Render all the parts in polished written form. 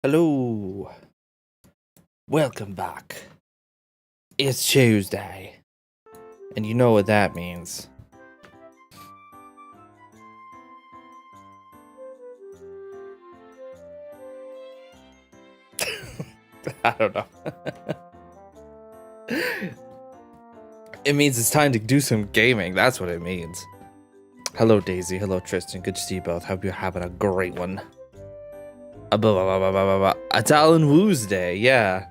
Hello, welcome back. It's Tuesday, and you know what that means. I don't know. It means it's time to do some gaming. That's what it means. Hello, Daisy. Hello, Tristan. Good to see you both. Hope you're having a great one. It's Alan Woo's day. Yeah.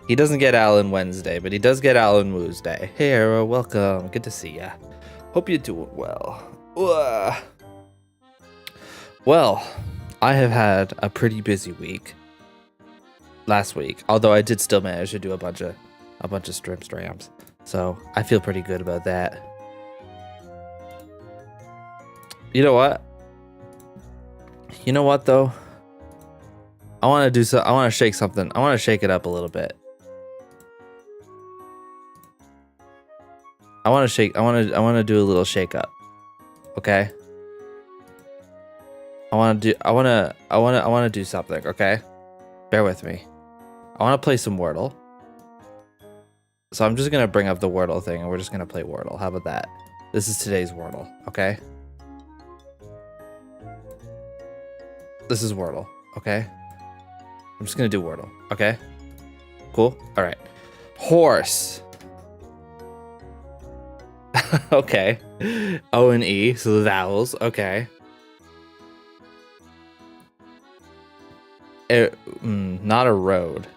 He doesn't get Alan Wednesday, but he does get Alan Woo's day. Hey, Arrow. Welcome. Good to see ya. Hope you're doing well. Well, I have had a pretty busy week. Last week, although I did still manage to do a bunch of streams, so I feel pretty good about that. You know what? You know what though? I want to do so. I want to shake something. I want to shake it up a little bit. I want to shake. I want to do a little shake up. Okay. I want to do something. Okay. Bear with me. I want to play some Wordle. So I'm just going to bring up the Wordle thing and we're just going to play Wordle. How about that? This is today's Wordle, okay? This is Wordle, okay? I'm just going to do Wordle, okay? Cool? All right. Horse. Okay. O and E, so the vowels, okay. Not a road.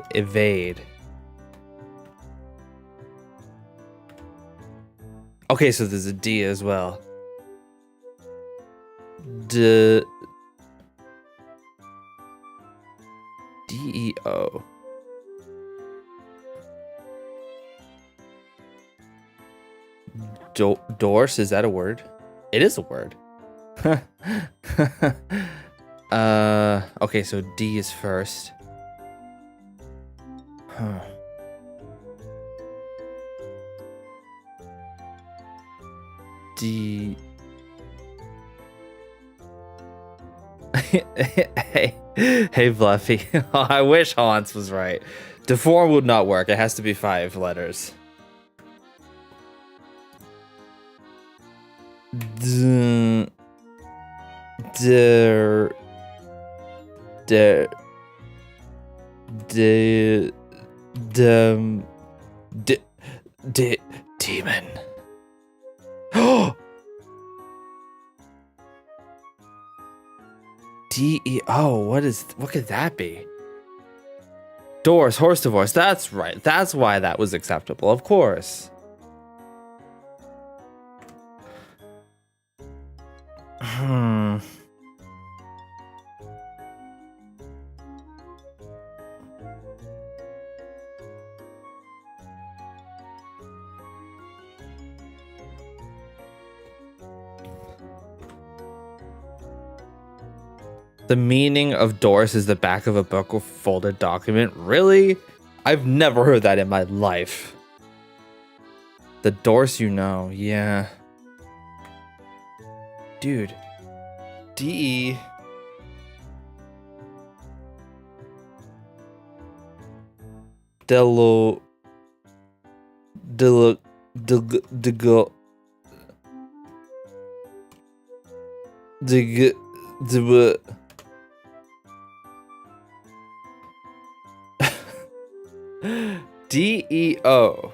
Evade. Okay, so there's a D as well. D-E-O. Dorse, is that a word? It is a word. Okay, so D is first. Huh. D. Hey, Fluffy. I wish Hans was right. Deform would not work. It has to be 5 letters. Demon. D-E-O, what could that be? Doors, horse divorce, that's right. That's why that was acceptable, of course. The meaning of Doris is the back of a book or folded document. Really? I've never heard that in my life. The Doris you know, yeah. Dude. D-E. Delo. Delo. Dego. Dig. Dig. D-E-O.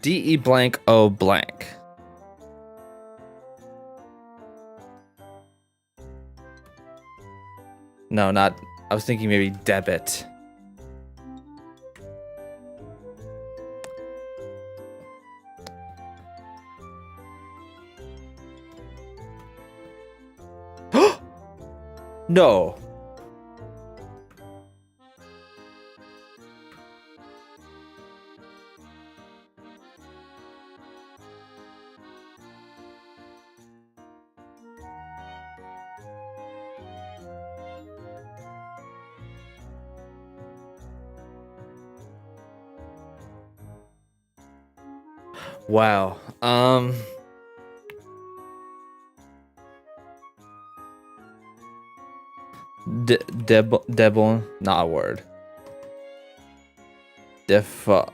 D-E blank O blank. No, not. I was thinking maybe debit. No. Wow. Debon, not a word. Delo.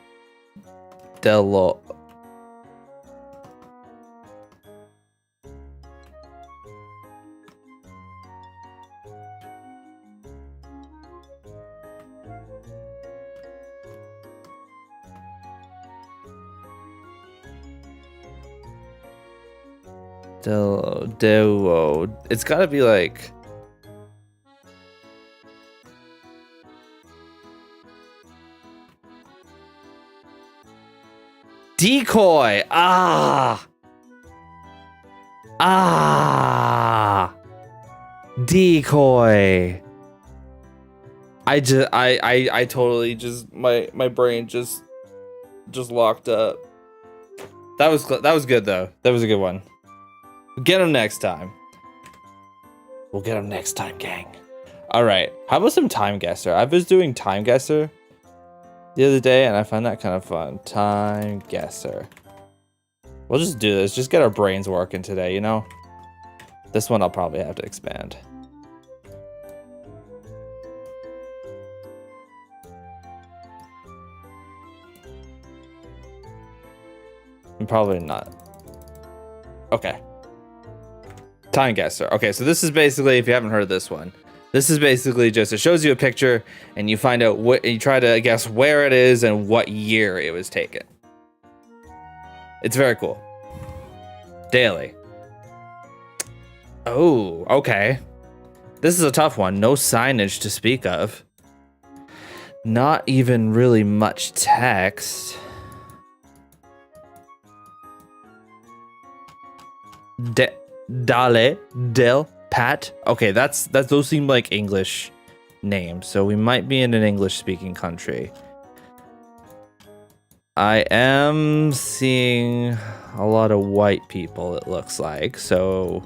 Delo. It's gotta be like. Decoy. Decoy. I totally just my brain just locked up. That was good though. That was a good one. We'll get him next time. We'll get him next time, gang. All right. How about some time guesser? I was doing time guesser the other day, and I find that kind of fun. Time guesser. We'll just do this. Just get our brains working today, you know? This one I'll probably have to expand. Probably not. Okay. Time guesser. Okay, so this is basically, if you haven't heard of this one, this is basically just, it shows you a picture and you find out what, you try to guess where it is and what year it was taken. It's very cool. Daily. Oh, okay. This is a tough one. No signage to speak of. Not even really much text. Dale, Del, Pat. Okay, that's those seem like English names, so we might be in an English-speaking country. I am seeing a lot of white people, it looks like, so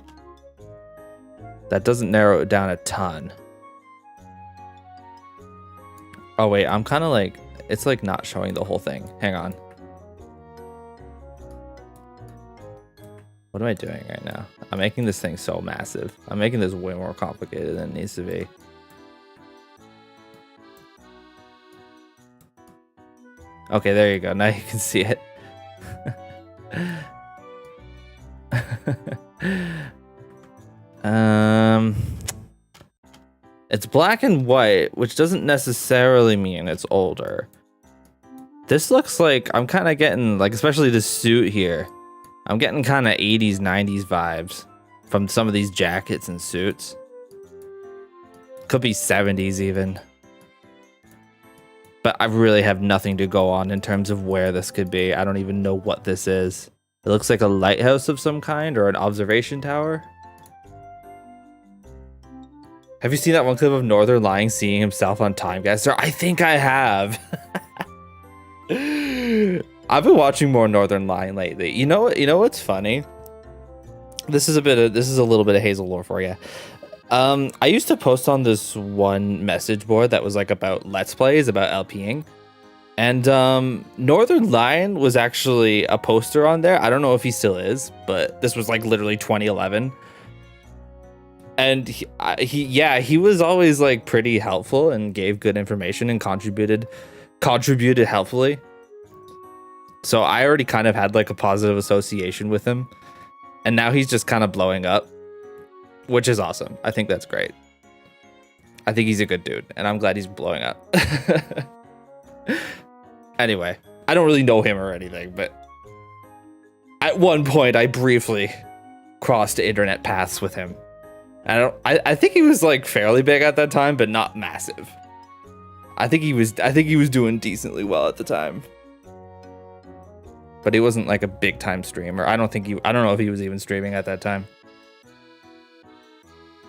that doesn't narrow it down a ton. Oh wait, I'm kind of like, it's like not showing the whole thing. Hang on. What am I doing right now? I'm making this thing so massive. I'm making this way more complicated than it needs to be. Okay, there you go. Now you can see it. It's black and white, which doesn't necessarily mean it's older. This looks like, I'm kind of getting, like, especially this suit here, I'm getting kind of 80s, 90s vibes from some of these jackets and suits. Could be 70s even. But I really have nothing to go on in terms of where this could be. I don't even know what this is. It looks like a lighthouse of some kind or an observation tower. Have you seen that one clip of Northern Lion seeing himself on Time Guesser? I think I have. I've been watching more Northern Lion lately. You know what's funny? This is a little bit of Hazel lore for you. I used to post on this one message board that was like about Let's Plays, about LPing. And Northern Lion was actually a poster on there. I don't know if he still is, but this was like literally 2011. And he was always like pretty helpful and gave good information and contributed helpfully. So I already kind of had like a positive association with him. And now he's just kind of blowing up, which is awesome. I think that's great. I think he's a good dude, and I'm glad he's blowing up. Anyway, I don't really know him or anything, but at one point I briefly crossed internet paths with him. I think he was like fairly big at that time, but not massive. I think he was doing decently well at the time. But he wasn't like a big time streamer. I don't know if he was even streaming at that time.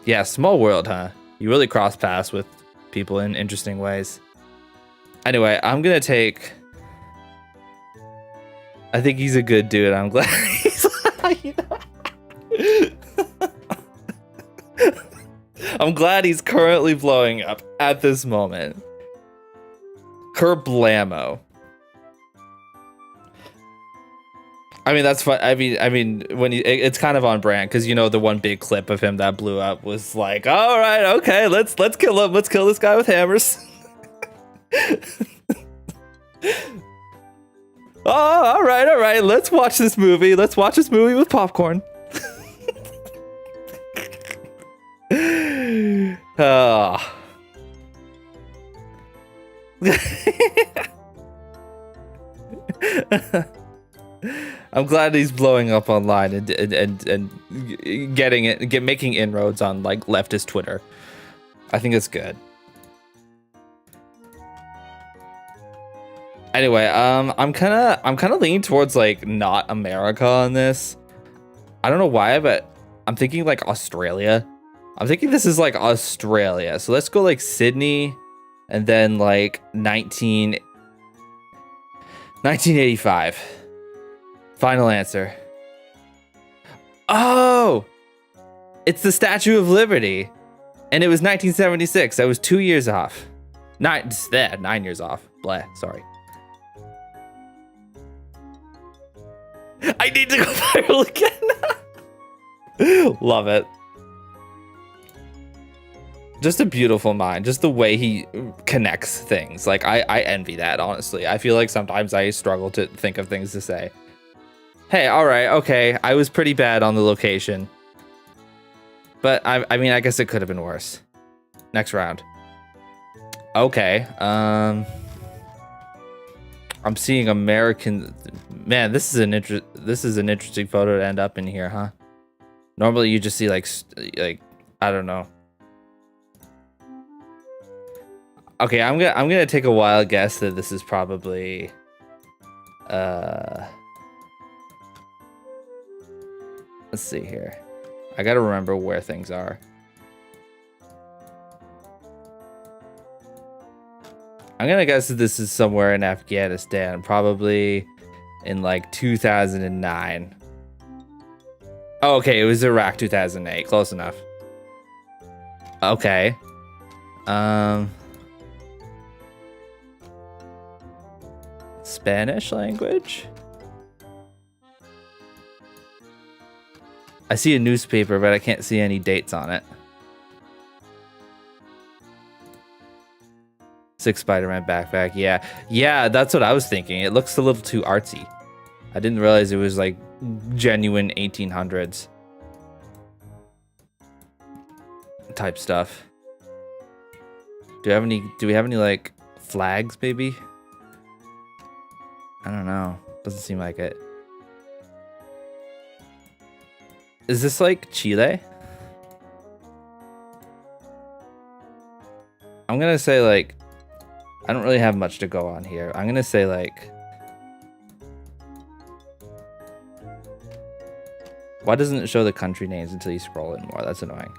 Yeah, small world, huh? You really cross paths with people in interesting ways. Anyway, I'm gonna take... I think he's a good dude. I'm glad he's... I'm glad he's currently blowing up at this moment. Kerblamo. I mean, that's fun. I mean, when it's kind of on brand because the one big clip of him that blew up was like, all right, okay, let's kill him. Let's kill this guy with hammers. Oh, all right. Let's watch this movie. Let's watch this movie with popcorn. Oh. I'm glad he's blowing up online and making inroads on like leftist Twitter. I think it's good. Anyway, I'm kind of leaning towards like not America on this. I don't know why, but I'm thinking like Australia. I'm thinking this is like Australia. So let's go like Sydney and then like 1985. Final answer. Oh, it's the Statue of Liberty. And it was 1976. I was 2 years off. 9 years off. Blah, sorry. I need to go viral again. Love it. Just a beautiful mind. Just the way he connects things. Like, I envy that, honestly. I feel like sometimes I struggle to think of things to say. Hey, all right, okay. I was pretty bad on the location. But, I mean, I guess it could have been worse. Next round. Okay, I'm seeing American. Man, this is an interesting photo to end up in here, huh? Normally, you just see like I don't know. Okay, I'm gonna take a wild guess that this is probably let's see here. I gotta remember where things are. I'm gonna guess that this is somewhere in Afghanistan, probably in like 2009. Oh, okay, it was Iraq 2008. Close enough. Okay. Spanish language? I see a newspaper, but I can't see any dates on it. 6 Spider-Man backpack. Yeah, that's what I was thinking. It looks a little too artsy. I didn't realize it was like genuine 1800s type stuff. Do we have any like flags, maybe? I don't know. Doesn't seem like it. Is this like Chile? I'm gonna say like, I don't really have much to go on here. I'm gonna say like, why doesn't it show the country names until you scroll in more? That's annoying.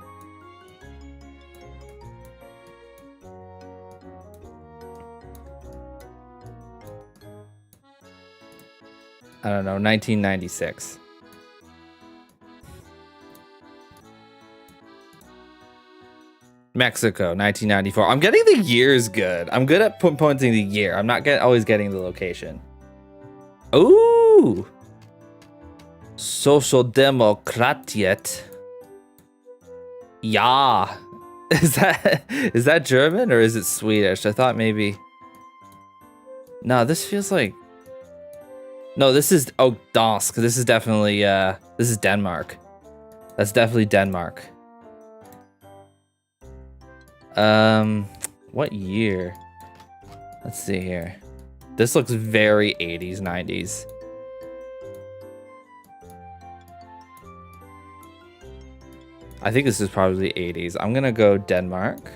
I don't know, 1996. Mexico, 1994. I'm getting the years good. I'm good at pointing the year. I'm not always getting the location. Ooh. Social Demokratiet. Yeah. Is that German or is it Swedish? I thought maybe. No, this feels like. No, this is Dansk. This is definitely this is Denmark. That's definitely Denmark. What year? Let's see here. This looks very 80s, 90s. I think this is probably 80s. I'm gonna go Denmark.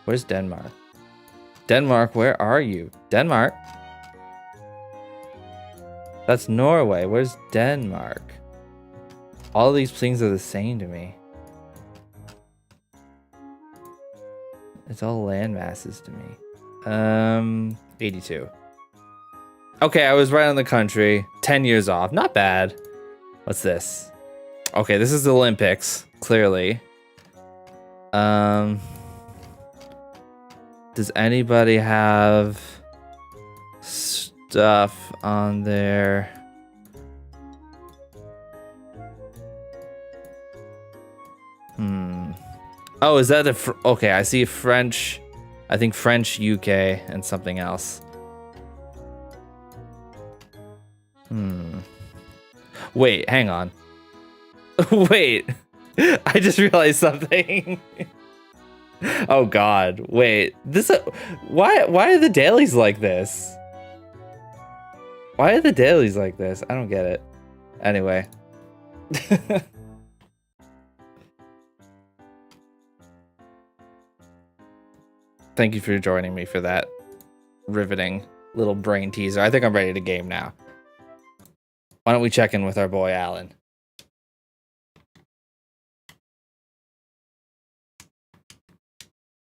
Where's Denmark? Denmark, where are you? Denmark? That's Norway. Where's Denmark? All these things are the same to me. It's all land masses to me. 82. Okay, I was right on the country. 10 years off. Not bad. What's this? Okay, this is the Olympics, clearly. Does anybody have stuff on there? Oh, is that okay, I see French. I think French, UK, and something else. Wait, hang on. Wait. I just realized something. Oh god, wait. Why are the dailies like this? Why are the dailies like this? I don't get it. Anyway. Thank you for joining me for that riveting little brain teaser. I think I'm ready to game now. Why don't we check in with our boy Alan?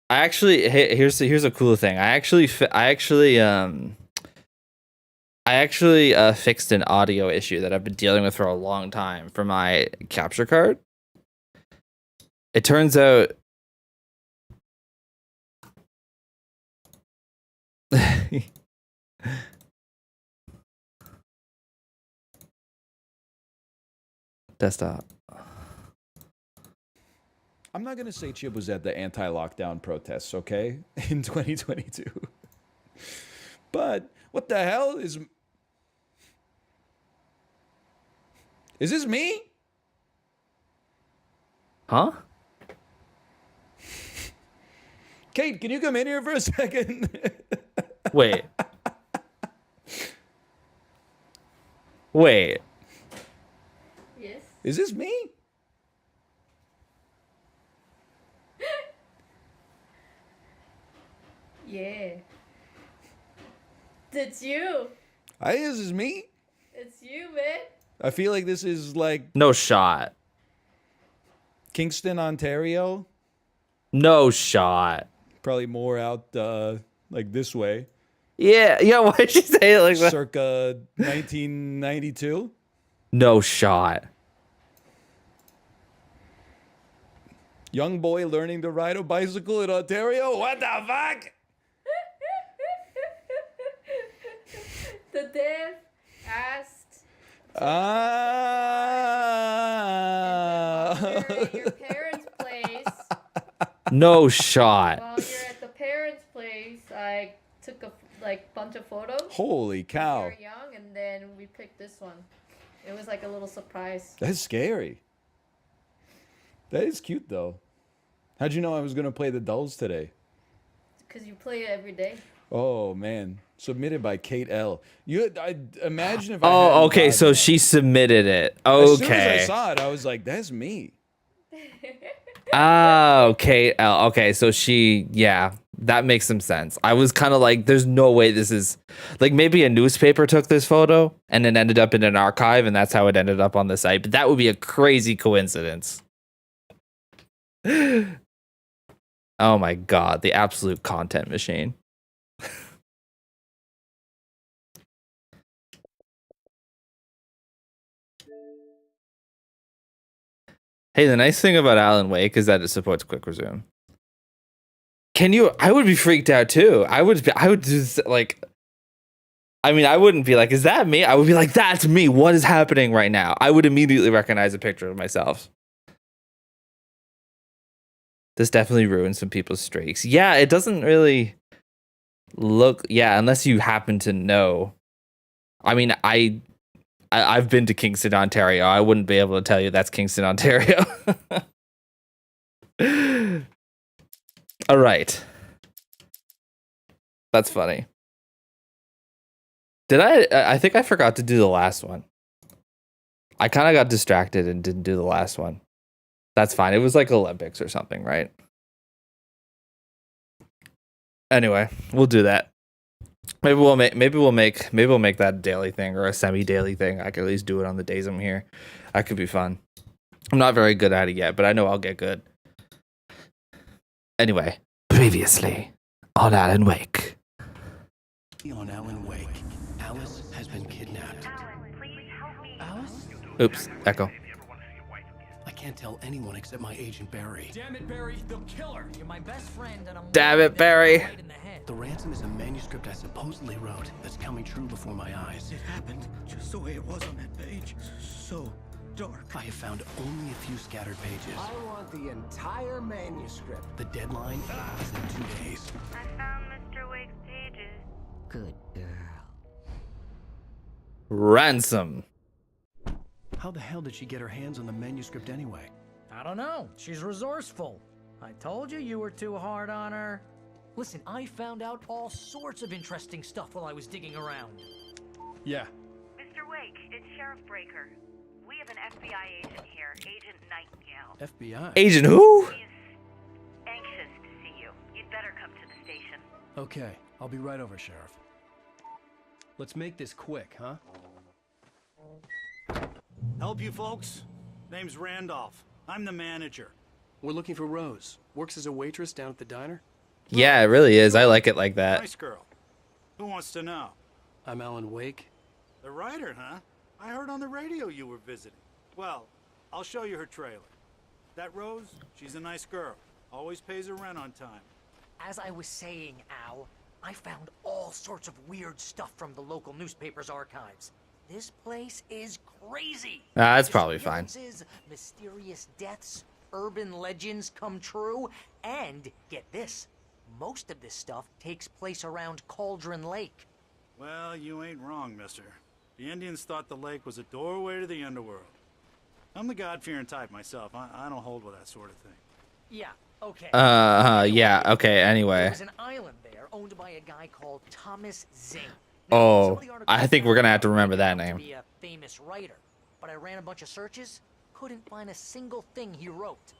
I actually, here's a cool thing. I actually fixed an audio issue that I've been dealing with for a long time for my capture card. It turns out desktop. I'm not gonna say Chip was at the anti-lockdown protests, okay, in 2022. But what the hell is this me? Huh? Kate, can you come in here for a second? Wait. Wait. Yes. Is this me? Yeah. It's you. This is me. It's you, man. I feel like this is like No shot. Kingston, Ontario. No shot. Probably more out like this way. Yeah, why'd you say it like that? Circa 1992. No shot. Young boy learning to ride a bicycle in Ontario? What the fuck? The dev asked while you're at your parents' place. No shot. While you're at the parents' place, I took a bunch of photos. Holy cow. We were young, and then we picked this one. It was like a little surprise. That's scary. That is cute, though. How'd you know I was going to play the dolls today? Because you play it every day. Oh, man. Submitted by Kate L. I imagine if I Oh, okay, hadn't so gotten she submitted it. As soon as Okay. I saw it, I was like, that's me. Oh, Kate L. Okay, so that makes some sense. I was kind of like, there's no way this is, like, maybe a newspaper took this photo and it ended up in an archive and that's how it ended up on the site, but that would be a crazy coincidence. Oh my god, the absolute content machine. Hey, the nice thing about Alan Wake is that it supports quick resume. I would be freaked out too. I would just like, I mean, I wouldn't be like, is that me? I would be like, that's me. What is happening right now? I would immediately recognize a picture of myself. This definitely ruins some people's streaks. Yeah, it doesn't really look, unless you happen to know. I mean, I've been to Kingston, Ontario. I wouldn't be able to tell you that's Kingston, Ontario. All right. That's funny. I think I forgot to do the last one. I kind of got distracted and didn't do the last one. That's fine. It was like Olympics or something, right? Anyway, we'll do that. Maybe we'll make that a daily thing or a semi-daily thing. I could at least do it on the days I'm here. That could be fun. I'm not very good at it yet, but I know I'll get good. Anyway, previously on Alan Wake. On Alan Wake, Alice has been kidnapped. Alan, please help me. Alice? Oops, echo. I can't tell anyone except my agent Barry. Damn it, Barry, they'll kill her. You're my best friend, and I'm Damn it, Barry. right in the head. The ransom is a manuscript I supposedly wrote that's coming true before my eyes. It happened just the way it was on that page. So dark. I have found only a few scattered pages. I want the entire manuscript. The deadline is in 2 days. I found Mr. Wake's pages. Good girl. Ransom. How the hell did she get her hands on the manuscript anyway? I don't know. She's resourceful. I told you you were too hard on her. Listen, I found out all sorts of interesting stuff while I was digging around. Yeah. Mr. Wake, it's Sheriff Breaker. We have an FBI agent here, Agent Nightingale. FBI? Agent who? He's anxious to see you. You'd better come to the station. Okay, I'll be right over, Sheriff. Let's make this quick, huh? Help you folks? Name's Randolph. I'm the manager. We're looking for Rose. Works as a waitress down at the diner. Yeah, it really is. I like it like that. Nice girl. Who wants to know? I'm Alan Wake. The writer, huh? I heard on the radio you were visiting. Well, I'll show you her trailer. That Rose, she's a nice girl. Always pays her rent on time. As I was saying, Al, I found all sorts of weird stuff from the local newspaper's archives. This place is crazy. That's probably fine. Disappearances, mysterious deaths, urban legends come true, and get this, most of this stuff takes place around Cauldron Lake. Well, you ain't wrong, mister. The Indians thought the lake was a doorway to the underworld. I'm the God-fearing type myself. I don't hold with that sort of thing. Yeah, okay. Yeah, okay, There anyway. was an island there owned by a guy called Thomas Zane. Oh, Some of the articles I think we're gonna have to remember that turned out to name. Be a famous writer, but I ran a bunch of searches, couldn't find a single thing he wrote.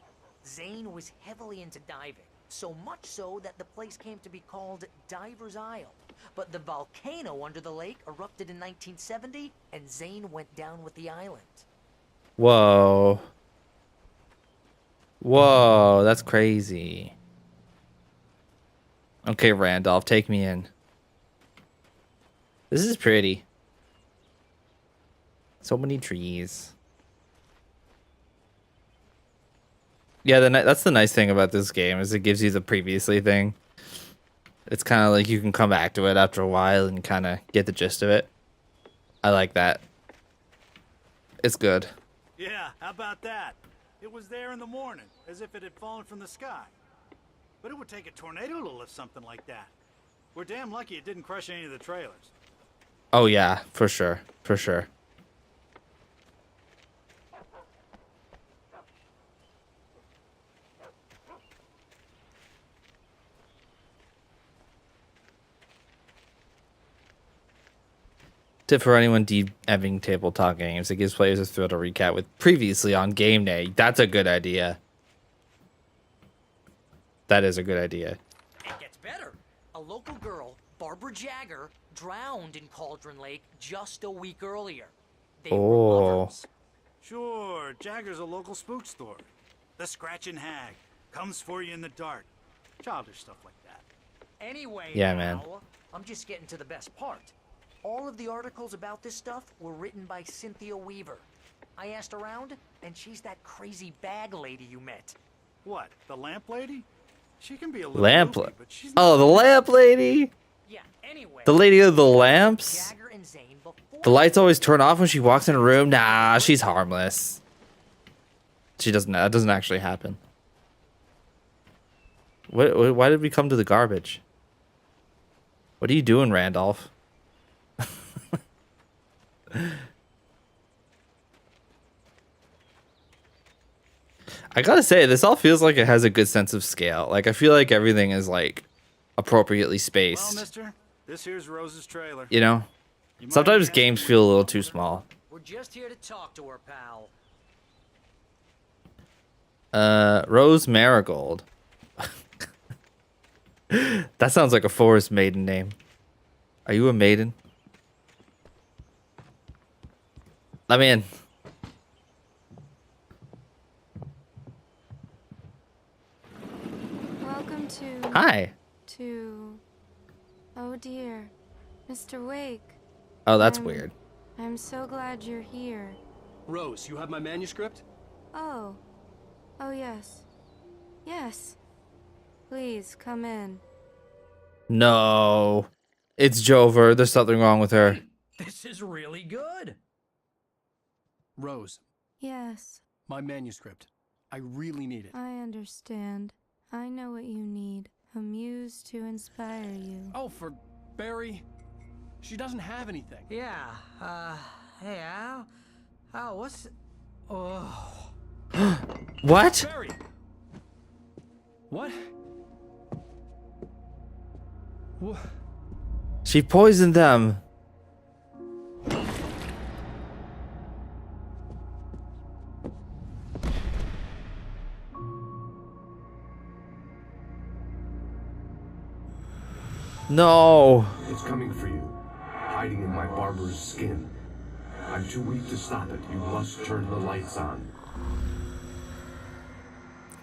Zane was heavily into diving, so much so that the place came to be called Diver's Isle. But the volcano under the lake erupted in 1970, and Zane went down with the island. Whoa. Whoa, that's crazy. Okay, Randolph, take me in. This is pretty. So many trees. Yeah, that's the nice thing about this game is it gives you the previously thing. It's kind of like you can come back to it after a while and kind of get the gist of it. I like that. It's good. Yeah, how about that? It was there in the morning, as if it had fallen from the sky. But it would take a tornado to lift something like that. We're damn lucky it didn't crush any of the trailers. Oh yeah, for sure. For sure. Tip for anyone DMing tabletop games, it gives players a thrill to recap with previously on game day. That's a good idea. That is a good idea. It gets better. A local girl, Barbara Jagger, drowned in Cauldron Lake just a week earlier. They were Oh. lovers. Sure, Jagger's a local spook store. The Scratching Hag comes for you in the dark. Childish stuff like that. Anyway, Yeah, man. now, I'm just getting to the best part. All of the articles about this stuff were written by Cynthia Weaver. I asked around, and she's that crazy bag lady you met. What, the lamp lady? She can be a little Lamp. goofy, but she's Oh, not the lamp lady. Yeah, anyway. The lady of the lamps. Jagger and Zane before The lights always turn off when she walks in a room. Nah, she's harmless. She doesn't. That doesn't actually happen. Why did we come to the garbage? What are you doing, Randolph? I gotta say, this all feels like it has a good sense of scale. Like, I feel like everything is, like, appropriately Well, spaced. mister, this here's Rose's trailer. You know? You might Sometimes be games asking feel a me little to too come over. small. We're just here to talk to her, pal. Rose Marigold. That sounds like a forest maiden name. Are you a maiden? Let me in. Welcome to... Hi. Oh dear. Mr. Wake. Oh, that's I'm- weird. I'm so glad you're here. Rose, you have my manuscript? Oh. Oh, yes. Yes. Please, come in. No. It's Jover. There's something wrong with her. This is really good. Rose, Yes, my manuscript. I really need it. I understand. I know what you need. A muse to inspire you. Oh, for Barry? She doesn't have anything. Yeah, hey, Al? Al, what's... Oh... What? Barry! What? What? She poisoned them. No. It's coming for you, hiding in my barber's skin. I'm too weak to stop it. You must turn the lights on.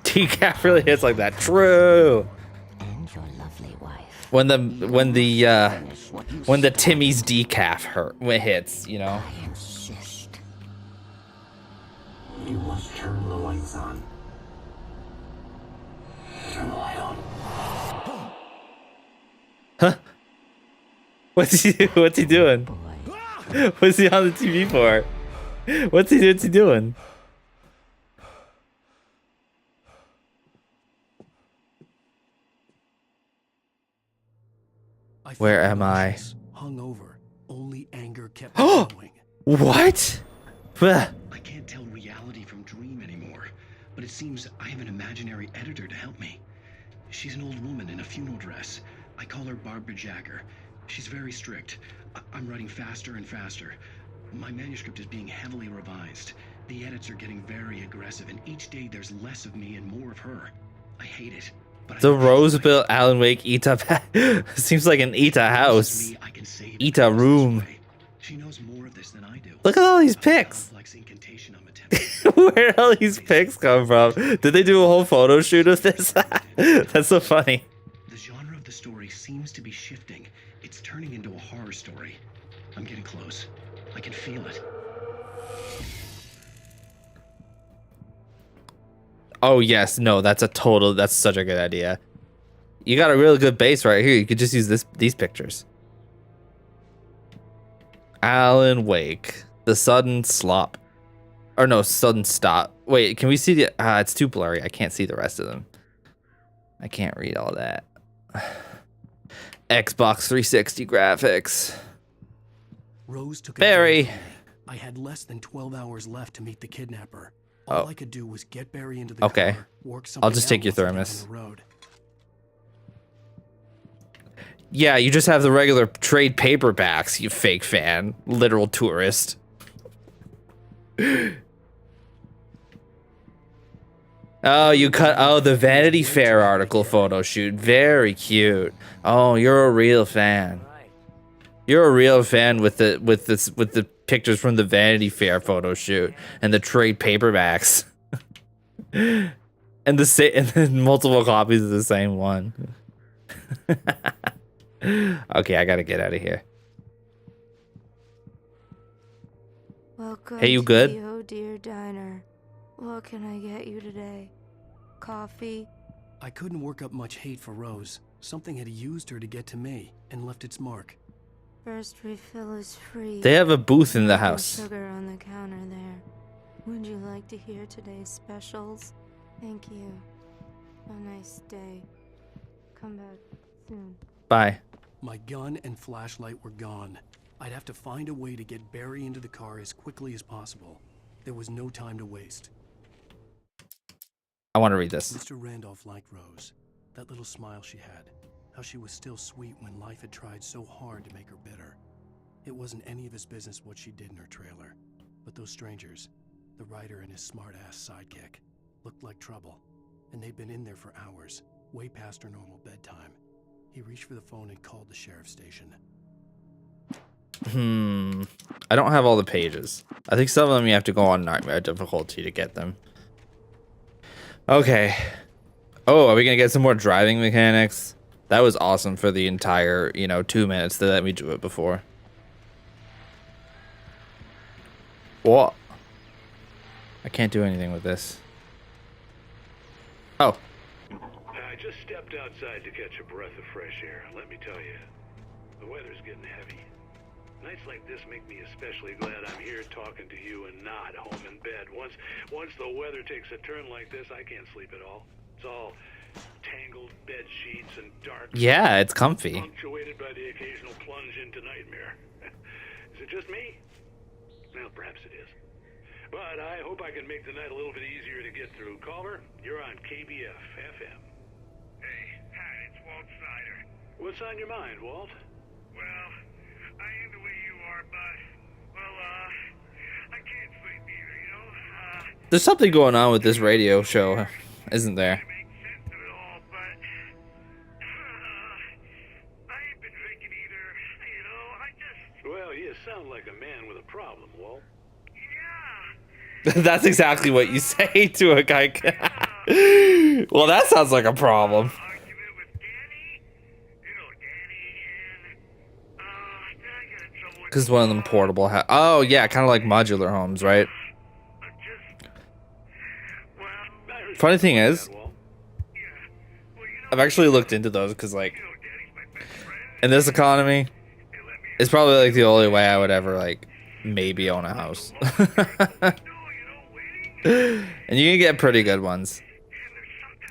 Decaf really hits like that. True. And your lovely wife. When the Timmy's decaf hits, you know. I insist. You must turn the lights on. Turn the light on. Huh? What's he doing? What's he on the TV for? What's he doing? Where am I? Hung over. Only anger kept me going. What? I can't tell reality from dream anymore, but it seems I have an imaginary editor to help me. She's an old woman in a funeral dress. I call her Barbara Jacker. She's very strict. I'm writing faster and faster. My manuscript is being heavily revised. The edits are getting very aggressive, and each day there's less of me and more of her. I hate it. But The Roseville Alan Wake Ita seems like an Ita house. Ita room. She knows more of this than I do. Look at all these pics. Where did all these pics come from? Did they do a whole photo shoot of this? That's so funny. The genre of the story seems to be shifting. It's turning into a horror story. I'm getting close. I can feel it. Oh yes, no, that's such a good idea. You got a really good base right here. You could just use these pictures. Alan Wake, the sudden slop, or no, sudden stop. Wait, can we see the? It's too blurry. I can't see the rest of them. I can't read all that. Xbox 360 graphics. Rose took Barry. advantage of me. I had less than 12 hours left to meet the kidnapper. All I could do was get Barry into the car, work something I'll just take out your once I got thermos. on the road. Yeah, you just have the regular trade paperbacks, you fake fan. Literal tourist. Oh, you cut. Oh, the Vanity Fair article photo shoot. Very cute. Oh, you're a real fan. You're a real fan with the pictures from the Vanity Fair photo shoot and the trade paperbacks. and then multiple copies of the same one. Okay, I gotta get out of here. Welcome Hey, you to good? the Oh Dear Diner. What can I get you today? Coffee? I couldn't work up much hate for Rose. Something had used her to get to me and left its mark. First refill is free. They have a booth in the No house. sugar on the counter there. Would you like to hear today's specials? Thank you. Have a nice day. Come back soon. Bye. My gun and flashlight were gone. I'd have to find a way to get Barry into the car as quickly as possible. There was no time to waste. I want to read this. Mr. Randolph liked Rose. That little smile she had. How she was still sweet when life had tried so hard to make her bitter. It wasn't any of his business what she did in her trailer. But those strangers, the writer and his smart-ass sidekick, looked like trouble. And they'd been in there for hours, way past her normal bedtime. He reached for the phone and called the sheriff's station. I don't have all the pages. I think some of them you have to go on nightmare difficulty to get them. Okay. Oh, are we gonna get some more driving mechanics? That was awesome for the entire, 2 minutes they let me do it before. What? I can't do anything with this. Oh. I just stepped outside to catch a breath of fresh air. Let me tell you, the weather's getting heavy. Nights like this make me especially glad I'm here talking to you and not home in bed. Once the weather takes a turn like this, I can't sleep at all. It's all tangled bed sheets and dark. Yeah, it's comfy. Punctuated by the occasional plunge into nightmare. Is it just me? Well, perhaps it is. But I hope I can make the night a little bit easier to get through. Caller, you're on KBF FM. Hey, Pat, it's Walt Snyder. What's on your mind, Walt? Well, I am the way you are, but, well, I can't sleep either, you know? There's something going on with this radio show, isn't there? Well, you sound like a man with a problem, Walt. That's exactly what you say to a guy. Well, that sounds like a problem. Because one of them portable. Oh, yeah, kind of like modular homes, right? Funny thing is, I've actually looked into those because, like, in this economy, it's probably like the only way I would ever, like, maybe own a house. And you can get pretty good ones.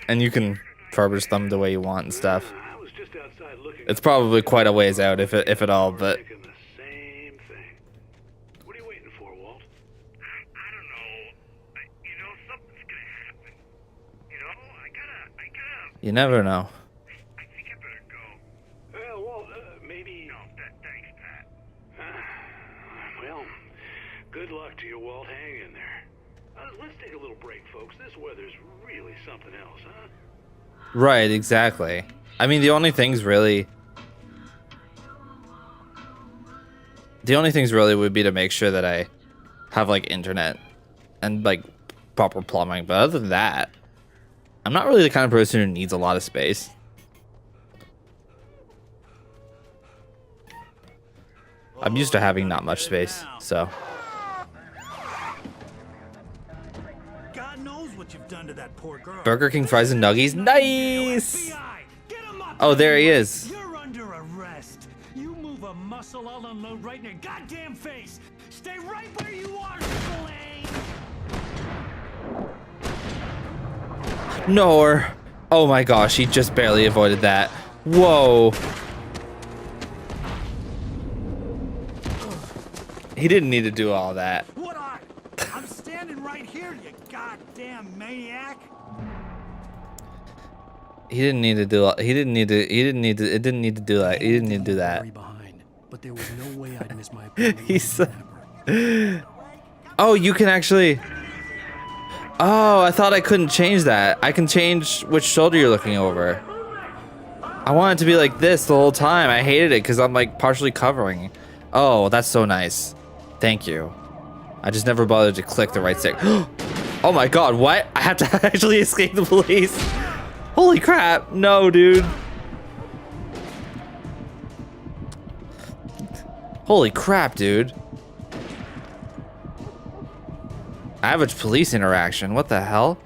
And you can furbish them the way you want and stuff. It's probably quite a ways out, if at all, but... What are you waiting for, Walt? I don't know. You know, something's gonna happen. You know, I gotta... You never know. I think I better go. Well, Walt, maybe... No, thanks, Pat. Well, good luck to you, Walt. Hang in there. Let's take a little break, folks. This weather's really something else, huh? Right, exactly. I mean, the only things really would be to make sure that I have, like, internet and, like, proper plumbing. But other than that, I'm not really the kind of person who needs a lot of space. I'm used to having not much space, so... God knows what you've done to that poor girl. Burger King fries and nuggies. Nice! Oh, there he is. You're under arrest. You move a muscle, I'll unload right in your goddamn face. Stay right where you are, Spillane. No. Oh my gosh, he just barely avoided that. Whoa. He didn't need to do all that. What I'm standing right here, you goddamn maniac. He didn't need to do. He didn't need to. It didn't need to do that. He didn't need to do that. But there was no way I'd miss my opponent. He's. Oh, you can actually. Oh, I thought I couldn't change that. I can change which shoulder you're looking over. I want it to be like this the whole time. I hated it because I'm like partially covering. Oh, that's so nice. Thank you. I just never bothered to click the right stick. Oh my god, what? I have to actually escape the police. Holy crap. No, dude. Holy crap, dude. Average police interaction. What the hell?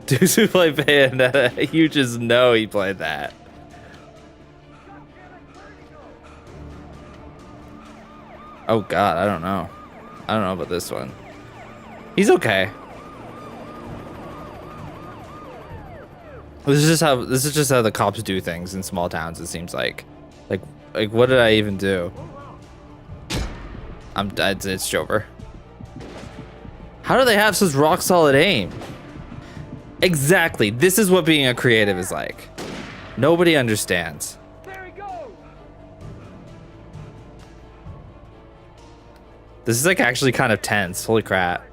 Dudes who play Bayonetta, you just know he played that. Oh god, I don't know. I don't know about this one. He's okay. This is just how the cops do things in small towns, it seems like. Like what did I even do? It's over. How do they have such rock solid aim? Exactly. This is what being a creative is like. Nobody understands. There he goes. This is like actually kind of tense. Holy crap.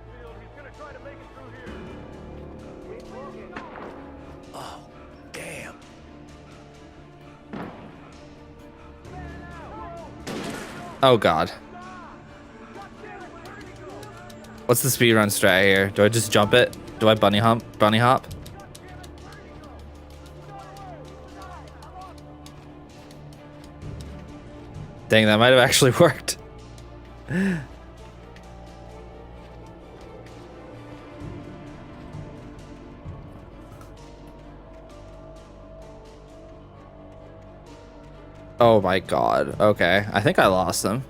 Oh, damn. Oh god. What's the speedrun strat here? Do I just jump it? Do I bunny hop? Dang, that might have actually worked. Oh my god. Okay, I think I lost them.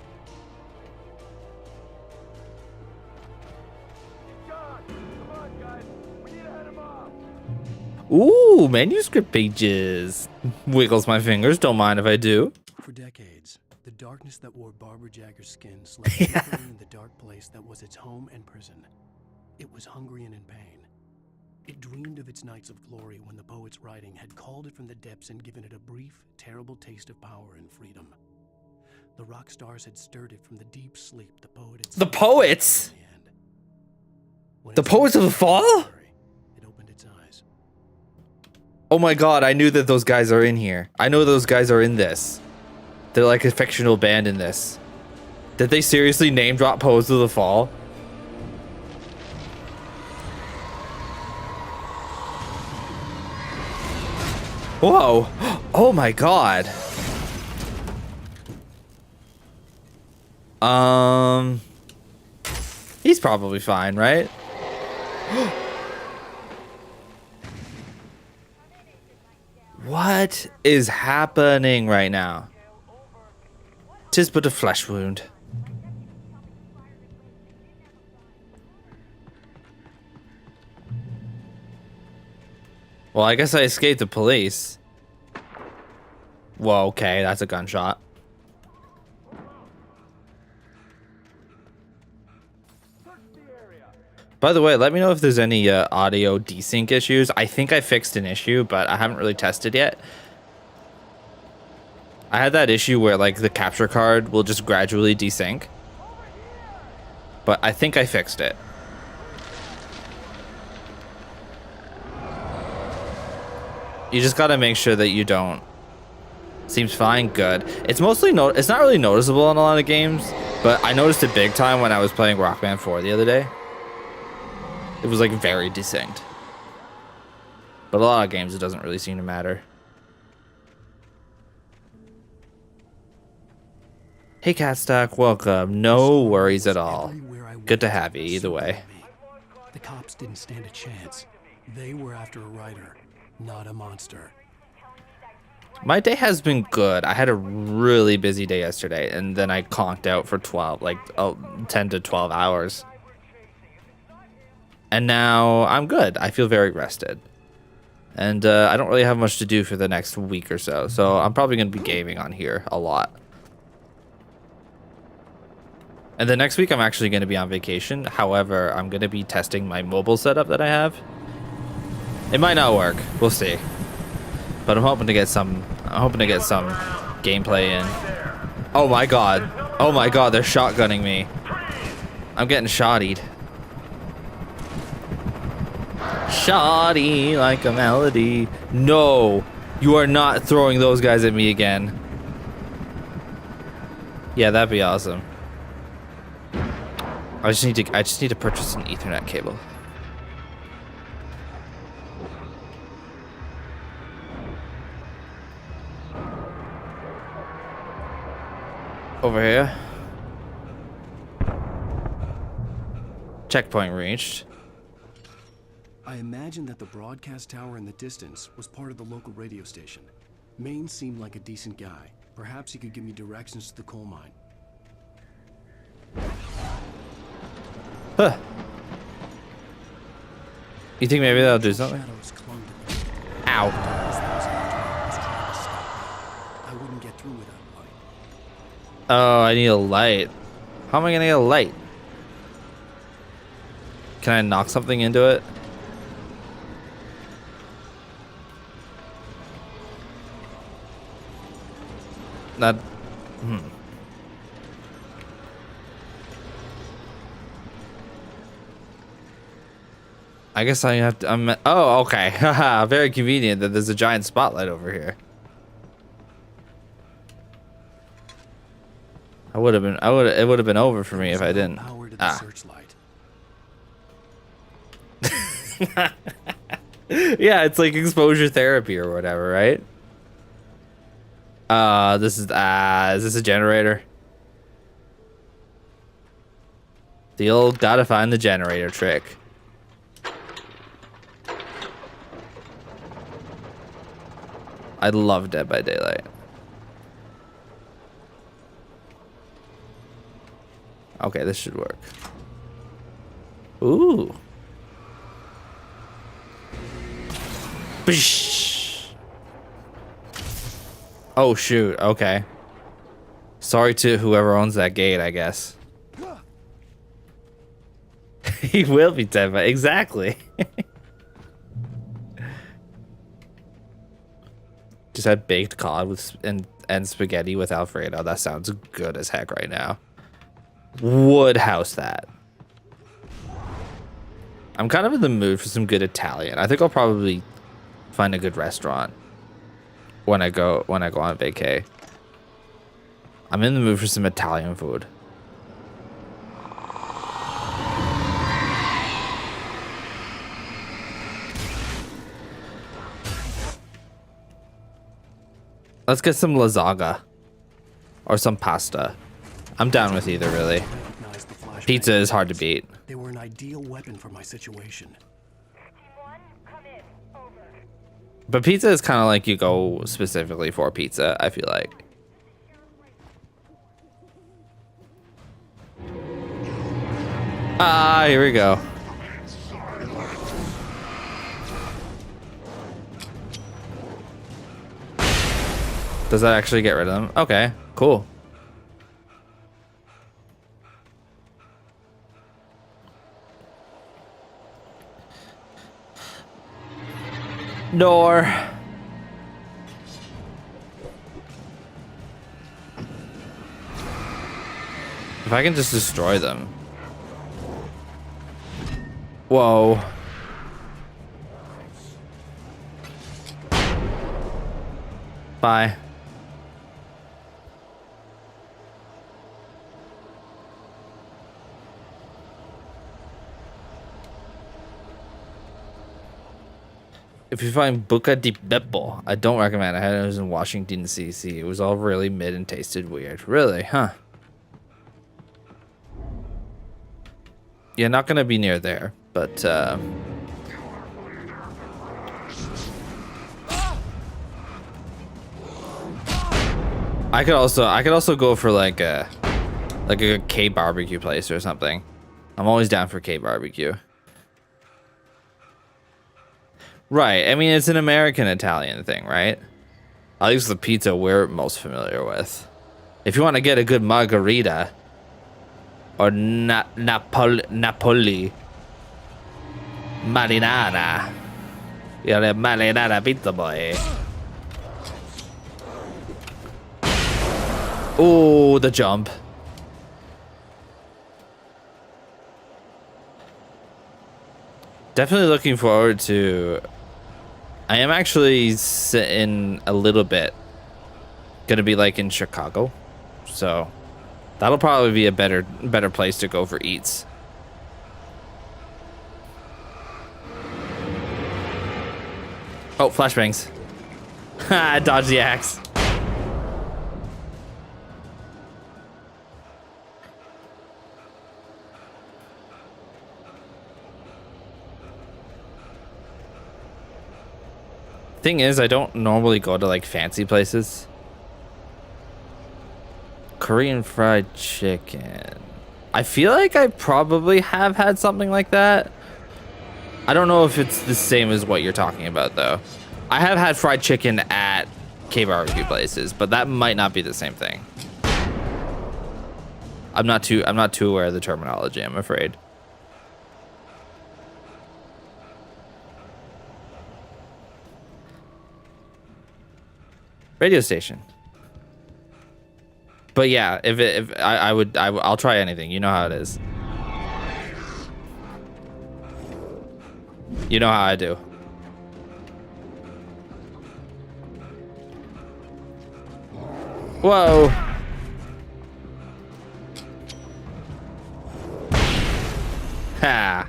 Ooh, manuscript pages. Wiggles my fingers, don't mind if I do. For decades, the darkness that wore Barbara Jagger's skin slept peacefully in the dark place that was its home and prison. It was hungry and in pain. It dreamed of its nights of glory when the poet's writing had called it from the depths and given it a brief, terrible taste of power and freedom. The rock stars had stirred it from the deep sleep the poet had The poets? The poets of the fall? Oh my god, I knew that those guys are in here. I know those guys are in this. They're like a fictional band in this. Did they seriously name drop Poets of the Fall? Whoa. Oh my god. He's probably fine, right? What is happening right now? 'Tis but a flesh wound. Well, I guess I escaped the police. Whoa, okay, that's a gunshot. By the way, let me know if there's any audio desync issues. I think I fixed an issue, but I haven't really tested yet. I had that issue where like the capture card will just gradually desync. But I think I fixed it. You just gotta make sure that you don't. Seems fine, good. It's mostly it's not really noticeable in a lot of games, but I noticed it big time when I was playing Rock Band 4 the other day. It was like very desynced. But a lot of games it doesn't really seem to matter. Hey Catstack, welcome. No worries at all. Good to have you either way. The cops didn't stand a chance. They were after a writer, not a monster. My day has been good. I had a really busy day yesterday, and then I conked out for 10 to 12 hours. And now I'm good. I feel very rested. And I don't really have much to do for the next week or so. So I'm probably going to be gaming on here a lot. And the next week I'm actually going to be on vacation. However, I'm going to be testing my mobile setup that I have. It might not work. We'll see. But I'm hoping to get some gameplay in. Oh my god. Oh my god, they're shotgunning me. I'm getting shottied. Shoddy like a melody. No, you are not throwing those guys at me again. Yeah, that'd be awesome. I just need to purchase an Ethernet cable. Over here. Checkpoint reached. I imagine that the broadcast tower in the distance was part of the local radio station. Maine seemed like a decent guy. Perhaps he could give me directions to the coal mine. Huh. You think maybe that'll do something? Ow. I wouldn't get through without light. Oh, I need a light. How am I gonna get a light? Can I knock something into it? Not. I guess I have to. Oh, okay. Haha, very convenient that there's a giant spotlight over here. It would have been over for me if I didn't. Yeah, it's like exposure therapy or whatever, right? Is this a generator? The old gotta find the generator trick. I love Dead by Daylight. Okay, this should work. Ooh. Bish. Oh shoot, okay. Sorry to whoever owns that gate, I guess. He will be dead by exactly. Just had baked cod with and spaghetti with Alfredo. That sounds good as heck right now. Would house that. I'm kind of in the mood for some good Italian. I think I'll probably find a good restaurant when I go on vacay. I'm in the mood for some Italian food. Let's get some lasagna or some pasta. I'm down with either, really. Pizza is hard to beat. They were an ideal weapon for my situation. But pizza is kind of like you go specifically for pizza, I feel like. Ah, here we go. Does that actually get rid of them? Okay, cool. Door. If I can just destroy them. Whoa. Bye. If you find Buca di Beppo, I don't recommend it. I had it was in Washington, D.C. It was all really mid and tasted weird. Really? Huh. Yeah, not gonna be near there, but I could also go for like a K barbecue place or something. I'm always down for K barbecue. Right. I mean, it's an American Italian thing, right? At least the pizza we're most familiar with. If you want to get a good margarita or Napoli marinara, you're a marinara pizza boy. Oh, the jump. Definitely looking forward to... I am actually sitting a little bit. Gonna be like in Chicago. So that'll probably be a better place to go for eats. Oh, flashbangs. Ha, dodge the axe. Thing is, I don't normally go to like fancy places. Korean fried chicken. I feel like I probably have had something like that. I don't know if it's the same as what you're talking about though. I have had fried chicken at K barbecue places, but that might not be the same thing. I'm not too aware of the terminology, I'm afraid. Radio station. But yeah, I'll try anything. You know how it is. You know how I do. Whoa. Ha.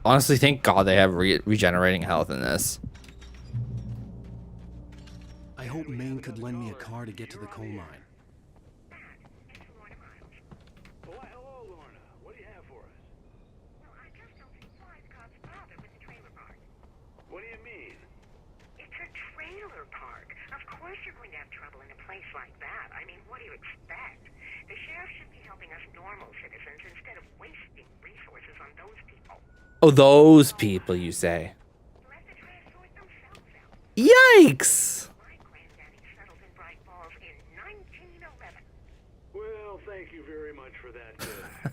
Honestly, thank God they have regenerating health in this. anyone could lend me a car to get to the coal mine. Oh, why, hello, Lorna. What do you have for us? Well, I just don't see why the cops bother with the trailer park. What do you mean? It's a trailer park. Of course you're going to have trouble in a place like that. I mean, what do you expect? The sheriff should be helping us normal citizens instead of wasting resources on those people. Oh, those people, you say? Let the trash sort themselves out. Yikes! My granddaddy settled in Bright Falls in 1911. Well, thank you very much for that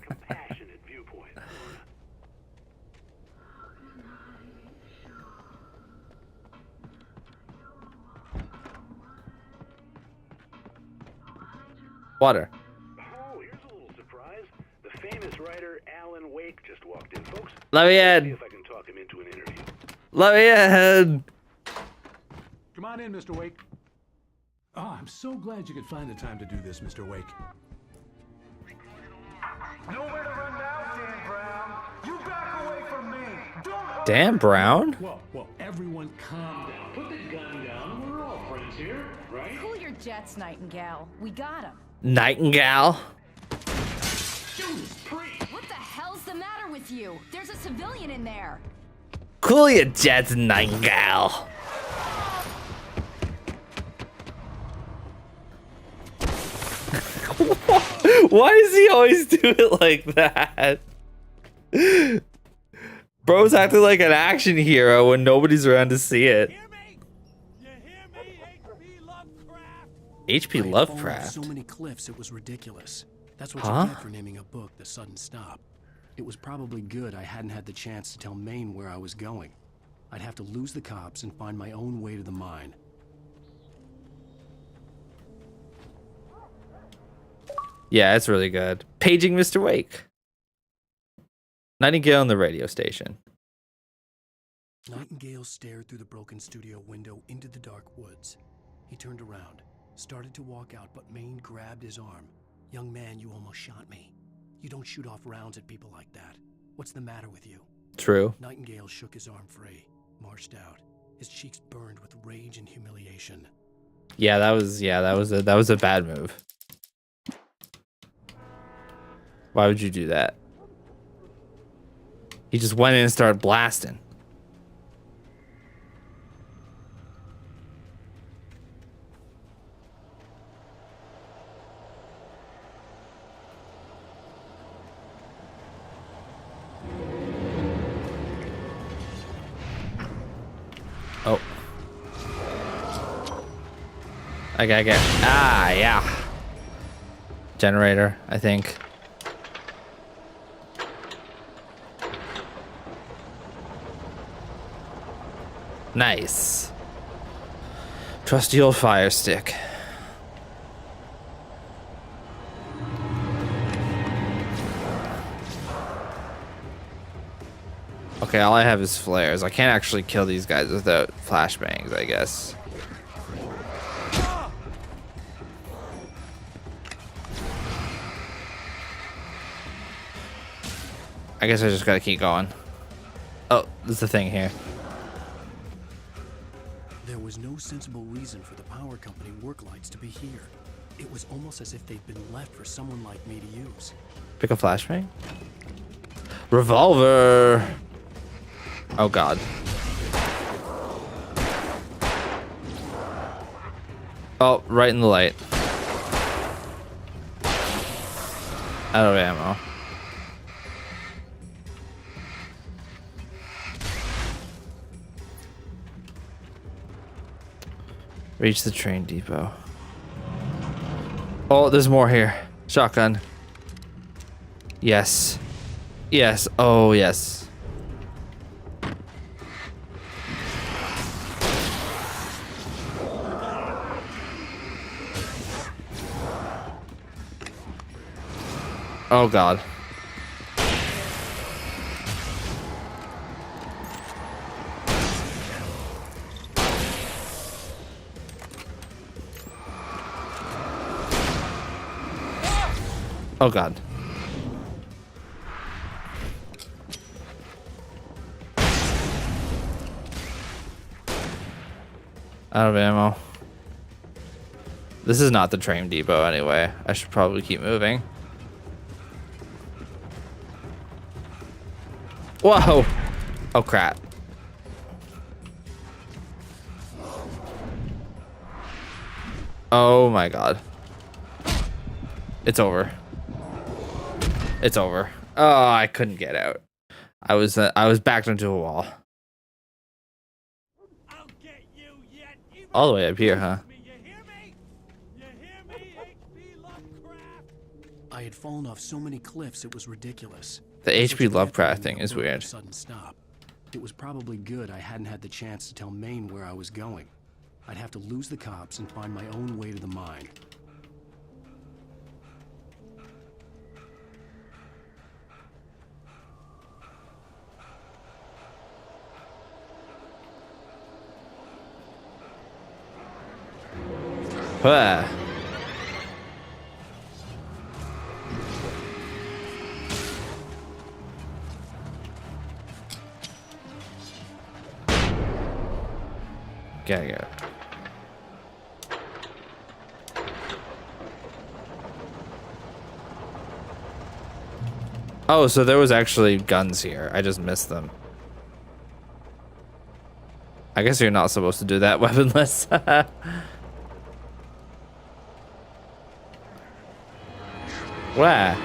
compassionate viewpoint, Lorna. Water. Oh, here's a little surprise. The famous writer Alan Wake just walked in, folks. Let me See in. if I can talk him into an interview. Let me in. Come on in, Mr. Wake. Oh, I'm so glad you could find the time to do this, Mr. Wake. Nowhere to run now, Dan Brown. You back away from me. Don't. Dan Brown? Whoa, everyone calm down. Put the gun down. We're all friends here, right? Cool your jets, Nightingale. We got him. Nightingale. What the hell's the matter with you? There's a civilian in there. Cool your jets, Nightingale. Why does he always do it like that? Bro's acting like an action hero when nobody's around to see it. H.P. I had fallen Lovecraft. So many cliffs, it was ridiculous. That's what Huh? you get for naming a book The Sudden Stop. It was probably good I hadn't had the chance to tell Maine where I was going. I'd have to lose the cops and find my own way to the mine. Yeah, it's really good. Paging Mr. Wake. Nightingale on the radio station. Nightingale stared through the broken studio window into the dark woods. He turned around, started to walk out, but Maine grabbed his arm. Young man, you almost shot me. You don't shoot off rounds at people like that. What's the matter with you? True. Nightingale shook his arm free, marched out. His cheeks burned with rage and humiliation. Yeah, that was a bad move. Why would you do that? He just went in and started blasting. Oh. I gotta get. Ah, yeah. Generator, I think. Nice. Trusty old fire stick. Okay, all I have is flares. I can't actually kill these guys without flashbangs, I guess. I guess I just gotta keep going. Oh, there's the thing here. There was no sensible reason for the power company work lights to be here. It was almost as if they'd been left for someone like me to use. Pick a flashbang. Revolver. Oh god. Oh, right in the light. Out of ammo. Reach the train depot. Oh, there's more here. Shotgun. Yes. Yes. Oh, yes. Oh, God. Oh, God. Out of ammo. This is not the train depot anyway. I should probably keep moving. Whoa! Oh crap. Oh my god. It's over. It's over. Oh, I couldn't get out. I was backed into a wall. All the way up here, huh? I had fallen off so many cliffs it was ridiculous. The HP Lovecraft thing is weird. Sudden stop. It was probably good I hadn't had the chance to tell Maine where I was going. I'd have to lose the cops and find my own way to the mine. Ah. Gotta go. Oh, so there was actually guns here. I just missed them. I guess you're not supposed to do that weaponless. Where?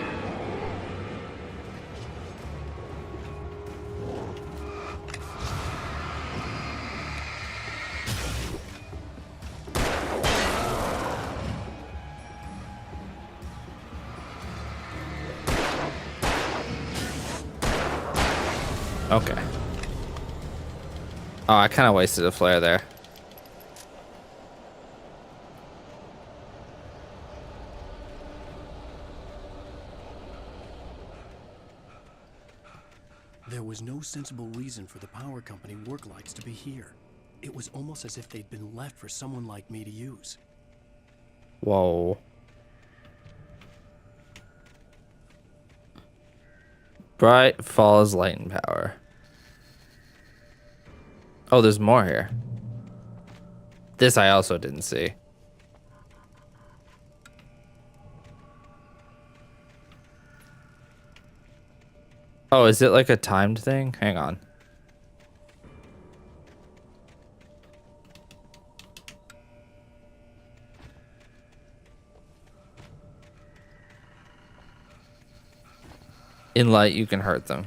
Okay. Oh, I kind of wasted a flare there. There was no sensible reason for the power company work lights to be here. It was almost as if they'd been left for someone like me to use. Whoa. Bright Falls Light and Power. Oh, there's more here. This I also didn't see. Oh, is it like a timed thing? Hang on. In light, you can hurt them.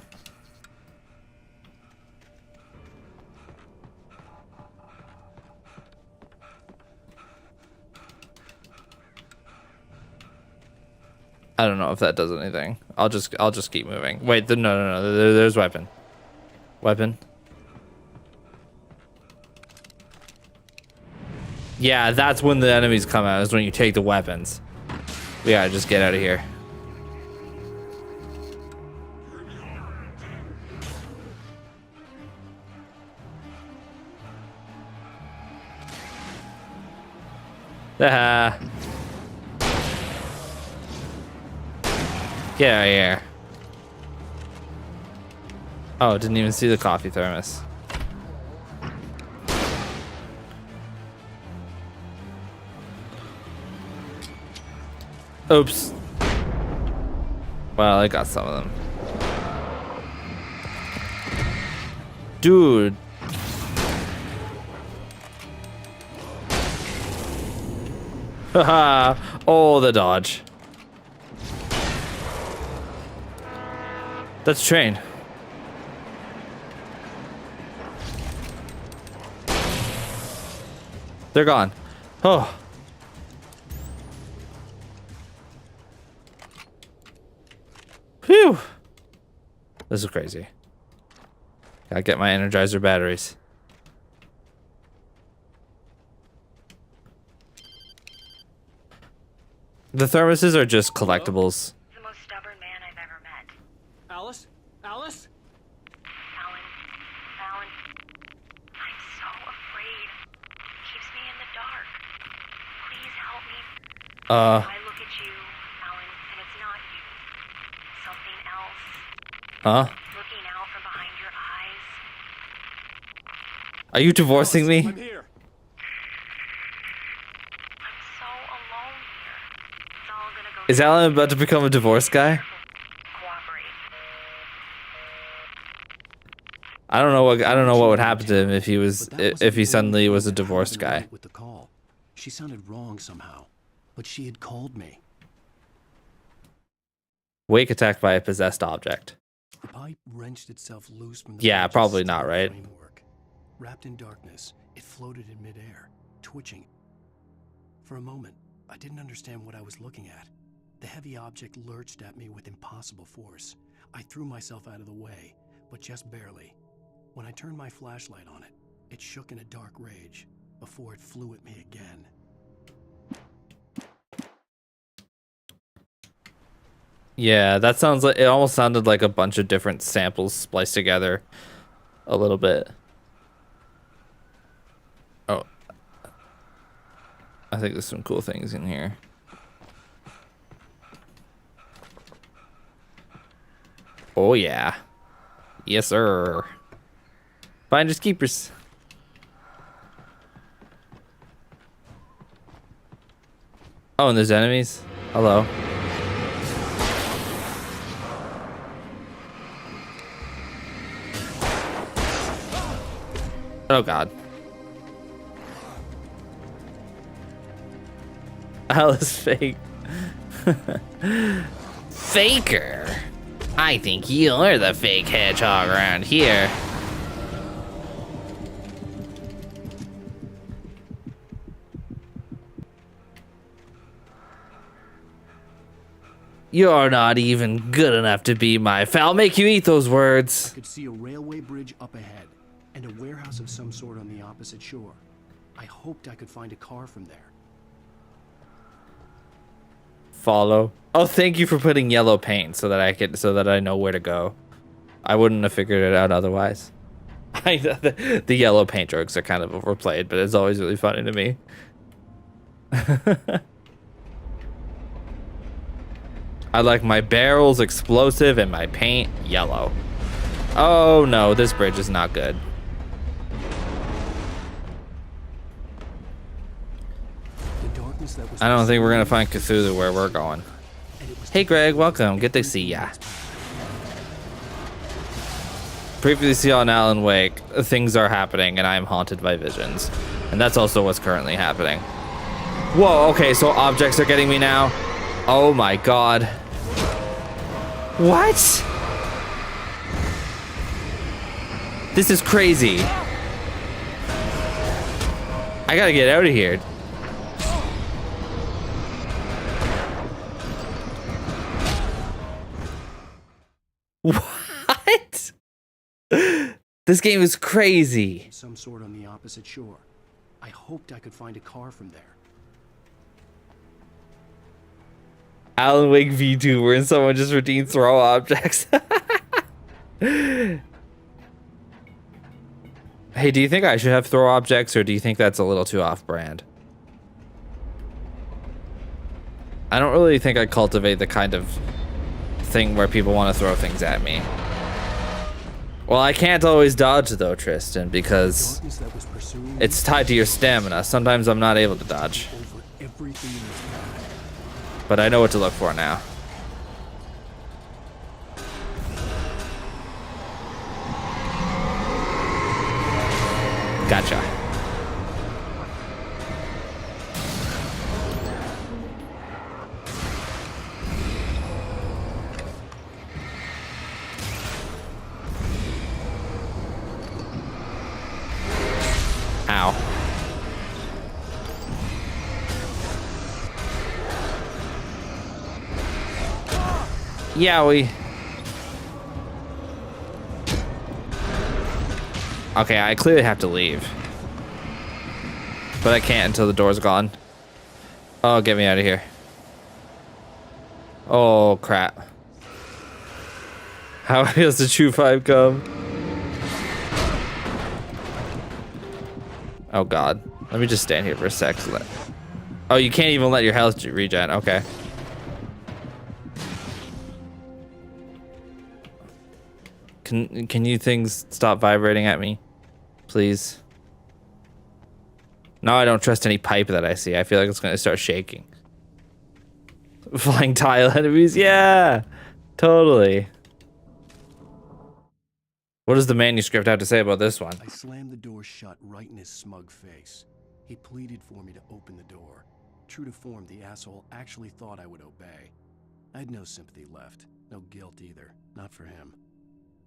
I don't know if that does anything. I'll just keep moving. Wait, no. There's weapon. Weapon. Yeah, that's when the enemies come out, is when you take the weapons. We gotta just get out of here. Ah. Get out of here. Oh, didn't even see the coffee thermos. Oops. Well, I got some of them. Dude. Haha. Oh, the dodge. That's a train. They're gone. Oh. Phew. This is crazy. Gotta get my Energizer batteries. The thermoses are just collectibles. The most stubborn man I've ever met. Alice? Alice? Alan, I'm so afraid. It keeps me in the dark. Please help me. I look at you, Alan, and it's not you. Something else. Huh? Looking out from behind your eyes. Are you divorcing me? I'm here. I'm so Is Alan about to become a divorce guy? I don't know what would happen to him if he suddenly was a divorced guy. With the call. She sounded wrong somehow, but she had called me. Wake attacked by a possessed object. The pipe wrenched itself loose from the Yeah, probably not, right? framework. Wrapped in darkness, it floated in midair, twitching. For a moment, I didn't understand what I was looking at. The heavy object lurched at me with impossible force. I threw myself out of the way, but just barely. When I turned my flashlight on it, it shook in a dark rage before it flew at me again. Yeah, that sounds like it almost sounded like a bunch of different samples spliced together a little bit. Oh. I think there's some cool things in here. Oh yeah. Yes, sir. Finders keepers. Oh, and there's enemies. Hello. Oh god. Alice fake. Faker. I think you're the fake hedgehog around here. You're not even good enough to be my pal. I'll make you eat those words. I could see a railway bridge up ahead and a warehouse of some sort on the opposite shore. I hoped I could find a car from there. Follow. Oh, thank you for putting yellow paint so that I know where to go. I wouldn't have figured it out otherwise. The yellow paint jokes are kind of overplayed, but it's always really funny to me. I like my barrels explosive and my paint yellow. Oh no, this bridge is not good. I don't think we're gonna find Cthulhu where we're going. Hey Greg, welcome. Good to see ya. Previously on Alan Wake, things are happening and I am haunted by visions. And that's also what's currently happening. Whoa, okay, so objects are getting me now. Oh my god. What? This is crazy. I gotta get out of here. What? This game is crazy. Some sort on the opposite shore. I hoped I could find a car from there. Alan Wake V2 where someone just redeemed throw objects. Hey, do you think I should have throw objects or do you think that's a little too off-brand? I don't really think I cultivate the kind of thing where people want to throw things at me. Well, I can't always dodge though, Tristan, because it's tied to your stamina. Sometimes I'm not able to dodge. But I know what to look for now. Gotcha. Ow. Yowie. Okay, I clearly have to leave. But I can't until the door's gone. Oh, get me out of here. Oh, crap. How does the True 5 come? Oh, God. Let me just stand here for a sec. Oh, you can't even let your health regen. Okay. Can you things stop vibrating at me? Please. No, I don't trust any pipe that I see. I feel like it's going to start shaking. Flying tile enemies, yeah, totally. What does the manuscript have to say about this one? I slammed the door shut right in his smug face. He pleaded for me to open the door. True to form, the asshole actually thought I would obey. I had no sympathy left, no guilt either, not for him.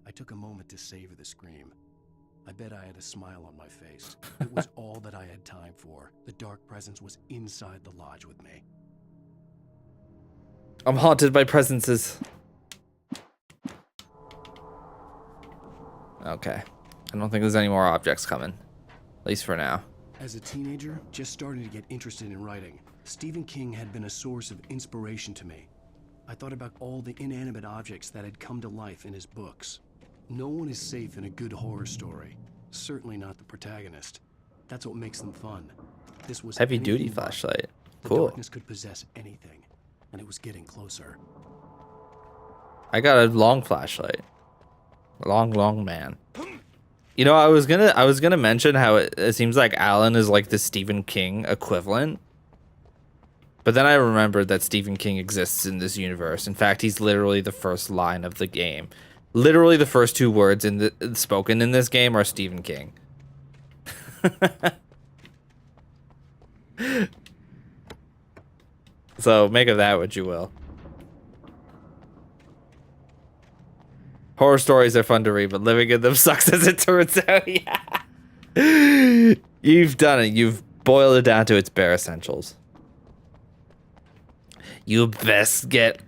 I took a moment to savor the scream. I bet I had a smile on my face. It was all that I had time for. The dark presence was inside the lodge with me. I'm haunted by presences. Okay. I don't think there's any more objects coming. At least for now. As a teenager, just starting to get interested in writing, Stephen King had been a source of inspiration to me. I thought about all the inanimate objects that had come to life in his books. No one is safe in a good horror story. Certainly not the protagonist. That's what makes them fun. This was Heavy duty anything but. flashlight. The Cool. darkness could possess anything, and it was getting closer. I got a long flashlight. Long man. You know, I was gonna mention how it seems like Alan is like the Stephen King equivalent. But then I remembered that Stephen King exists in this universe. In fact, he's literally the first line of the game. Literally the first 2 words spoken in this game are Stephen King. So make of that what you will. Horror stories are fun to read, but living in them sucks as it turns out. Yeah. You've done it. You've boiled it down to its bare essentials. You best get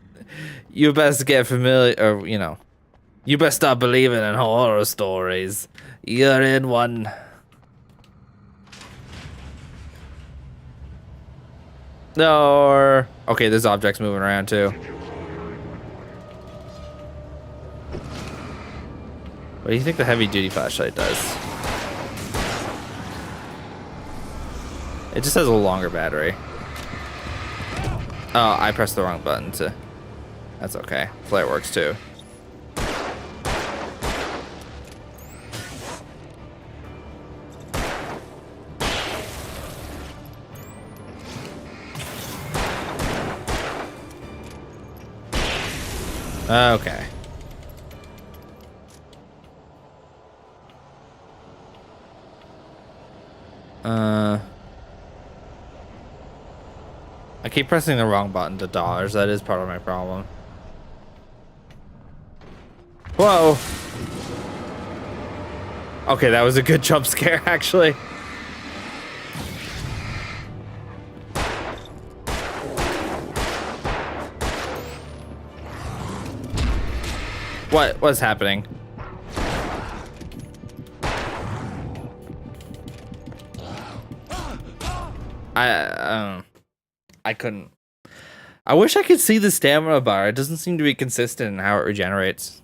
familiar, or, you know, you best stop believing in horror stories. You're in one. No. Okay, there's objects moving around too. What do you think the heavy duty flashlight does? It just has a longer battery. Oh, I pressed the wrong button to... That's okay. Flare works too. Okay. I keep pressing the wrong button to dodge. That is part of my problem. Whoa. Okay, that was a good jump scare, actually. What's happening? I couldn't. I wish I could see the stamina bar. It doesn't seem to be consistent in how it regenerates.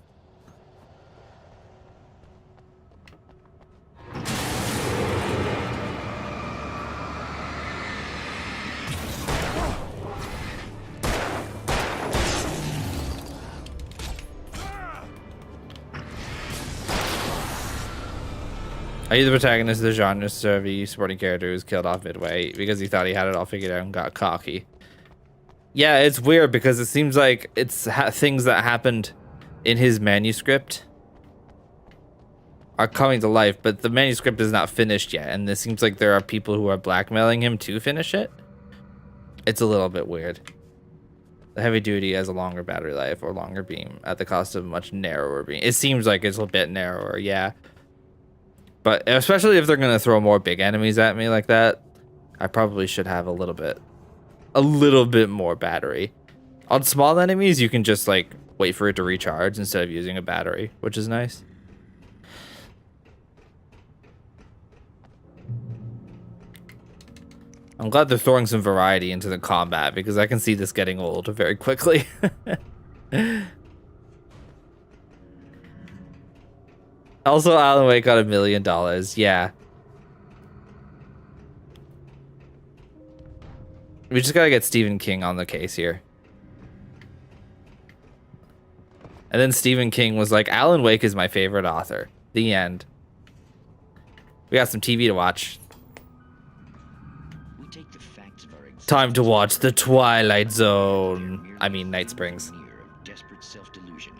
Are you the protagonist of the genre survey supporting character who's killed off midway because he thought he had it all figured out and got cocky? Yeah, it's weird because it seems like it's things that happened in his manuscript are coming to life, but the manuscript is not finished yet, and it seems like there are people who are blackmailing him to finish it. It's a little bit weird. The heavy duty has a longer battery life or longer beam at the cost of a much narrower beam. It seems like it's a bit narrower, yeah. But especially if they're going to throw more big enemies at me like that, I probably should have a little bit more battery. On small enemies, you can just like wait for it to recharge instead of using a battery, which is nice. I'm glad they're throwing some variety into the combat because I can see this getting old very quickly. Also, Alan Wake got $1 million. Yeah. We just gotta get Stephen King on the case here. And then Stephen King was like, Alan Wake is my favorite author. The end. We got some TV to watch. We take the facts of our Time to watch the Twilight Zone. I mean, Night Springs. Of desperate self-delusion,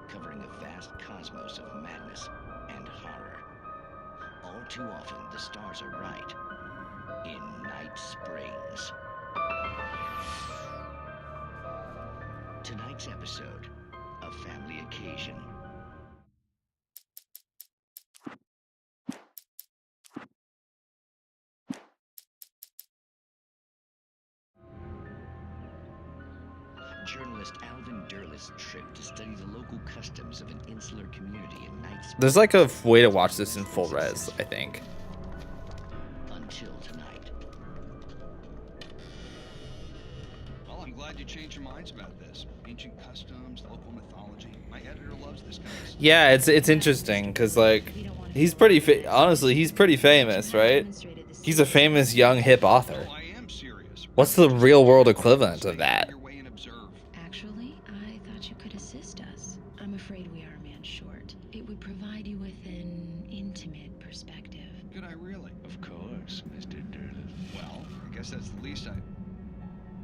covering a vast cosmos of madness and horror. All too often, the stars are right. In Night Springs. Tonight's episode, A Family Occasion. Journalist Alvin Derlis' trip to study the local customs of an insular community in Night Springs. There's like a way to watch this in full res, I think. Until tonight. Well, I'm glad you changed your minds about this. Ancient customs, local mythology. My editor loves this kind of stuff. Yeah, it's interesting because like he's pretty honestly he's pretty famous, right? He's a famous young hip author. What's the real world equivalent of that? Actually, I thought you could assist us. I'm afraid we are a man short. It would provide you with an intimate perspective. Could I really? Of course, Mr. Derlis. Well, I guess that's the least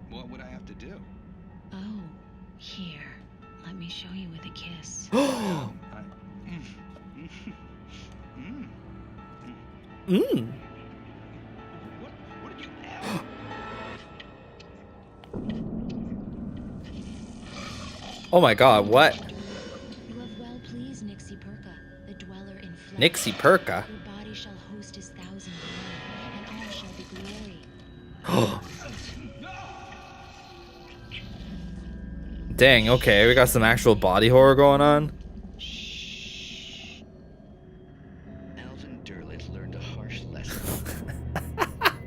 what would I have to do? Oh, here. Let me show you with a kiss. Mmm. What did you have? Oh my god, what? You have well pleased Nixie Perka, the dweller in flesh. Nixie Perka? Your body shall host his thousand glory, and all shall be glory. Dang, okay, we got some actual body horror going on. Alvin Derlis learned a harsh lesson.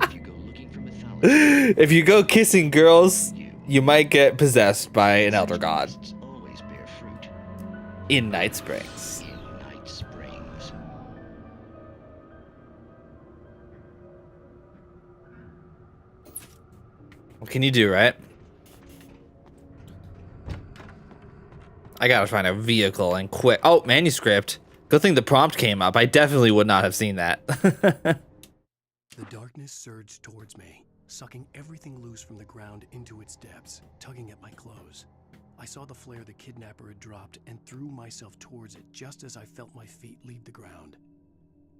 If you go looking for mythology, If you go kissing girls, you might get possessed by an elder god. always bear fruit. In Night Springs. In Night Springs. What can you do, right? I gotta find a vehicle and quick. Oh, manuscript. Good thing the prompt came up. I definitely would not have seen that. The darkness surged towards me, sucking everything loose from the ground into its depths, tugging at my clothes. I saw the flare the kidnapper had dropped and threw myself towards it just as I felt my feet leave the ground.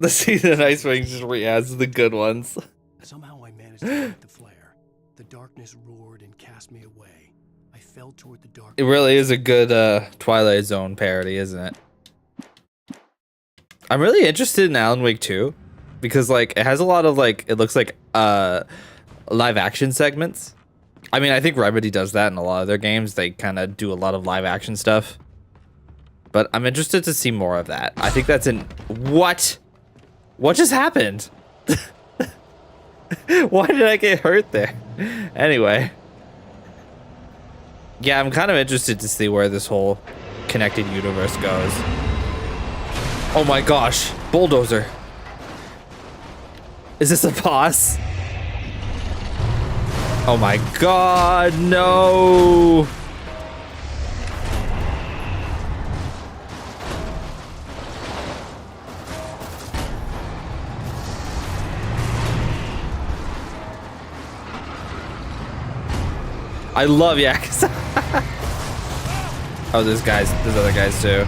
The season of Night Springs just re-adds the good ones. Somehow I managed to light the flare. The darkness roared and cast me away. I fell toward the dark. It really is a good Twilight Zone parody, isn't it? I'm really interested in Alan Wake 2 because like it has a lot of like it looks like live action segments. I mean, I think Remedy does that in a lot of their games. They kind of do a lot of live action stuff. But I'm interested to see more of that. I think that's in what just happened? Why did I get hurt there? Anyway. Yeah, I'm kind of interested to see where this whole connected universe goes. Oh my gosh, bulldozer. Is this a boss? Oh my god, no. I love Yakuza. Oh, there's other guys too.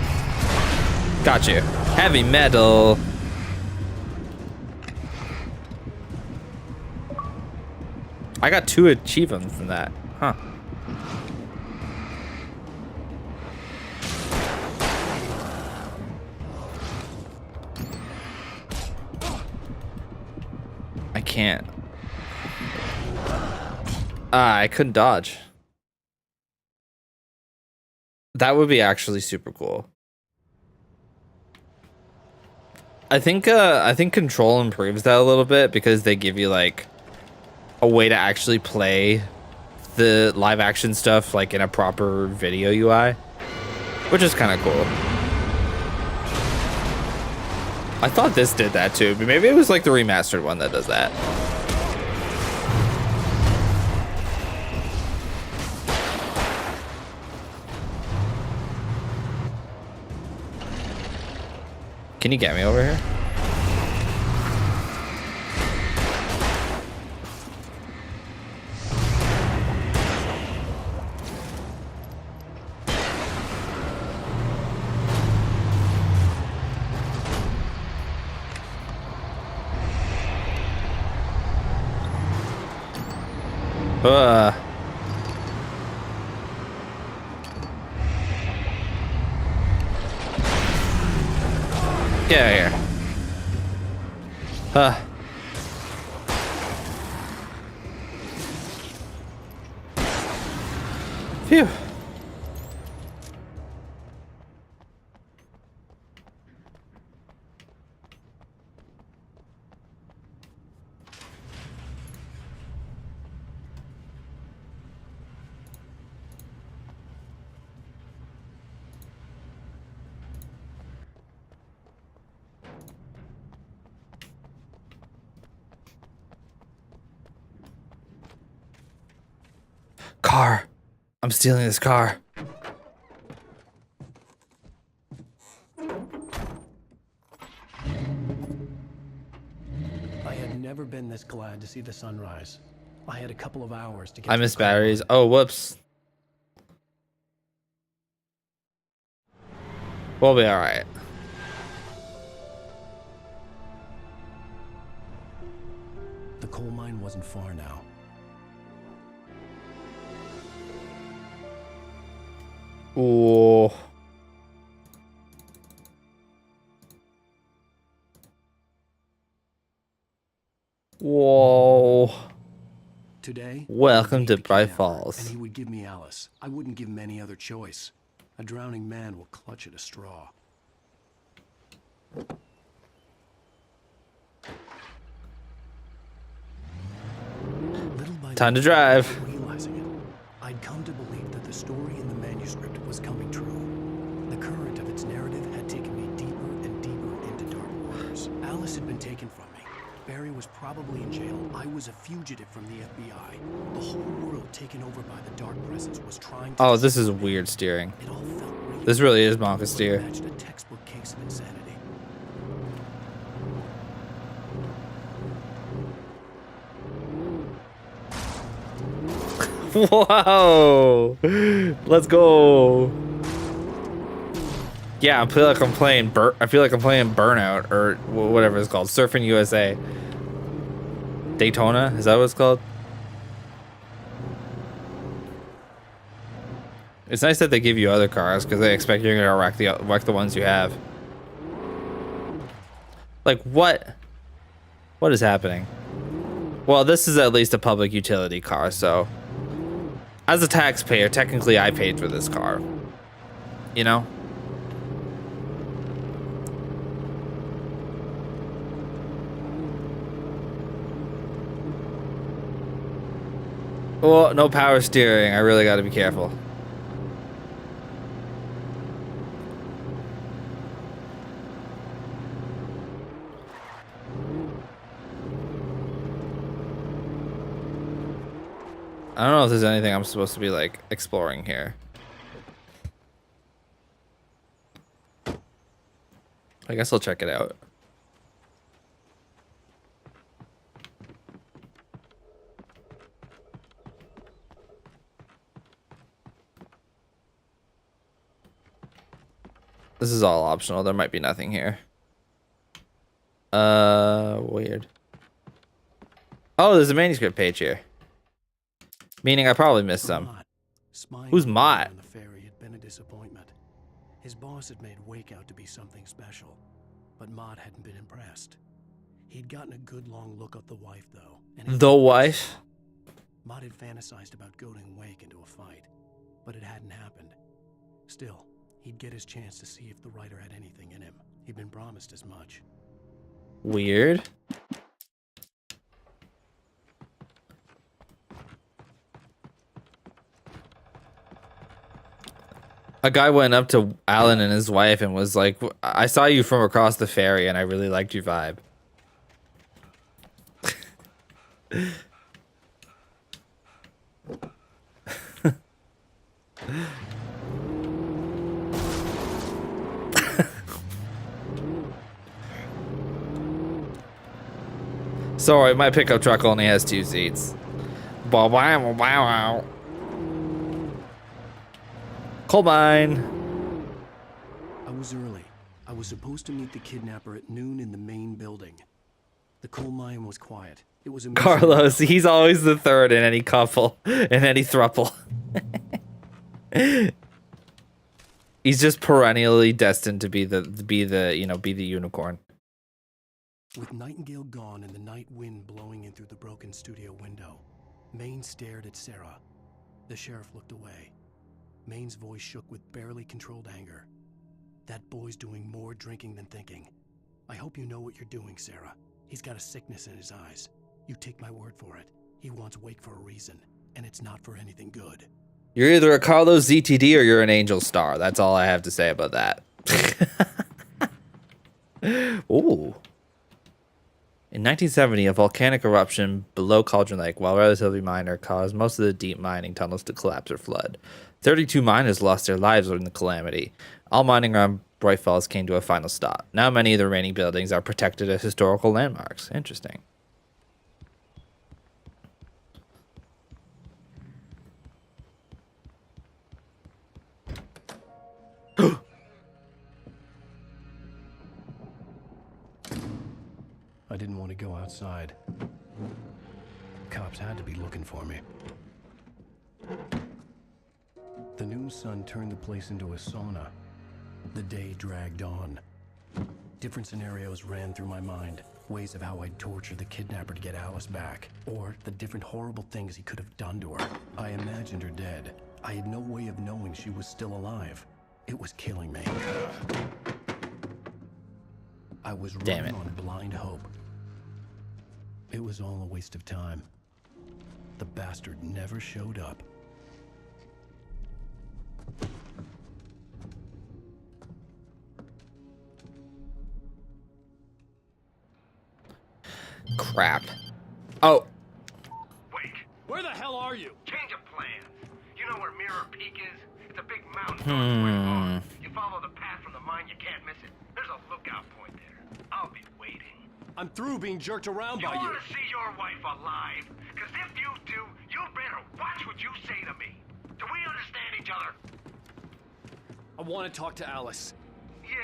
Got you. Heavy metal. I got 2 achievements from that. Huh. I can't. I couldn't dodge. That would be actually super cool. I think Control improves that a little bit because they give you like a way to actually play the live action stuff like in a proper video UI, which is kind of cool. I thought this did that too, but maybe it was like the remastered one that does that. Can you get me over here? Get out of here. Phew. Car. I'm stealing this car. I had never been this glad to see the sunrise. I had a couple of hours to get I to miss the car. batteries. Oh, whoops. We'll be alright. The coal mine wasn't far now. Ooh. Whoa. Today, Welcome to the Bright kidnapper, Falls. and he would give me Alice. I wouldn't give him any other choice. A drowning man will clutch at a straw. Little by Time to little, drive. without realizing it, I'd come to believe that the story in the manuscript was coming true. The current of its narrative had taken me deeper and deeper into dark waters. Alice had been taken from me. Barry was probably in jail. I was a fugitive from the FBI. The whole world taken over by the Dark Presence was trying to... Oh, this is weird steering. It all felt real. This really is Monka steer. Matched a textbook case of insanity. Whoa! Let's go. Yeah, I feel like I'm playing Burnout or whatever it's called, Surfing USA. Daytona, is that what it's called? It's nice that they give you other cars because they expect you're gonna wreck the ones you have. Like what? What is happening? Well, this is at least a public utility car, so as a taxpayer, technically I paid for this car. You know? Oh, no power steering. I really got to be careful. I don't know if there's anything I'm supposed to be like exploring here. I guess I'll check it out. This is all optional. There might be nothing here. Weird. Oh, there's a manuscript page here. Meaning I probably missed some. Who's Mott? On the ferry had been a disappointment. His boss had made Wake out to be something special, but Mott hadn't been impressed. He'd gotten a good long look at the wife, though. And The wife? Mott had fantasized about goading Wake into a fight, but it hadn't happened. Still, he'd get his chance to see if the writer had anything in him. He'd been promised as much. Weird. A guy went up to Alan and his wife and was like, I saw you from across the ferry and I really liked your vibe. Sorry, my pickup truck only has 2 seats. Bow wow wow wow. Coal mine. I was early. I was supposed to meet the kidnapper at noon in the main building. The coal mine was quiet. It was a Carlos, he's always the third in any couple, in any throuple. He's just perennially destined to be the unicorn. With Nightingale gone and the night wind blowing in through the broken studio window, Maine stared at Sarah. The sheriff looked away. Maine's voice shook with barely controlled anger. That boy's doing more drinking than thinking. I hope you know what you're doing, Sarah. He's got a sickness in his eyes. You take my word for it. He wants Wake for a reason, and it's not for anything good. You're either a Carlos ZTD or you're an Angel Star. That's all I have to say about that. Ooh. In 1970, a volcanic eruption below Cauldron Lake, while relatively minor, caused most of the deep mining tunnels to collapse or flood. 32 miners lost their lives during the calamity. All mining around Bright Falls came to a final stop. Now many of the remaining buildings are protected as historical landmarks. Interesting. I didn't want to go outside. Cops had to be looking for me. The noon sun turned the place into a sauna. The day dragged on. Different scenarios ran through my mind. Ways of how I'd torture the kidnapper to get Alice back. Or the different horrible things he could have done to her. I imagined her dead. I had no way of knowing she was still alive. It was killing me. I was running on blind hope. It was all a waste of time. The bastard never showed up. Crap. Oh. Wait. Where the hell are you? Change of plans. You know where Mirror Peak is? It's a big mountain. You follow the path from the mine, you can't miss it. There's a lookout point there. I'll be waiting. I'm through being jerked around by You you. want to see your wife alive? Because if you do, you better watch what you say to me. Do we understand each other? I want to talk to Alice. Yeah,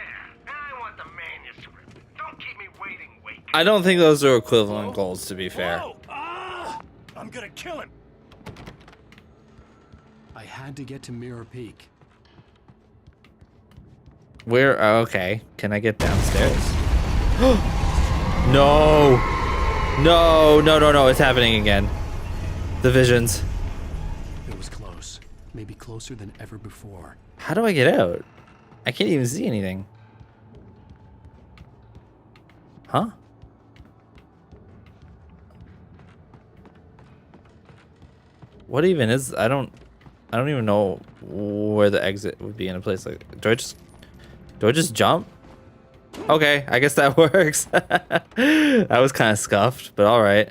and I want the manuscript. Don't keep me waiting, Wake. I don't think those are equivalent goals, to be fair. Whoa! Ah! I'm gonna kill him. I had to get to Mirror Peak. Where? Oh, okay. Can I get downstairs? No. No, no, no, no. It's happening again. The visions. It was close. Maybe closer than ever before. How do I get out? I can't even see anything. Huh? What even is... I don't even know where the exit would be in a place like... Do I just jump? Okay, I guess that works. That was kind of scuffed, but all right.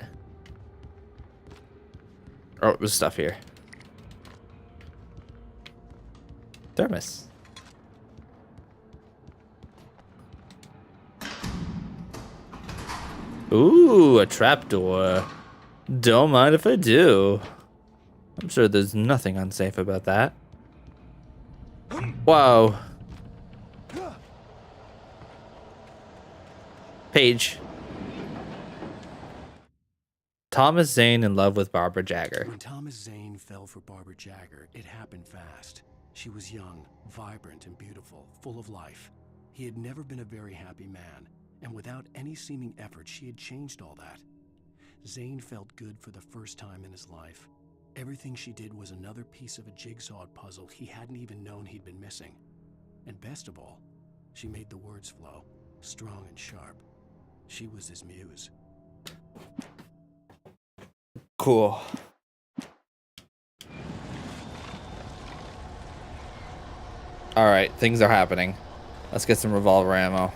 Oh, there's stuff here. Thermos. Ooh, a trapdoor. Don't mind if I do. I'm sure there's nothing unsafe about that. Whoa. Page. Thomas Zane in love with Barbara Jagger. When Thomas Zane fell for Barbara Jagger, it happened fast. She was young, vibrant, and beautiful, full of life. He had never been a very happy man, and without any seeming effort, she had changed all that. Zane felt good for the first time in his life. Everything she did was another piece of a jigsaw puzzle he hadn't even known he'd been missing. And best of all, she made the words flow, strong and sharp. She was his muse. Cool. All right, things are happening. Let's get some revolver ammo.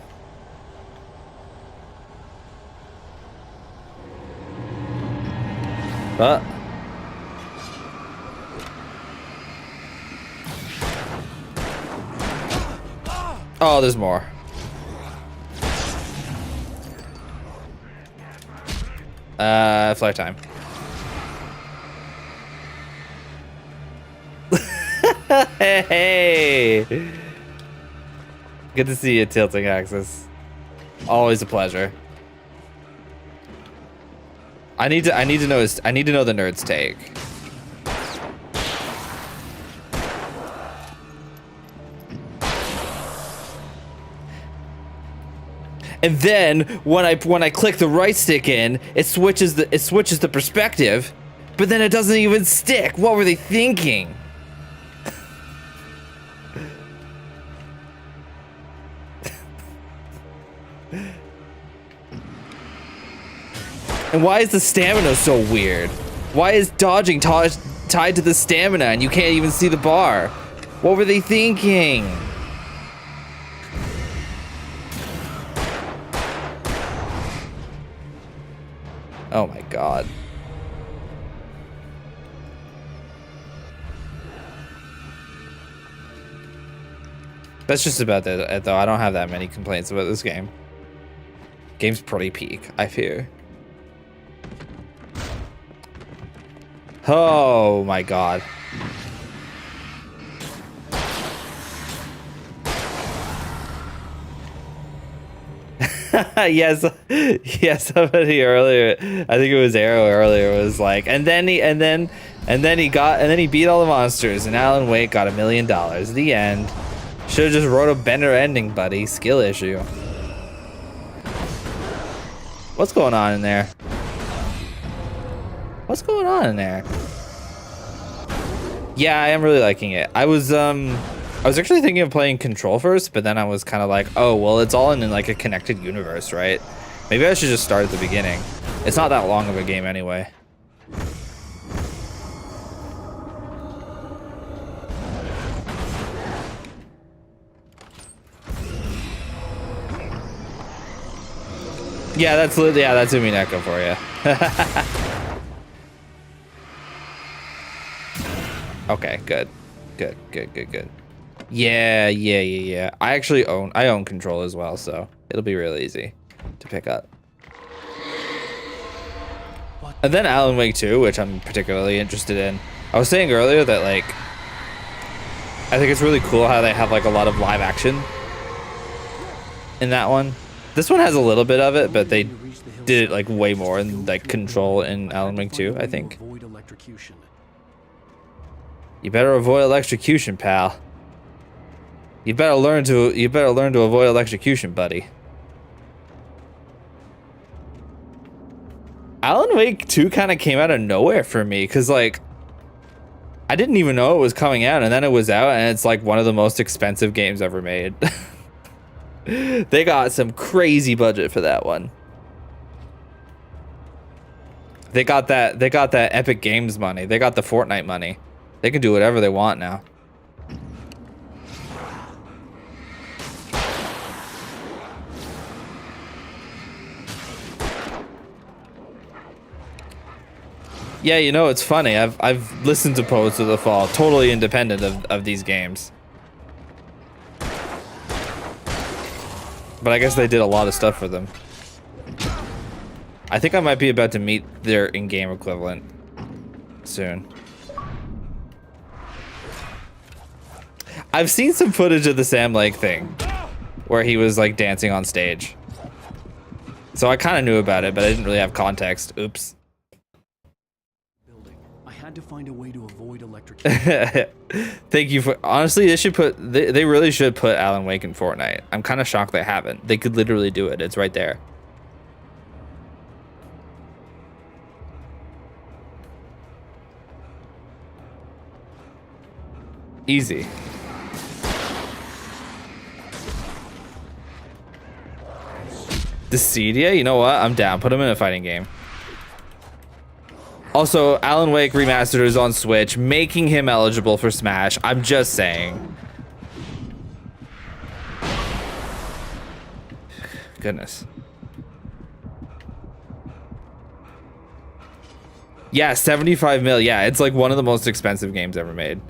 But oh, there's more. Flight time. Hey! Good to see you, Tilting Axis. Always a pleasure. I need to know the nerd's take. And then when I click the right stick in, it switches the perspective, but then it doesn't even stick. What were they thinking? And why is the stamina so weird? Why is dodging tied to the stamina and you can't even see the bar? What were they thinking? Oh my god. That's just about it though. I don't have that many complaints about this game. Game's pretty peak, I fear. Oh my god. yes, somebody earlier, I think it was Arrow earlier, was like, and then he beat all the monsters, and Alan Wake got $1 million. The end. Should have just wrote a better ending, buddy. Skill issue. What's going on in there? What's going on in there? Yeah, I am really liking it. I was actually thinking of playing Control first, but then I was kind of like, oh, well, it's all in like a connected universe, right? Maybe I should just start at the beginning. It's not that long of a game anyway. Yeah, that's Umineko for you. Okay, good. Yeah. I actually own Control as well, so it'll be real easy to pick up. And then Alan Wake 2, which I'm particularly interested in. I was saying earlier that like I think it's really cool how they have like a lot of live action in that one. This one has a little bit of it, but they did it like way more in like Control in Alan Wake 2, I think. You better avoid electrocution, pal. You better learn to avoid electrocution, buddy. Alan Wake 2 kind of came out of nowhere for me, because like I didn't even know it was coming out, and then it was out, and it's like one of the most expensive games ever made. They got some crazy budget for that one. They got that Epic Games money. They got the Fortnite money. They can do whatever they want now. Yeah, you know, it's funny. I've listened to Poets of the Fall, totally independent of these games. But I guess they did a lot of stuff for them. I think I might be about to meet their in-game equivalent soon. I've seen some footage of the Sam Lake thing where he was like dancing on stage. So I kind of knew about it, but I didn't really have context. Oops. I had to find a way to avoid electrocution. Thank you for honestly, they really should put Alan Wake in Fortnite. I'm kind of shocked they haven't. They could literally do it. It's right there. Easy. Dissidia? You know what? I'm down. Put him in a fighting game. Also, Alan Wake Remastered is on Switch, making him eligible for Smash. I'm just saying. Goodness. Yeah, 75 mil. Yeah, it's like one of the most expensive games ever made.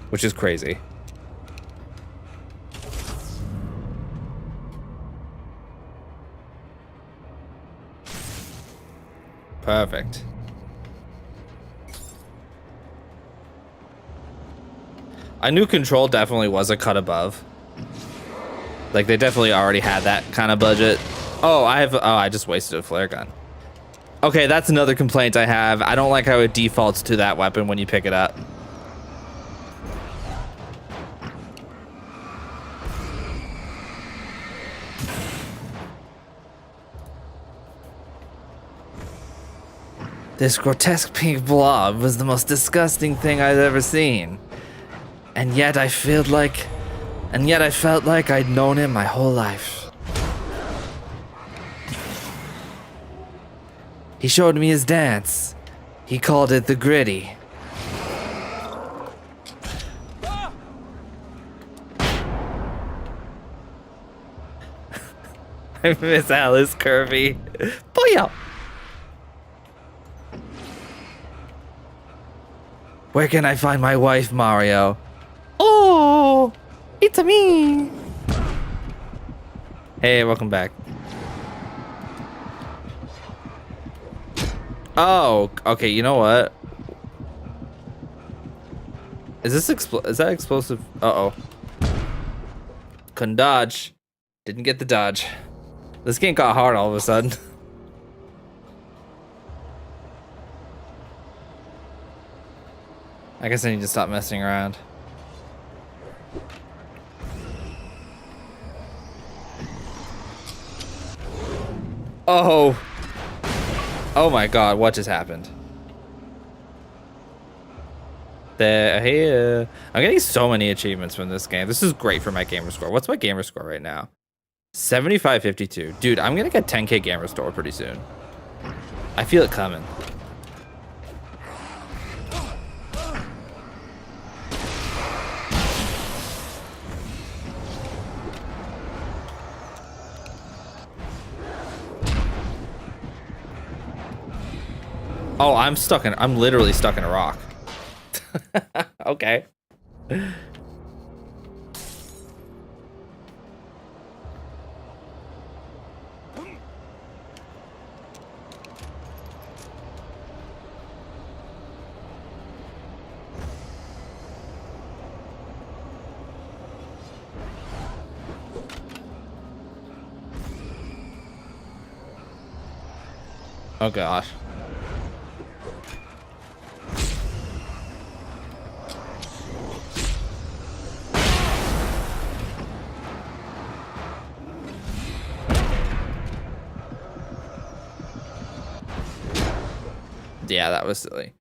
Which is crazy. Perfect. I knew Control definitely was a cut above. Like they definitely already had that kind of budget. Oh, I just wasted a flare gun. Okay, that's another complaint I have. I don't like how it defaults to that weapon when you pick it up. This grotesque pink blob was the most disgusting thing I'd ever seen. And yet I felt like I'd known him my whole life. He showed me his dance. He called it the gritty. I miss Alice Kirby. Booyah! Where can I find my wife, Mario? Oh, it's me. Hey, welcome back. Oh, okay. You know what? Is this is that explosive? Uh-oh. Couldn't dodge. Didn't get the dodge. This game got hard all of a sudden. I guess I need to stop messing around. Oh. Oh my god, what just happened? I'm getting so many achievements from this game. This is great for my gamer score. What's my gamer score right now? 7552. Dude, I'm gonna get 10K gamer score pretty soon. I feel it coming. Oh, I'm literally stuck in a rock. Okay. Oh gosh. Yeah, that was silly.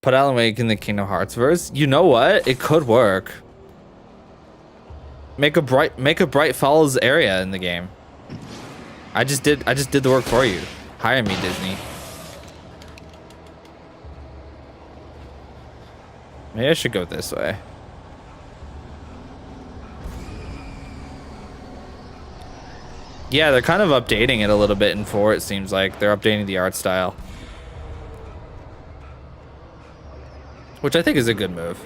Put Alan Wake in the Kingdom Hearts verse. You know what? It could work. Make a Bright Falls area in the game. I just did the work for you. Hire me, Disney. Maybe I should go this way. Yeah, they're kind of updating it a little bit in 4, it seems like. They're updating the art style. Which I think is a good move.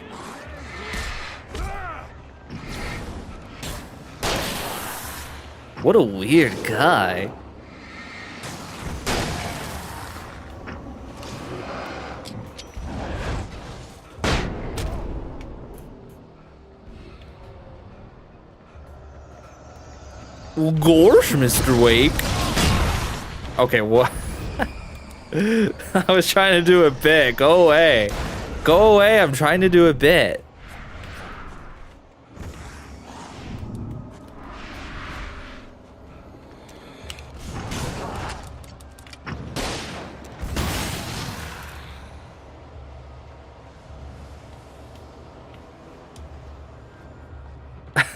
What a weird guy. Well, gosh, Mr. Wake. Okay, what? I was trying to do a bit. Go away. Go away, I'm trying to do a bit.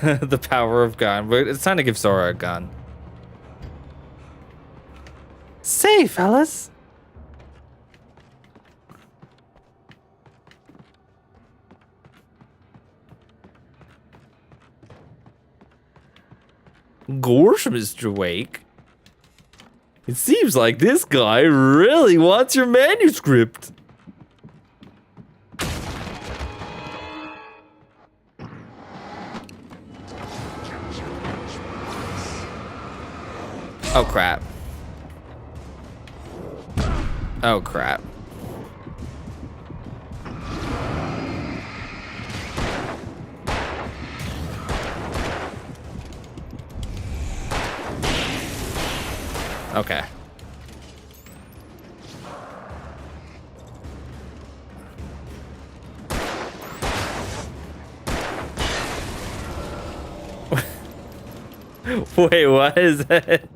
The power of gun. It's time to give Sora a gun. Say, fellas. Gosh, Mr. Wake. It seems like this guy really wants your manuscript. Oh crap. Oh crap. Okay. Wait, what is that?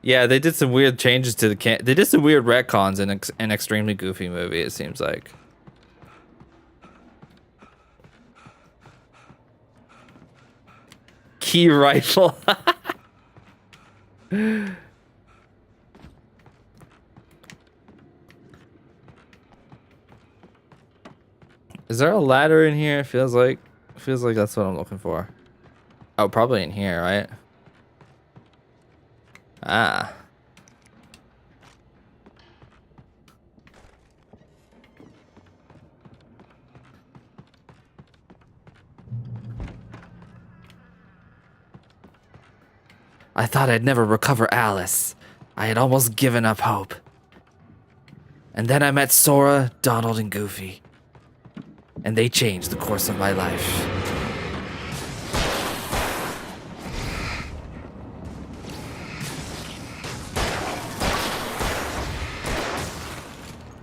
Yeah, they did some weird changes to the they did some weird retcons in an extremely goofy movie, it seems like. Key rifle. Is there a ladder in here? Feels like that's what I'm looking for. Oh, probably in here, right? Ah. I thought I'd never recover Alice. I had almost given up hope. And then I met Sora, Donald, and Goofy. And they changed the course of my life.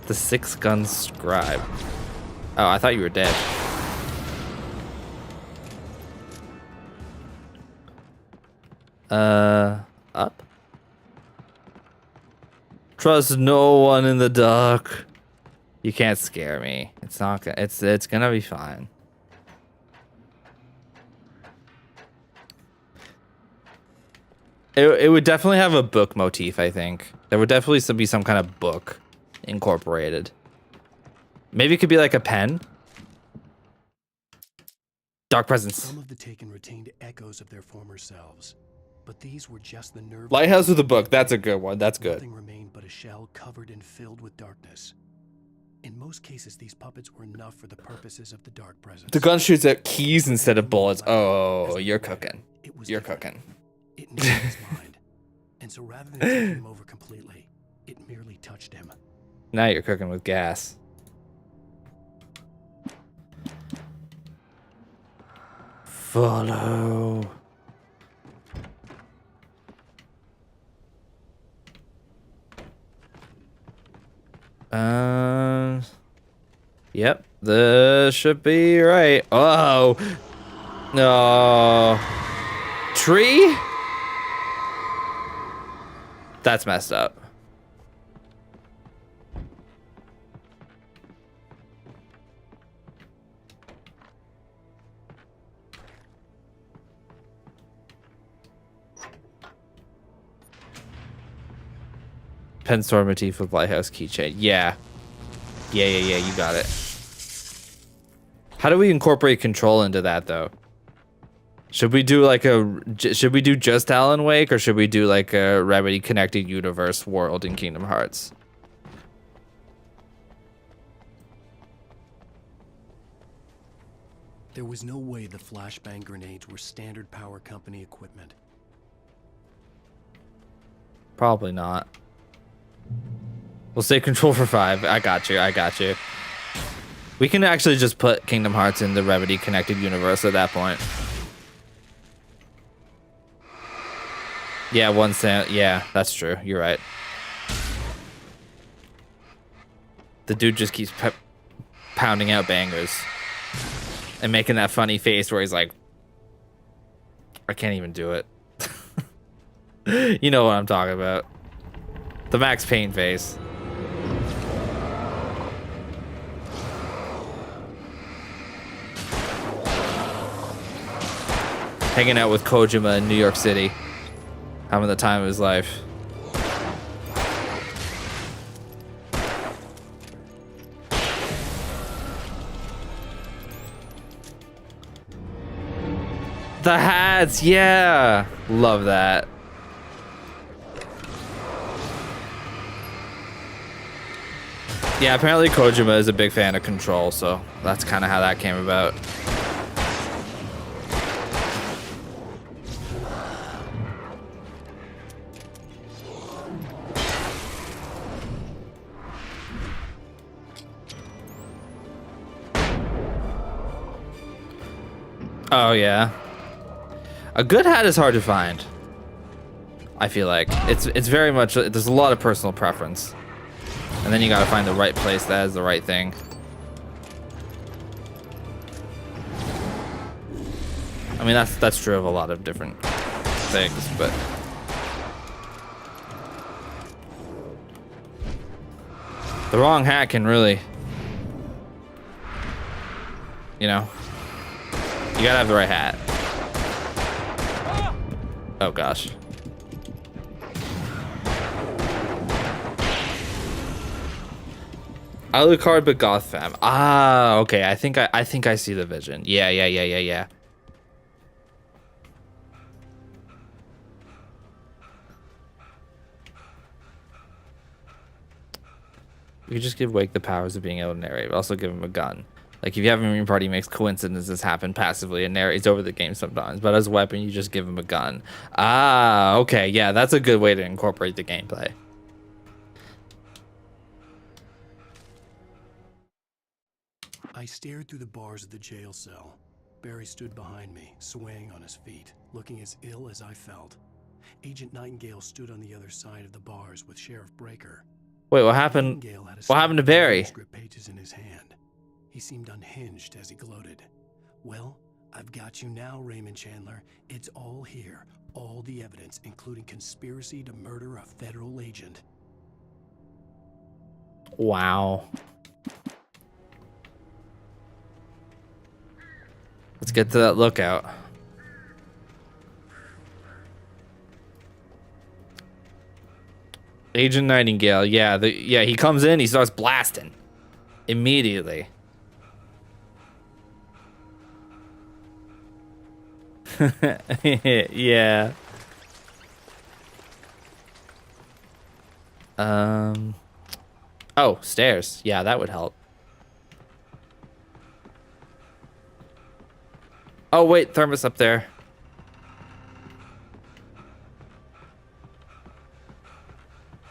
The six-gun scribe. Oh, I thought you were dead. Up? Trust no one in the dark. You can't scare me. It's not gonna, it's gonna be fine. It would definitely have a book motif, I think. There would definitely be some kind of book incorporated. Maybe it could be like a pen. Dark presence. Some of the Taken retained echoes of their former selves, but these were just the nerve. Lighthouse with a book. That's a good one. That's good. Nothing remained but a shell covered and filled with darkness. In most cases, these puppets were enough for the purposes of the dark presence. The gun shoots at keys instead of bullets. Oh, you're cooking. You're cooking. It knew his mind, and so rather than taking him over completely, it merely touched him. Now you're cooking with gas. Follow. Yep, this should be right. Oh, no. Tree? That's messed up. Pen store motif with lighthouse keychain. Yeah, you got it. How do we incorporate control into that though? Should we do like should we do just Alan Wake, or should we do like a Remedy connected universe world in Kingdom Hearts? There was no way the flashbang grenades were standard power company equipment. Probably not. We'll say control for 5. I got you. We can actually just put Kingdom Hearts in the Remedy connected universe at that point. Yeah, yeah, that's true. You're right. The dude just keeps pounding out bangers and making that funny face where he's like, I can't even do it. You know what I'm talking about. The Max Payne face. Hanging out with Kojima in New York City. Having the time of his life. The hats, yeah. Love that. Yeah, apparently Kojima is a big fan of Control, so that's kind of how that came about. Oh yeah. A good hat is hard to find. I feel like it's very much, there's a lot of personal preference. And then you gotta find the right place that has the right thing. I mean, that's true of a lot of different things, but the wrong hat can really, you know, you gotta have the right hat. Oh gosh. Alucard but Gotham. Ah, okay. I think I see the vision. Yeah. You could just give Wake the powers of being able to narrate, but also give him a gun. Like if you have a Marine party, makes coincidences happen passively and narrates over the game sometimes. But as a weapon, you just give him a gun. Ah, okay. Yeah, that's a good way to incorporate the gameplay. I stared through the bars of the jail cell. Barry stood behind me, swaying on his feet, looking as ill as I felt. Agent Nightingale stood on the other side of the bars with Sheriff Breaker. Wait, what happened? What happened to Barry? Script pages in his hand. He seemed unhinged as he gloated. Well, I've got you now, Raymond Chandler. It's all here. All the evidence, including conspiracy to murder a federal agent. Wow. Let's get to that lookout. Agent Nightingale, yeah, he comes in, he starts blasting immediately. Yeah. Oh, stairs. Yeah, that would help. Oh wait, thermos up there.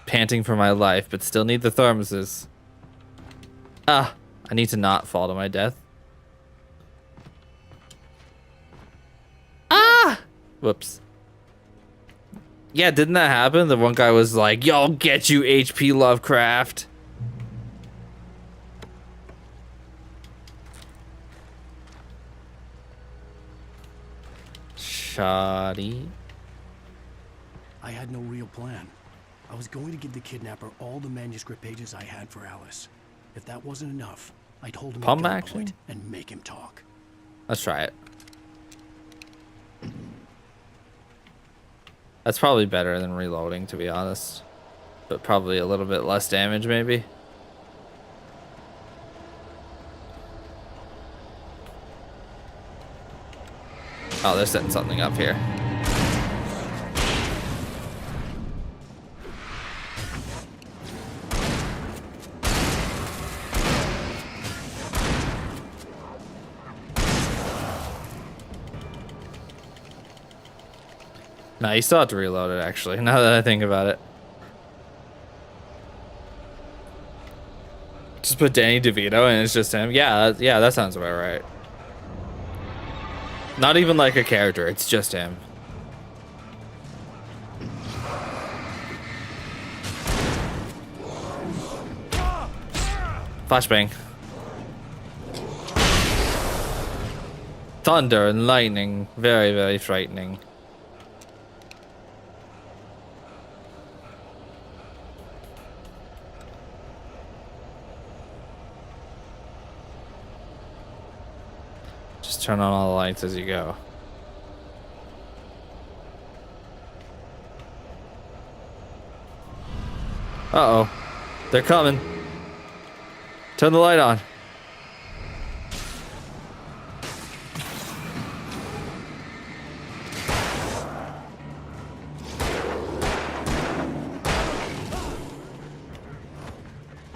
Panting for my life, but still need the thermoses. Ah, I need to not fall to my death. Ah! Whoops. Yeah, didn't that happen? The one guy was like, "Yo, I'll get you, HP Lovecraft." Shoddy. I had no real plan. I was going to give the kidnapper all the manuscript pages I had for Alice. If that wasn't enough, I'd hold him at gunpoint and make him talk. Let's try it. That's probably better than reloading, to be honest. But probably a little bit less damage, maybe. Oh, they're setting something up here. Nah, you still have to reload it, actually, now that I think about it. Just put Danny DeVito and it's just him. Yeah, that sounds about right. Not even like a character, it's just him. Flashbang. Thunder and lightning. Very, very frightening. Just turn on all the lights as you go. Uh-oh. They're coming. Turn the light on.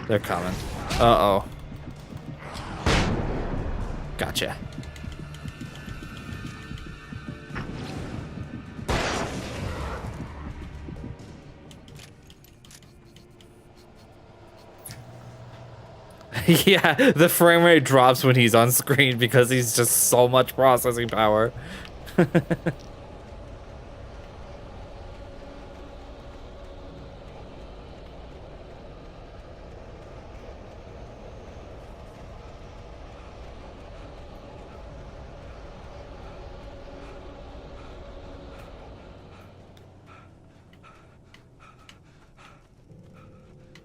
They're coming. Uh-oh. Gotcha. Yeah, the frame rate drops when he's on screen because he's just so much processing power.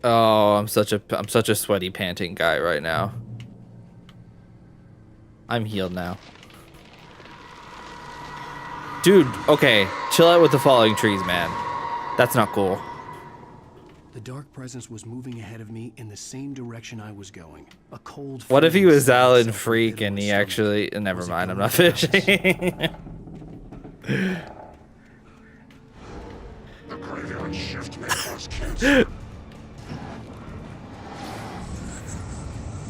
Oh, I'm such a sweaty, panting guy right now. I'm healed now. Dude, okay, chill out with the falling trees, man. That's not cool. The dark presence was moving ahead of me in the same direction I was going. A cold. What if he feeling was settled Alan itself Freak within and my he stomach. actually... Never Was it mind, I'm going not to finishing. The graveyard shift may cause cancer.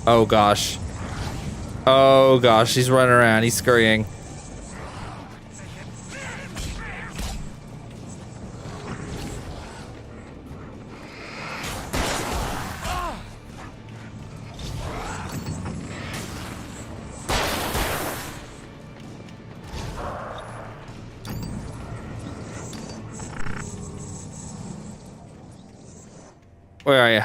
Oh gosh. Oh gosh, he's running around, he's scurrying. Where are you?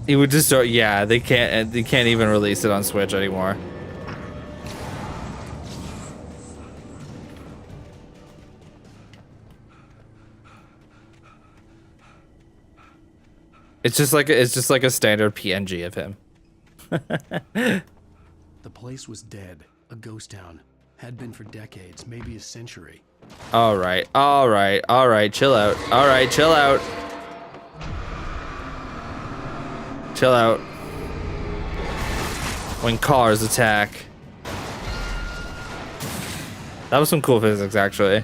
He would just start. Yeah, they can't even release it on Switch anymore. It's just like a standard PNG of him. The place was dead, a ghost town. Had been for decades, maybe a century. All right, chill out. All right, chill out. Chill out. When cars attack. That was some cool physics, actually.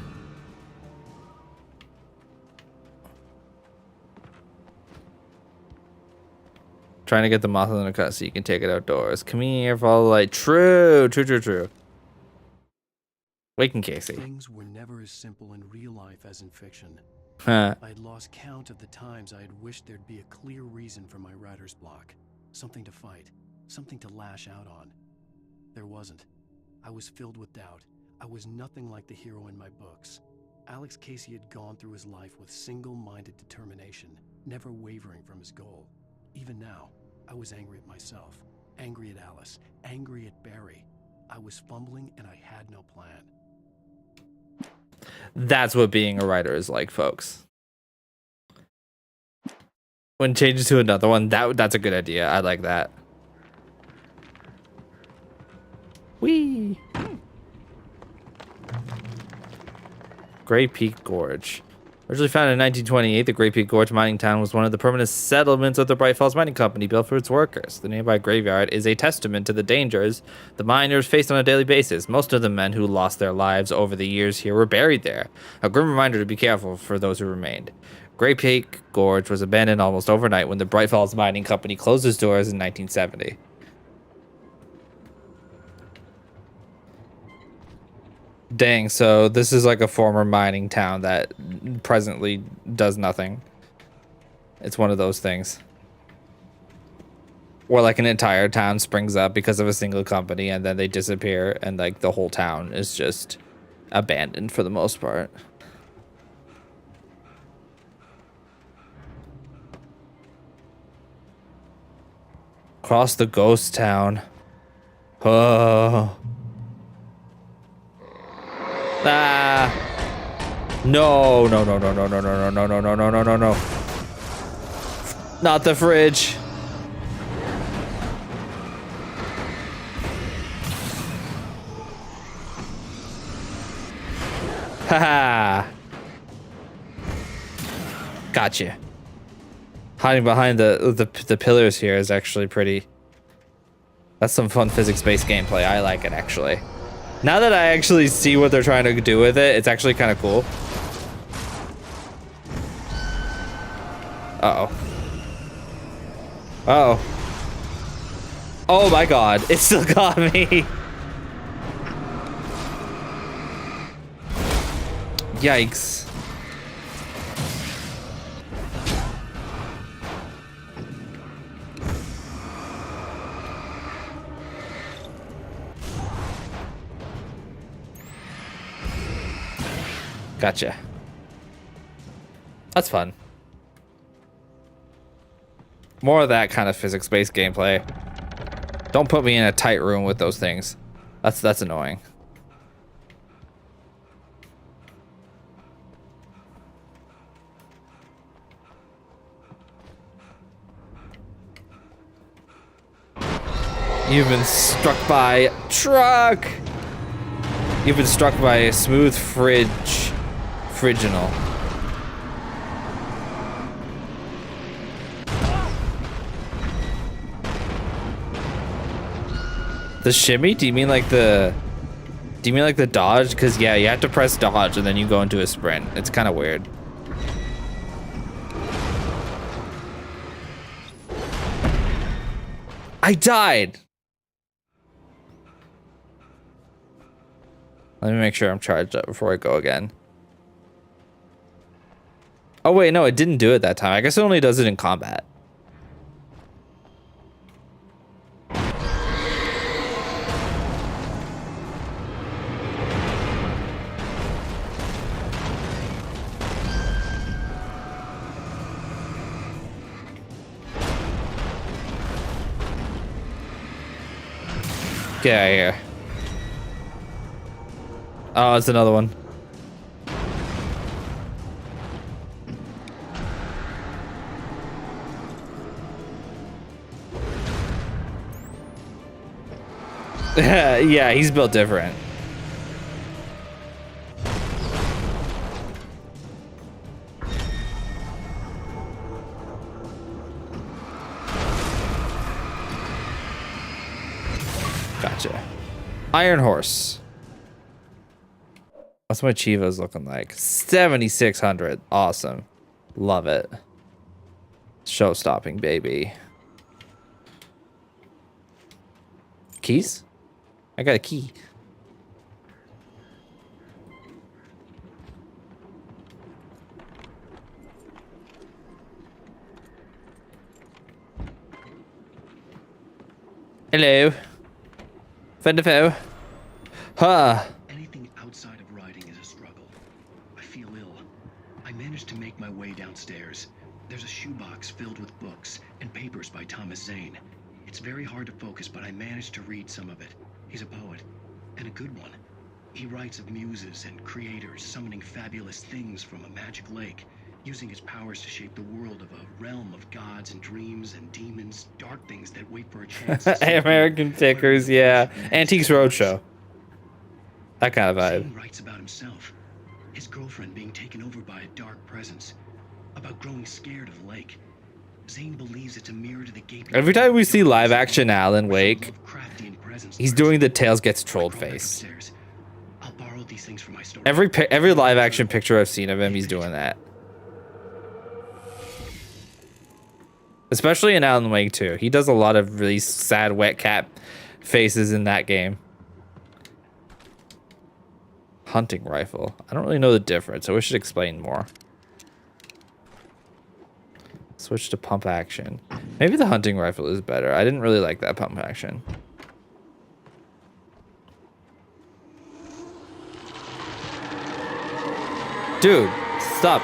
Trying to get the moth in the cut so you can take it outdoors. Come here, follow the light. True. Waking Casey. Things were never as simple in real life as in fiction. Huh. I had lost count of the times I had wished there'd be a clear reason for my writer's block. Something to fight. Something to lash out on. There wasn't. I was filled with doubt. I was nothing like the hero in my books. Alex Casey had gone through his life with single-minded determination, never wavering from his goal. Even now, I was angry at myself, angry at Alice, angry at Barry. I was fumbling and I had no plan. That's what being a writer is like, folks. When it changes to another one, that's a good idea. I like that. Whee! Gray Peak Gorge. Originally founded in 1928, the Gray Peak Gorge mining town was one of the permanent settlements of the Bright Falls Mining Company built for its workers. The nearby graveyard is a testament to the dangers the miners faced on a daily basis. Most of the men who lost their lives over the years here were buried there. A grim reminder to be careful for those who remained. Gray Peak Gorge was abandoned almost overnight when the Bright Falls Mining Company closed its doors in 1970. Dang, so this is like a former mining town that presently does nothing. It's one of those things. Or like an entire town springs up because of a single company and then they disappear and like the whole town is just abandoned for the most part. Across the ghost town. Oh. Ah. No. Not the fridge. Haha. Gotcha. Hiding behind the pillars here is actually pretty. That's some fun physics-based gameplay. I like it, actually. Now that I actually see what they're trying to do with it, it's actually kind of cool. Uh-oh. Uh-oh. Oh my god, it still got me. Yikes. Gotcha. That's fun. More of that kind of physics-based gameplay. Don't put me in a tight room with those things. That's annoying. You've been struck by truck. You've been struck by a smooth friginal. The shimmy? Do you mean like the dodge? Because yeah, you have to press dodge and then you go into a sprint. It's kind of weird. I died. Let me make sure I'm charged up before I go again. Oh wait, no, it didn't do it that time. I guess it only does it in combat. Get out of here. Oh, it's another one. Yeah, he's built different. Gotcha. Iron Horse. What's my Chivas looking like? 7,600. Awesome. Love it. Show stopping, baby. Keys? I got a key. Hello. Fendifoe. Huh. Anything outside of riding is a struggle. I feel ill. I managed to make my way downstairs. There's a shoebox filled with books and papers by Thomas Zane. It's very hard to focus, but I managed to read some of it. He's a poet, and a good one. He writes of muses and creators summoning fabulous things from a magic lake, using his powers to shape the world of a realm of gods and dreams and demons, dark things that wait for a chance to American Pickers, yeah. Antiques Roadshow. That kind of vibe. Zane writes about himself, his girlfriend being taken over by a dark presence, about growing scared of the lake. Zane believes it's a mirror to the gaping. Every time we see live action Alan Wake, he's doing the Tails gets trolled face. I'll borrow these things for my story. Every live action picture I've seen of him, he's doing that. Especially in Alan Wake 2. He does a lot of really sad wet cat faces in that game. Hunting rifle. I don't really know the difference. I wish it explained more. Switch to pump action. Maybe the hunting rifle is better. I didn't really like that pump action. Dude, stop.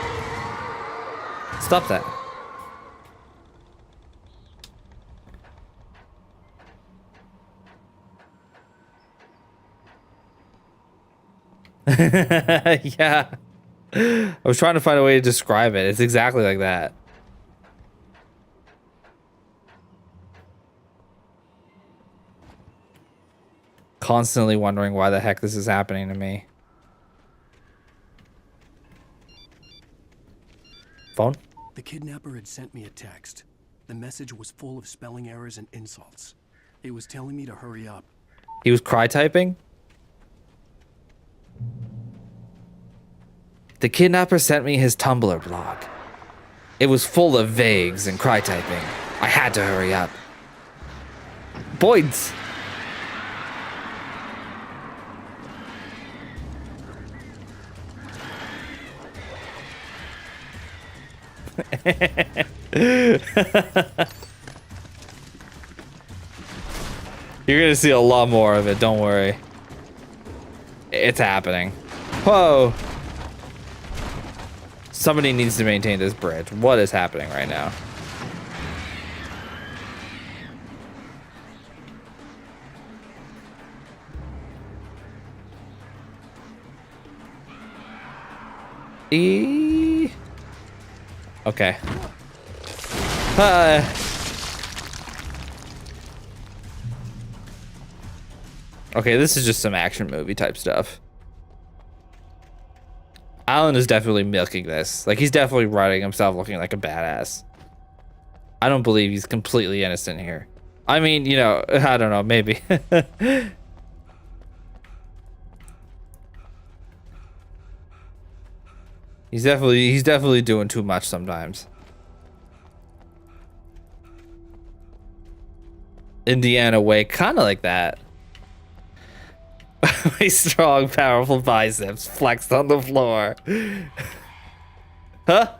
Stop that. Yeah. I was trying to find a way to describe it. It's exactly like that. Constantly wondering why the heck this is happening to me. Phone? The kidnapper had sent me a text. The message was full of spelling errors and insults. It was telling me to hurry up. He was cry typing? The kidnapper sent me his Tumblr blog. It was full of vagues and cry typing. I had to hurry up. Boyd's. You're gonna see a lot more of it, don't worry. It's happening. Whoa! Somebody needs to maintain this bridge. What is happening right now? Okay. Okay, this is just some action movie type stuff. Alan is definitely milking this. Like, he's definitely writing himself looking like a badass. I don't believe he's completely innocent here. I mean, you know, I don't know, maybe. He's definitely doing too much sometimes. Indiana Way, kind of like that. My strong, powerful biceps flexed on the floor. Huh?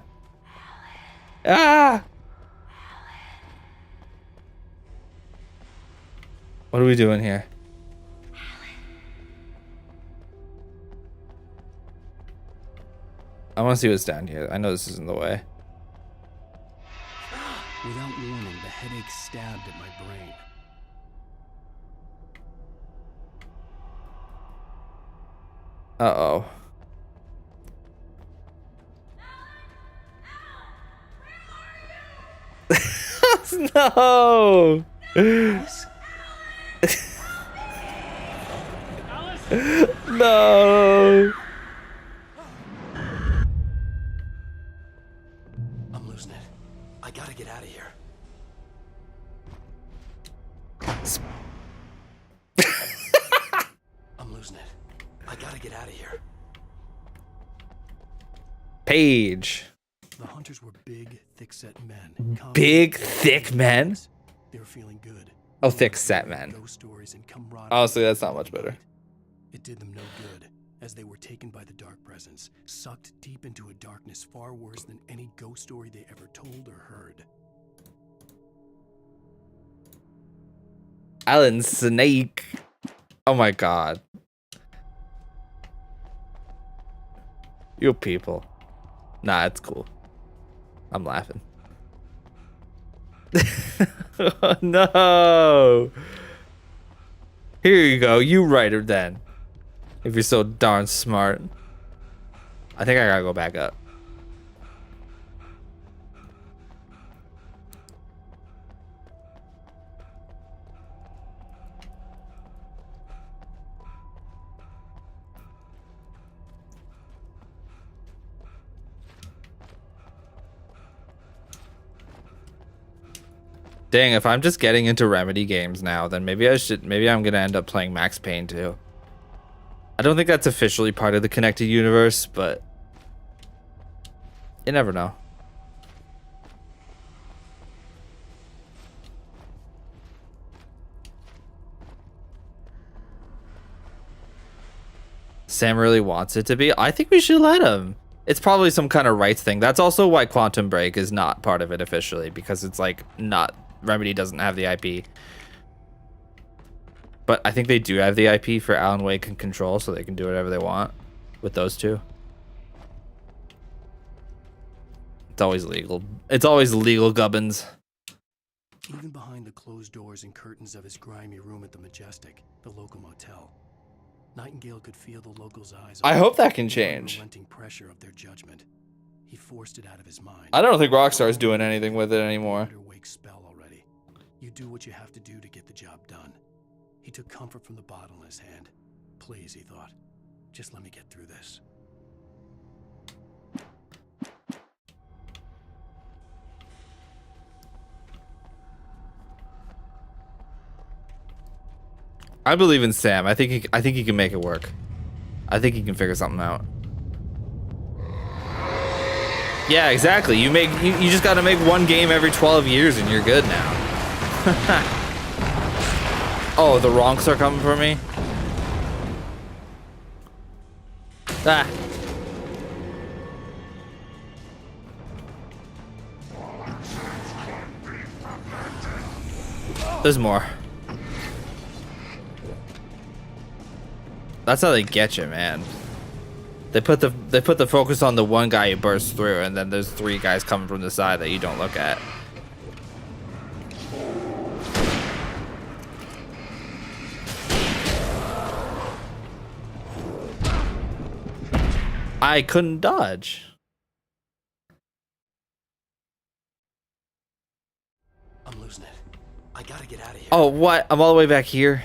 Ah! What are we doing here? I want to see what's down here. I know this isn't the way. Without warning, the headache stabbed at my brain. Uh-oh. No! No! I'm losing it. I gotta get out of here. I'm losing it. I gotta get out of here. Page. The hunters were big, thick-set men. Big, thick men? They were feeling good. Oh, thick-set men. Honestly, that's not much better. It did them no good, as they were taken by the dark presence, sucked deep into a darkness far worse than any ghost story they ever told or heard. Alan Snake. Oh my god. You people. Nah, it's cool. I'm laughing. Oh, no. Here you go. You write it then. If you're so darn smart. I think I gotta go back up. Dang, if I'm just getting into Remedy games now, then maybe I'm gonna end up playing Max Payne too. I don't think that's officially part of the connected universe, but you never know. Sam really wants it to be. I think we should let him. It's probably some kind of rights thing. That's also why Quantum Break is not part of it officially, because it's like not, Remedy doesn't have the IP. But I think they do have the IP for Alan Wake and Control, so they can do whatever they want with those two. It's always legal. It's always legal, Gubbins. Even behind the closed doors and curtains of his grimy room at the Majestic, the local motel, Nightingale could feel the locals' eyes. I hope that can change. Unrelenting pressure of their judgment. He forced it out of his mind. I don't think Rockstar's doing anything with it anymore. Spell already. You do what you have to do to get the job done. He took comfort from the bottle in his hand. Please, he thought, just let me get through this. I believe in Sam. I think he can make it work. I think he can figure something out. Yeah, exactly. You just got to make one game every 12 years and you're good now. Oh, the Ronks are coming for me. Ah. There's more. That's how they get you, man. They put the focus on the one guy who bursts through, and then there's 3 guys coming from the side that you don't look at. I couldn't dodge. I'm losing it. I gotta get out of here. Oh, what? I'm all the way back here.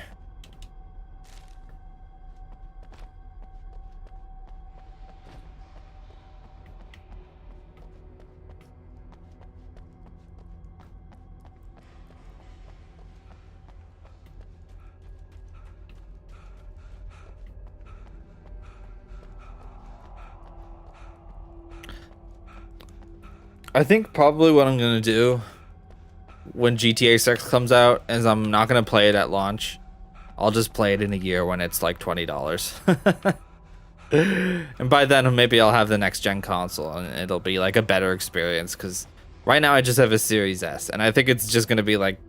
I think probably what I'm gonna do when GTA 6 comes out is I'm not gonna play it at launch. I'll just play it in a year when it's like $20. And by then maybe I'll have the next gen console and it'll be like a better experience, because right now I just have a Series S and I think it's just gonna be like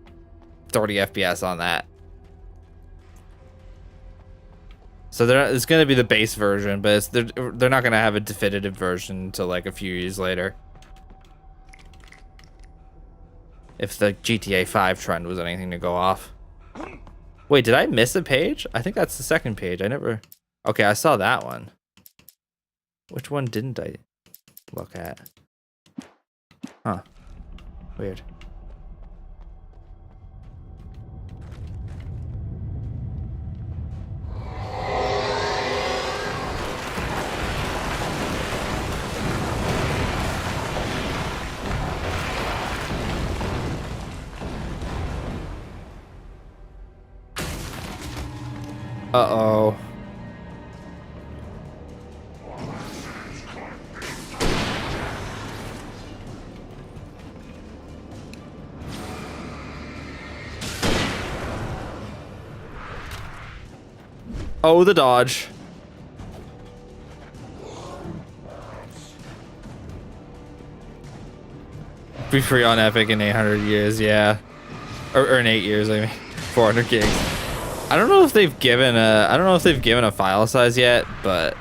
30 FPS on that. So it's gonna be the base version, but they're not gonna have a definitive version until like a few years later. If the GTA 5 trend was anything to go off. Wait, did I miss a page? I think that's the second page. I never... Okay, I saw that one. Which one didn't I look at? Huh. Weird. Uh-oh. Oh, the dodge. Be free on Epic in 800 years, yeah. Or in 8 years, I mean. 400 gigs. I don't know if they've given a file size yet, but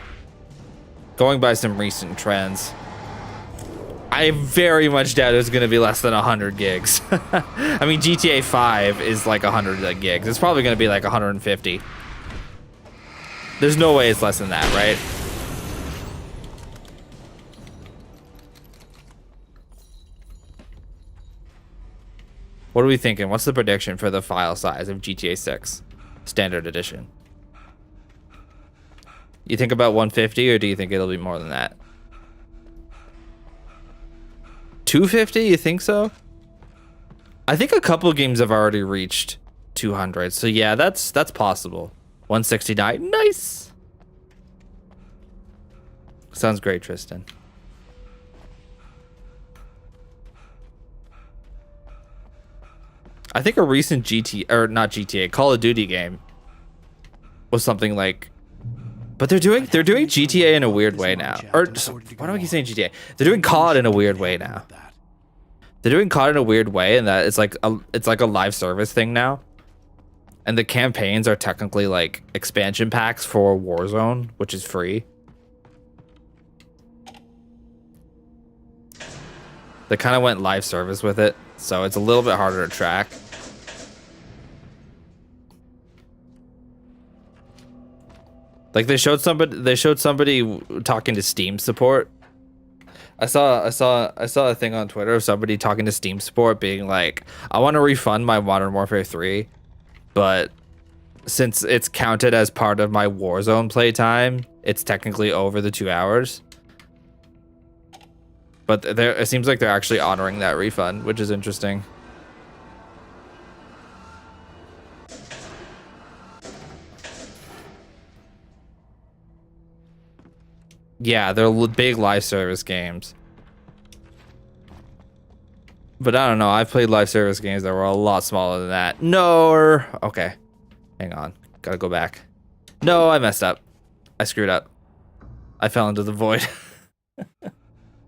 going by some recent trends, I very much doubt it's going to be less than 100 gigs. I mean, GTA 5 is like 100 gigs. It's probably going to be like 150. There's no way it's less than that, right? What are we thinking? What's the prediction for the file size of GTA 6? Standard edition. You think about 150, or do you think it'll be more than that? 250? You think so? I think a couple games have already reached 200. So yeah, that's possible. 169. Nice. Sounds great, Tristan. I think a recent Call of Duty game was something like, but they're doing GTA in a weird way now. Or why do I keep saying GTA? They're doing COD in a weird way now. They're doing COD in a weird way, and that it's like a live service thing now. And the campaigns are technically like expansion packs for Warzone, which is free. They kind of went live service with it, so it's a little bit harder to track. Like they showed somebody talking to Steam support. I saw a thing on Twitter of somebody talking to Steam support being like, I want to refund my Modern Warfare 3, but since it's counted as part of my Warzone playtime, it's technically over the 2 hours. But it seems like they're actually honoring that refund, which is interesting. Yeah, they're big live service games. But I don't know. I've played live service games that were a lot smaller than that. No. Okay. Hang on. Gotta go back. No, I messed up. I screwed up. I fell into the void.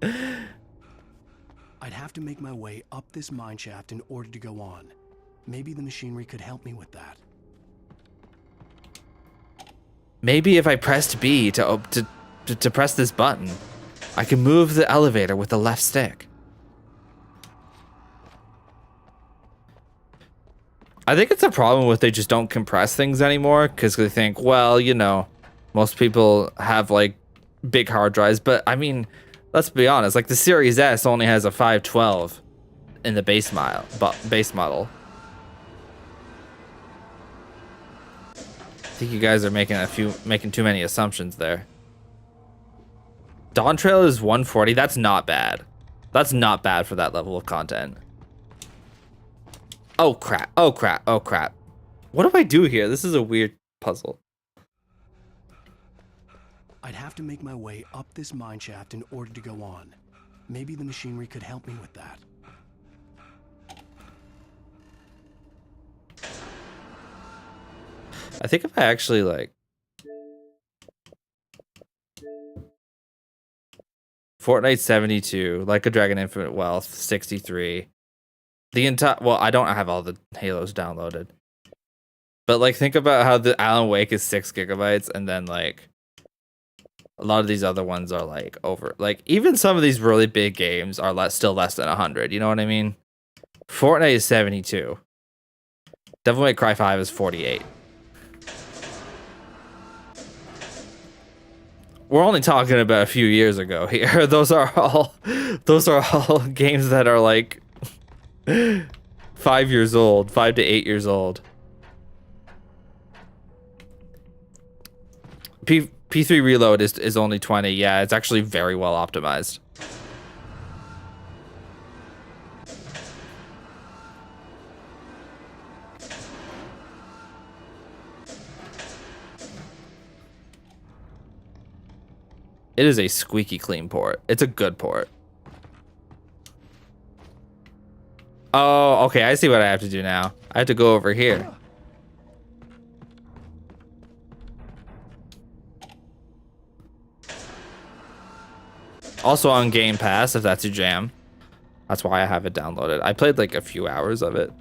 I'd have to make my way up this mine shaft in order to go on. Maybe the machinery could help me with that. Maybe if I pressed B to press this button, I can move the elevator with the left stick. I think it's a problem with they just don't compress things anymore, because they think, well, you know, most people have like big hard drives, but I mean, let's be honest, like the Series S only has a 512 in the base model. I think you guys are making too many assumptions there. Dawn Trail is 140. That's not bad. That's not bad for that level of content. Oh crap. Oh crap. Oh crap. What do I do here? This is a weird puzzle. I'd have to make my way up this mine shaft in order to go on. Maybe the machinery could help me with that. I think if I actually like Fortnite 72, Like a Dragon Infinite Wealth 63. The entire, well, I don't have all the Halos downloaded. But like think about how the Alan Wake is 6 gigabytes and then like a lot of these other ones are like over, like even some of these really big games are still less than 100, you know what I mean? Fortnite is 72. Devil May Cry 5 is 48. We're only talking about a few years ago here. Those are all games that are like 5 years old, 5 to 8 years old. P3 Reload is only 20. Yeah, it's actually very well optimized. It is a squeaky clean port. It's a good port. Oh, okay. I see what I have to do now. I have to go over here. Also on Game Pass, if that's your jam. That's why I have it downloaded. I played like a few hours of it.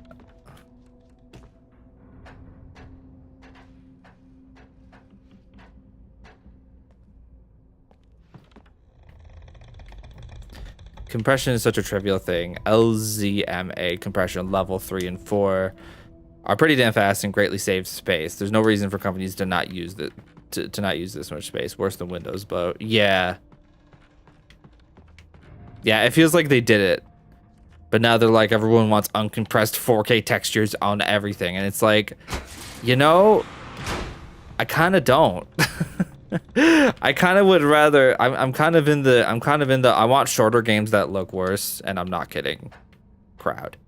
Compression is such a trivial thing. LZMA compression level 3 and 4 are pretty damn fast and greatly save space. There's no reason for companies to not use to not use this much space. Worse than Windows, but yeah. Yeah, it feels like they did it. But now they're like, everyone wants uncompressed 4K textures on everything. And it's like, you know, I kind of don't. I kind of would rather, I'm kind of in the I want shorter games that look worse, and I'm not kidding, crowd.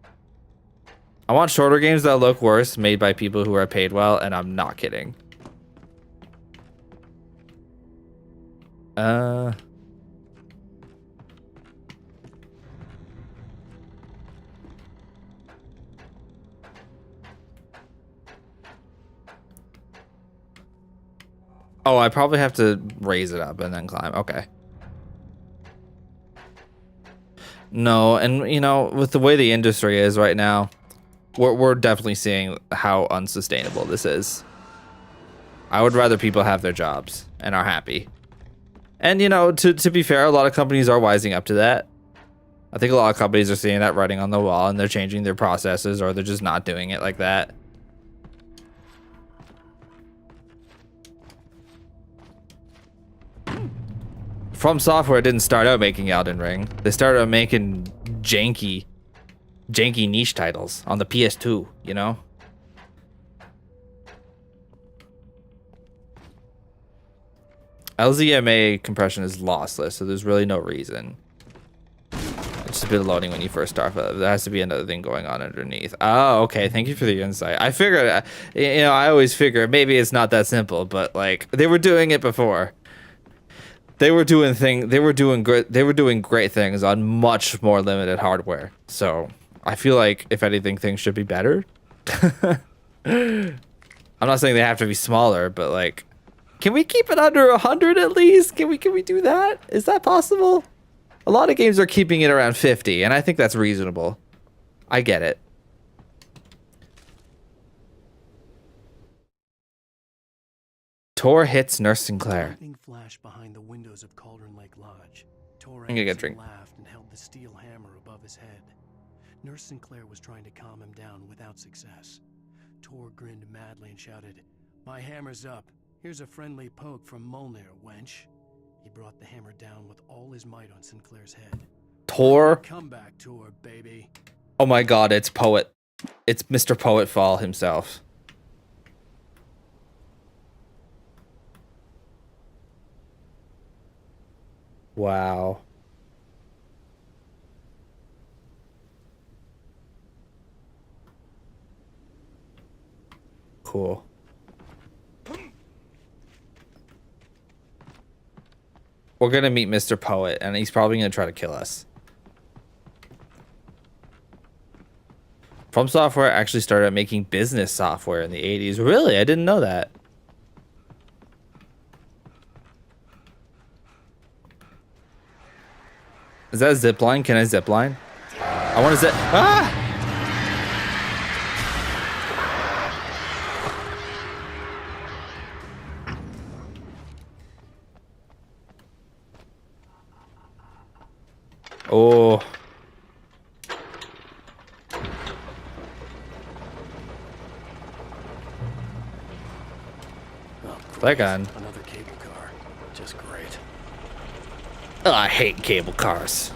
I want shorter games that look worse made by people who are paid well, and I'm not kidding. Oh, I probably have to raise it up and then climb. Okay. No, and you know, with the way the industry is right now, we're definitely seeing how unsustainable this is. I would rather people have their jobs and are happy. And you know, to be fair, a lot of companies are wising up to that. I think a lot of companies are seeing that writing on the wall and they're changing their processes, or they're just not doing it like that. From Software didn't start out making Elden Ring. They started out making janky niche titles on the PS2, you know? LZMA compression is lossless, so there's really no reason. It's just a bit of loading when you first start. There has to be another thing going on underneath. Oh, okay. Thank you for the insight. I figured, you know, I always figure maybe it's not that simple, but like they were doing it before. They were doing great things on much more limited hardware. So I feel like if anything, things should be better. I'm not saying they have to be smaller, but like, can we keep it under 100 at least? Can we do that? Is that possible? A lot of games are keeping it around 50, and I think that's reasonable. I get it. Tor hits Nurse Sinclair. Lightning flashed behind the windows of Cauldron Lake Lodge. Tor I'm gonna get a drink. laughed and held the steel hammer above his head. Nurse Sinclair was trying to calm him down without success. Tor grinned madly and shouted, "My hammer's up. Here's a friendly poke from Molnir, wench." He brought the hammer down with all his might on Sinclair's head. Tor? Come back, Tor, baby. Oh my god, it's Poet. It's Mr. Poetfall himself. Wow. Cool. We're gonna meet Mr. Poet, and he's probably gonna try to kill us. From Software actually started making business software in the 80s. Really? I didn't know that. Is that a zip line? Can I zip line? I want to zip. Ah! Oh. That gun. Another cable car. Just great. Oh, I hate cable cars.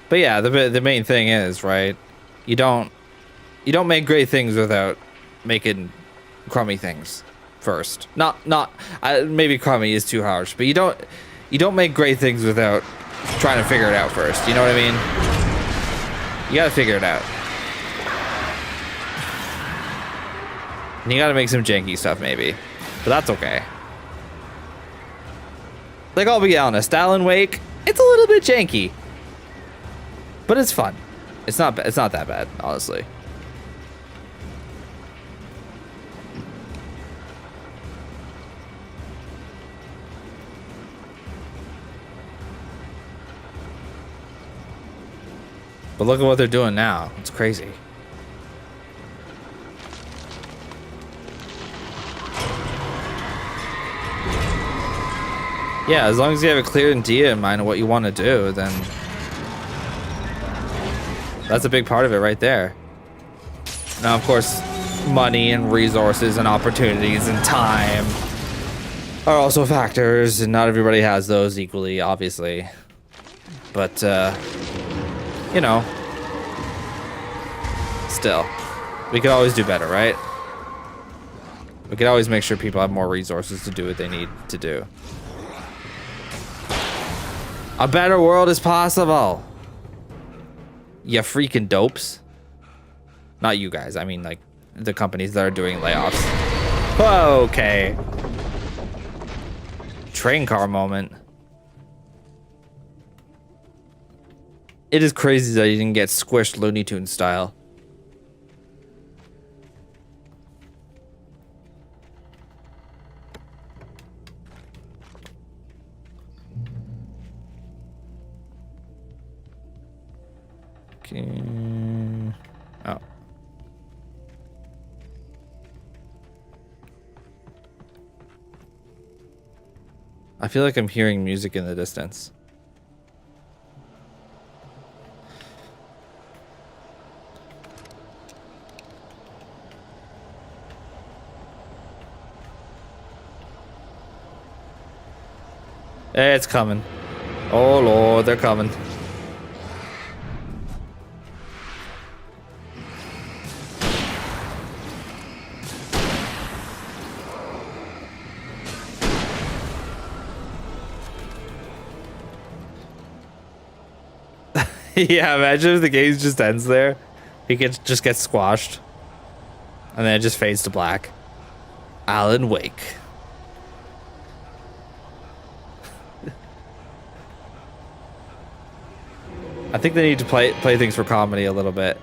But yeah, the main thing is, right? You don't make great things without making crummy things first. Maybe crummy is too harsh, but you don't make great things without trying to figure it out first. You know what I mean? You gotta figure it out. And you gotta make some janky stuff maybe, but that's okay. Like, I'll be honest, Alan Wake, it's a little bit janky. But it's fun. It's not that bad, honestly. But look at what they're doing now. It's crazy. Yeah, as long as you have a clear idea in mind of what you want to do, then that's a big part of it right there. Now, of course, money and resources and opportunities and time are also factors, and not everybody has those equally, obviously. But, you know, still, we could always do better, right? We could always make sure people have more resources to do what they need to do. A better world is possible. You freaking dopes. Not you guys. I mean, like, the companies that are doing layoffs. Okay. Train car moment. It is crazy that you didn't get squished Looney Tunes style. Okay. Oh. I feel like I'm hearing music in the distance. It's coming. Oh Lord, they're coming. Yeah, imagine if the game just ends there. He could just get squashed. And then it just fades to black. Alan Wake. I think they need to play things for comedy a little bit.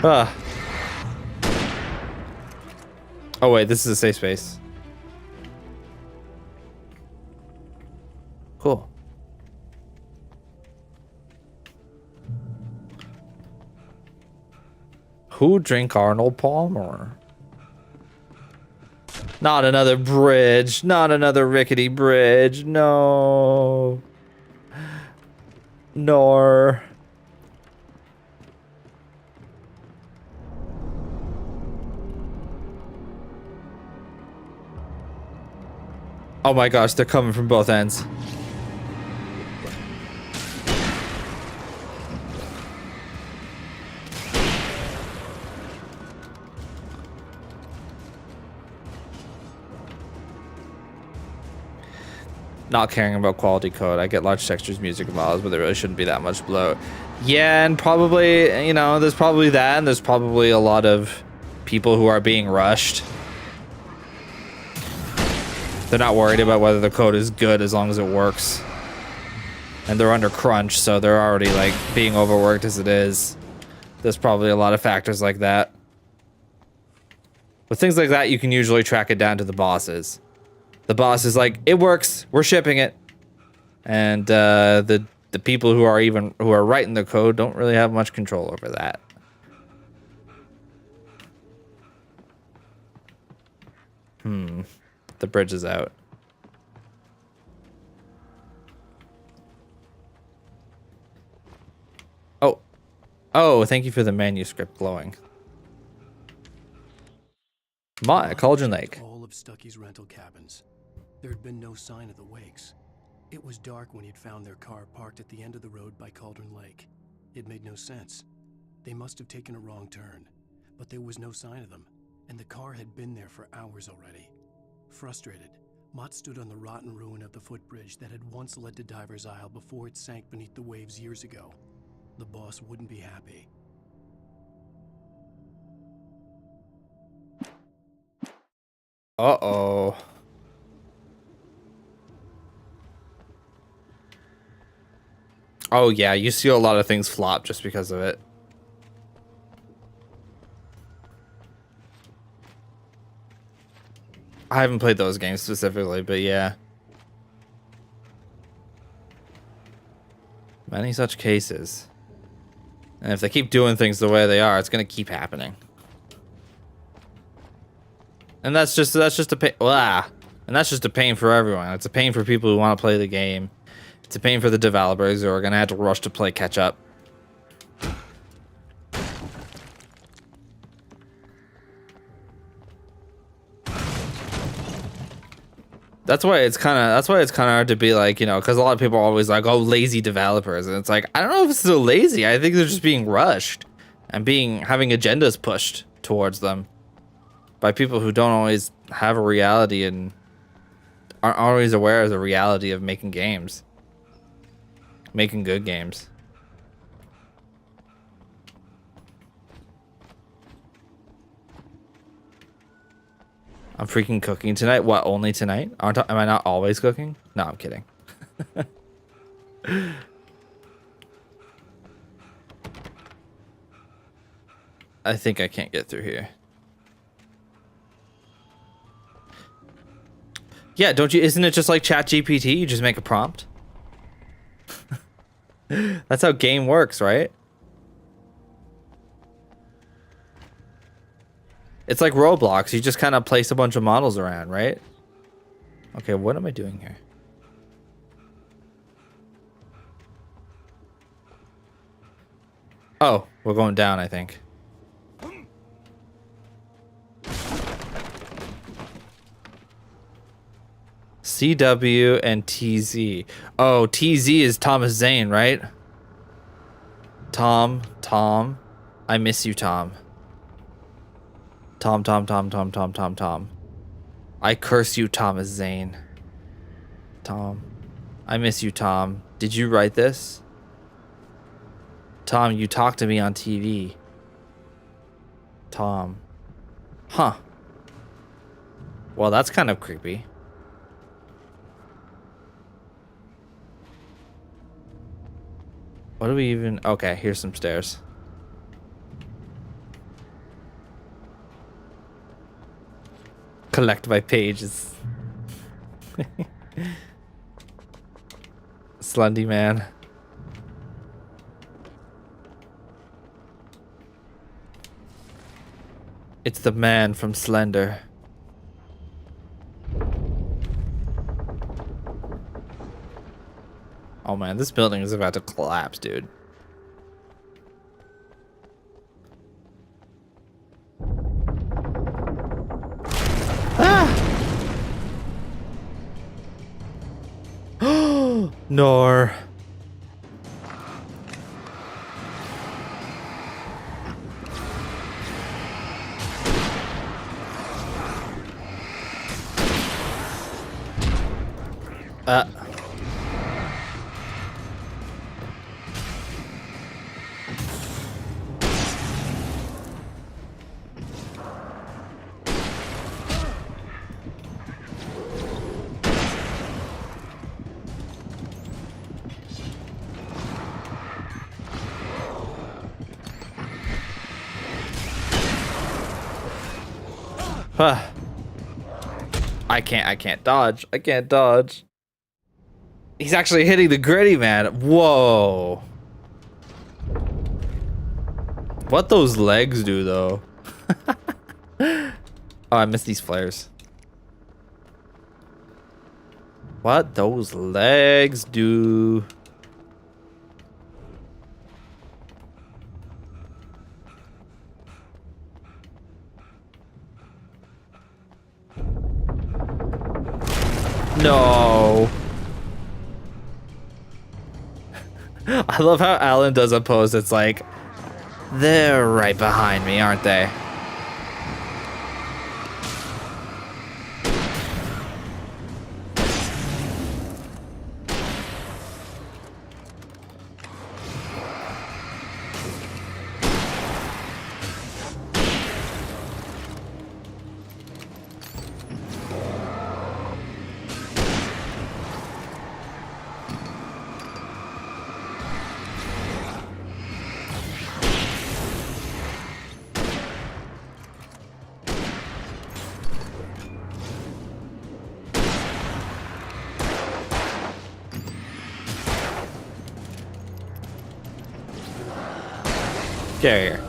Oh wait, this is a safe space. Cool. Who drank Arnold Palmer? Not another bridge. Not another rickety bridge. No. Nor. Oh my gosh, they're coming from both ends. Not caring about quality code. I get large textures, music, and models, but there really shouldn't be that much bloat. Yeah, and probably, you know, there's probably that, and there's probably a lot of people who are being rushed. They're not worried about whether the code is good as long as it works. And they're under crunch, so they're already like being overworked as it is. There's probably a lot of factors like that. With things like that, you can usually track it down to the bosses. The boss is like, it works, we're shipping it. And the people who are writing the code don't really have much control over that. The bridge is out. Oh, thank you for the manuscript glowing. Cauldron Lake. All of Stucky's rental cabins. There had been no sign of the Wakes. It was dark when he'd found their car parked at the end of the road by Cauldron Lake. It made no sense. They must have taken a wrong turn, but there was no sign of them, and the car had been there for hours already. Frustrated, Mott stood on the rotten ruin of the footbridge that had once led to Diver's Isle before it sank beneath the waves years ago. The boss wouldn't be happy. Uh-oh. Oh yeah, you see a lot of things flop just because of it. I haven't played those games specifically, but yeah. Many such cases. And if they keep doing things the way they are, it's gonna keep happening. And that's just a pain. And that's just a pain for everyone. It's a pain for people who want to play the game. It's a pain for the developers who are gonna have to rush to play catch up. That's why it's kind of hard to be like, you know, because a lot of people are always like, oh, lazy developers, and it's like, I don't know if it's still lazy. I think they're just being rushed and having agendas pushed towards them by people who don't always have a reality and aren't always aware of the reality of making games, making good games. I'm freaking cooking tonight. What, only tonight? Am I not always cooking? No, I'm kidding. I think I can't get through here. Yeah, don't you? Isn't it just like ChatGPT? You just make a prompt. That's how game works, right? It's like Roblox. You just kind of place a bunch of models around, right? Okay, what am I doing here? Oh, we're going down, I think. CW and TZ. Oh, TZ is Thomas Zane, right? Tom. I miss you, Tom. Tom. I curse you, Thomas Zane. Tom. I miss you, Tom. Did you write this? Tom, you talked to me on TV. Tom. Huh. Well, that's kind of creepy. What do we even... Okay, here's some stairs. Collect my pages. Slundy man. It's the man from Slender. Oh man, this building is about to collapse, dude. Nor. I can't dodge. I can't dodge. He's actually hitting the gritty, man. Whoa. What those legs do, though. Oh, I missed these flares. What those legs do. No. I love how Alan does a pose. It's like, they're right behind me, aren't they? Get here.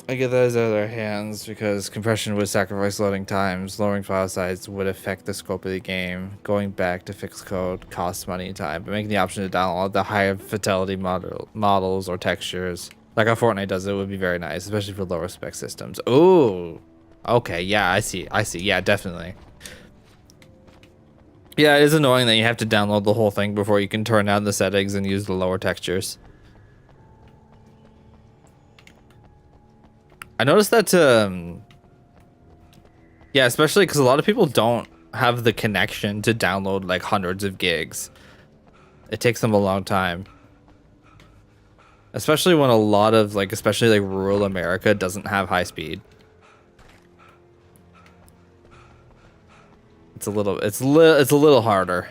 I get those out of their hands because compression would sacrifice loading times, lowering file size would affect the scope of the game, going back to fix code costs money and time, but making the option to download the higher fidelity models or textures, like how Fortnite does it, would be very nice, especially for lower spec systems. Ooh, okay, yeah, I see, yeah, definitely. Yeah, it is annoying that you have to download the whole thing before you can turn down the settings and use the lower textures. I noticed that, yeah, especially because a lot of people don't have the connection to download like hundreds of gigs. It takes them a long time. Especially when a lot of like, especially like rural America doesn't have high speed. It's a little harder.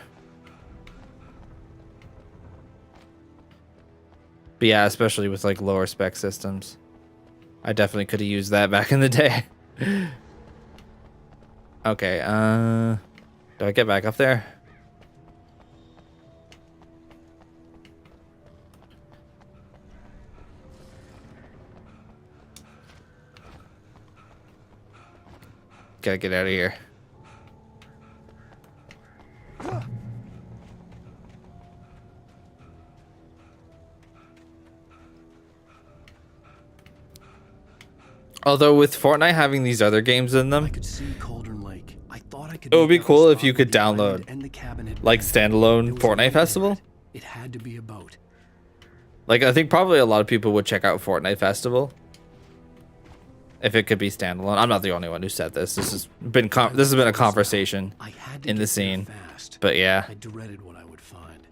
But yeah, especially with like lower spec systems. I definitely could have used that back in the day. Okay, do I get back up there? Gotta get out of here. Although with Fortnite having these other games in them, it would be cool if you could download like standalone Fortnite Festival. It had to be a boat. Like I think probably a lot of people would check out Fortnite Festival if it could be standalone. I'm not the only one who said this. This has been a conversation in the scene. But yeah. I dreaded what I would find.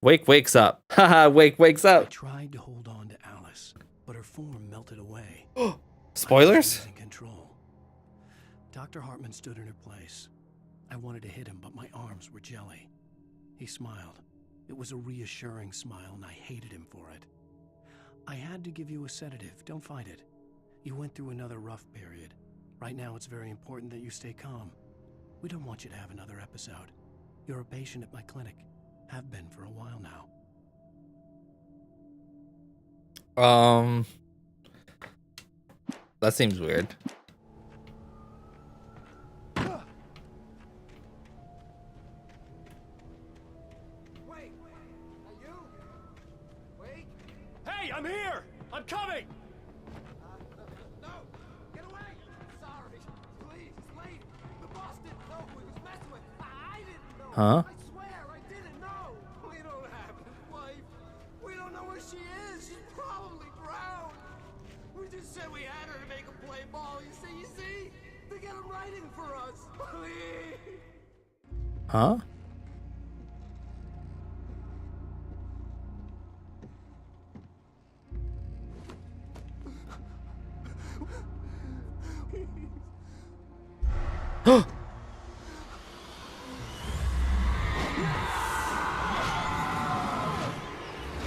Wake wakes up. Haha, Wake wakes I up. tried to hold on to Alice, but her form melted away. Spoilers? In control. Dr. Hartman stood in her place. I wanted to hit him, but my arms were jelly. He smiled. It was a reassuring smile, and I hated him for it. I had to give you a sedative. Don't fight it. You went through another rough period. Right now, it's very important that you stay calm. We don't want you to have another episode. You're a patient at my clinic. Have been for a while now. That seems weird. Hey, I'm here! I'm coming! No! Get away! Sorry. Please, it's late. The boss didn't know who he was messing with. I didn't know. Huh? I swear, I didn't know. We don't have his wife. We don't know where she is. She's probably drowned. We just said we had her to make him play ball. You see? To get him writing for us. Please. Huh?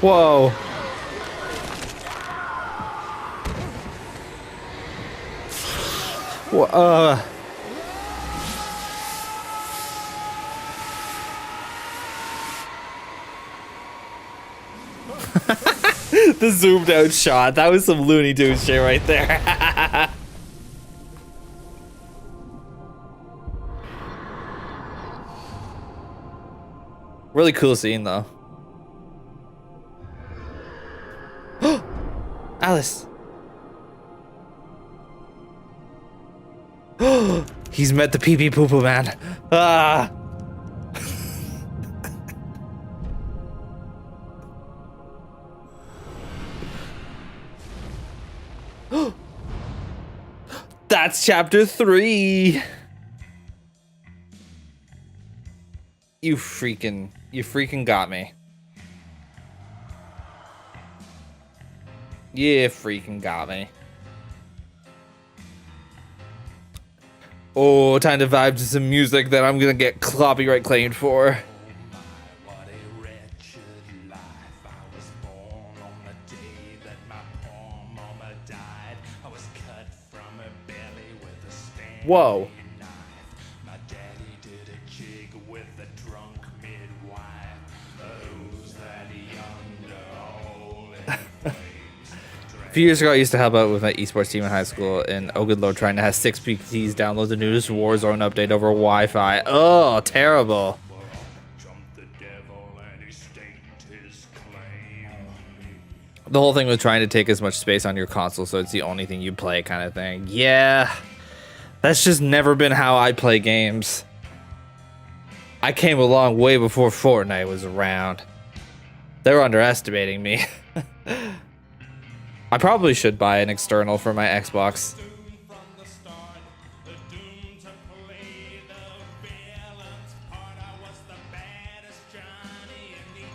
Whoa. Wha- The zoomed out shot. That was some Looney Tunes shit right there. Really cool scene though. Alice. He's met the pee pee poo poo man. Ah. That's chapter 3. You freaking got me. Yeah, freaking got me. Oh, time to vibe to some music that I'm gonna get copyright claimed for. Whoa. A few years ago, I used to help out with my esports team in high school, and oh good lord, trying to have 6 PTs download the newest Warzone update over Wi-Fi. Oh, terrible. The whole thing was trying to take as much space on your console so it's the only thing you play kind of thing. Yeah, that's just never been how I play games. I came along way before Fortnite was around. They were underestimating me. I probably should buy an external for my Xbox.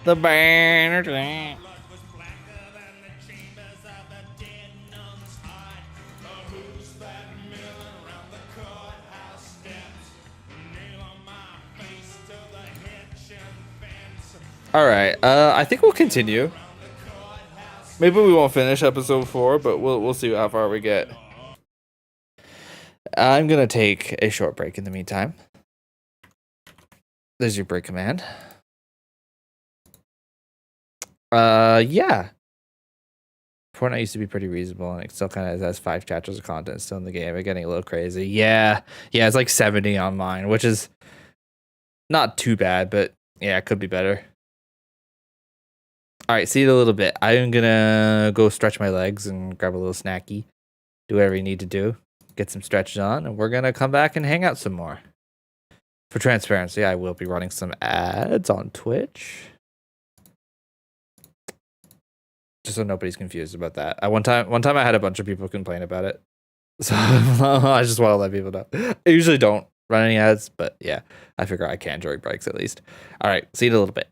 The banner. All right, I think we'll continue. Maybe we won't finish episode 4, but we'll see how far we get. I'm gonna take a short break in the meantime. There's your break command. Yeah. Fortnite used to be pretty reasonable, and it still kind of has 5 chapters of content still in the game. It's getting a little crazy. Yeah, it's like 70 on mine, which is not too bad, but yeah, it could be better. All right, see you in a little bit. I'm gonna go stretch my legs and grab a little snacky, do whatever you need to do, get some stretches on, and we're gonna come back and hang out some more. For transparency, I will be running some ads on Twitch, just so nobody's confused about that. One time I had a bunch of people complain about it, so I just want to let people know. I usually don't run any ads, but yeah, I figure I can during breaks at least. All right, see you in a little bit.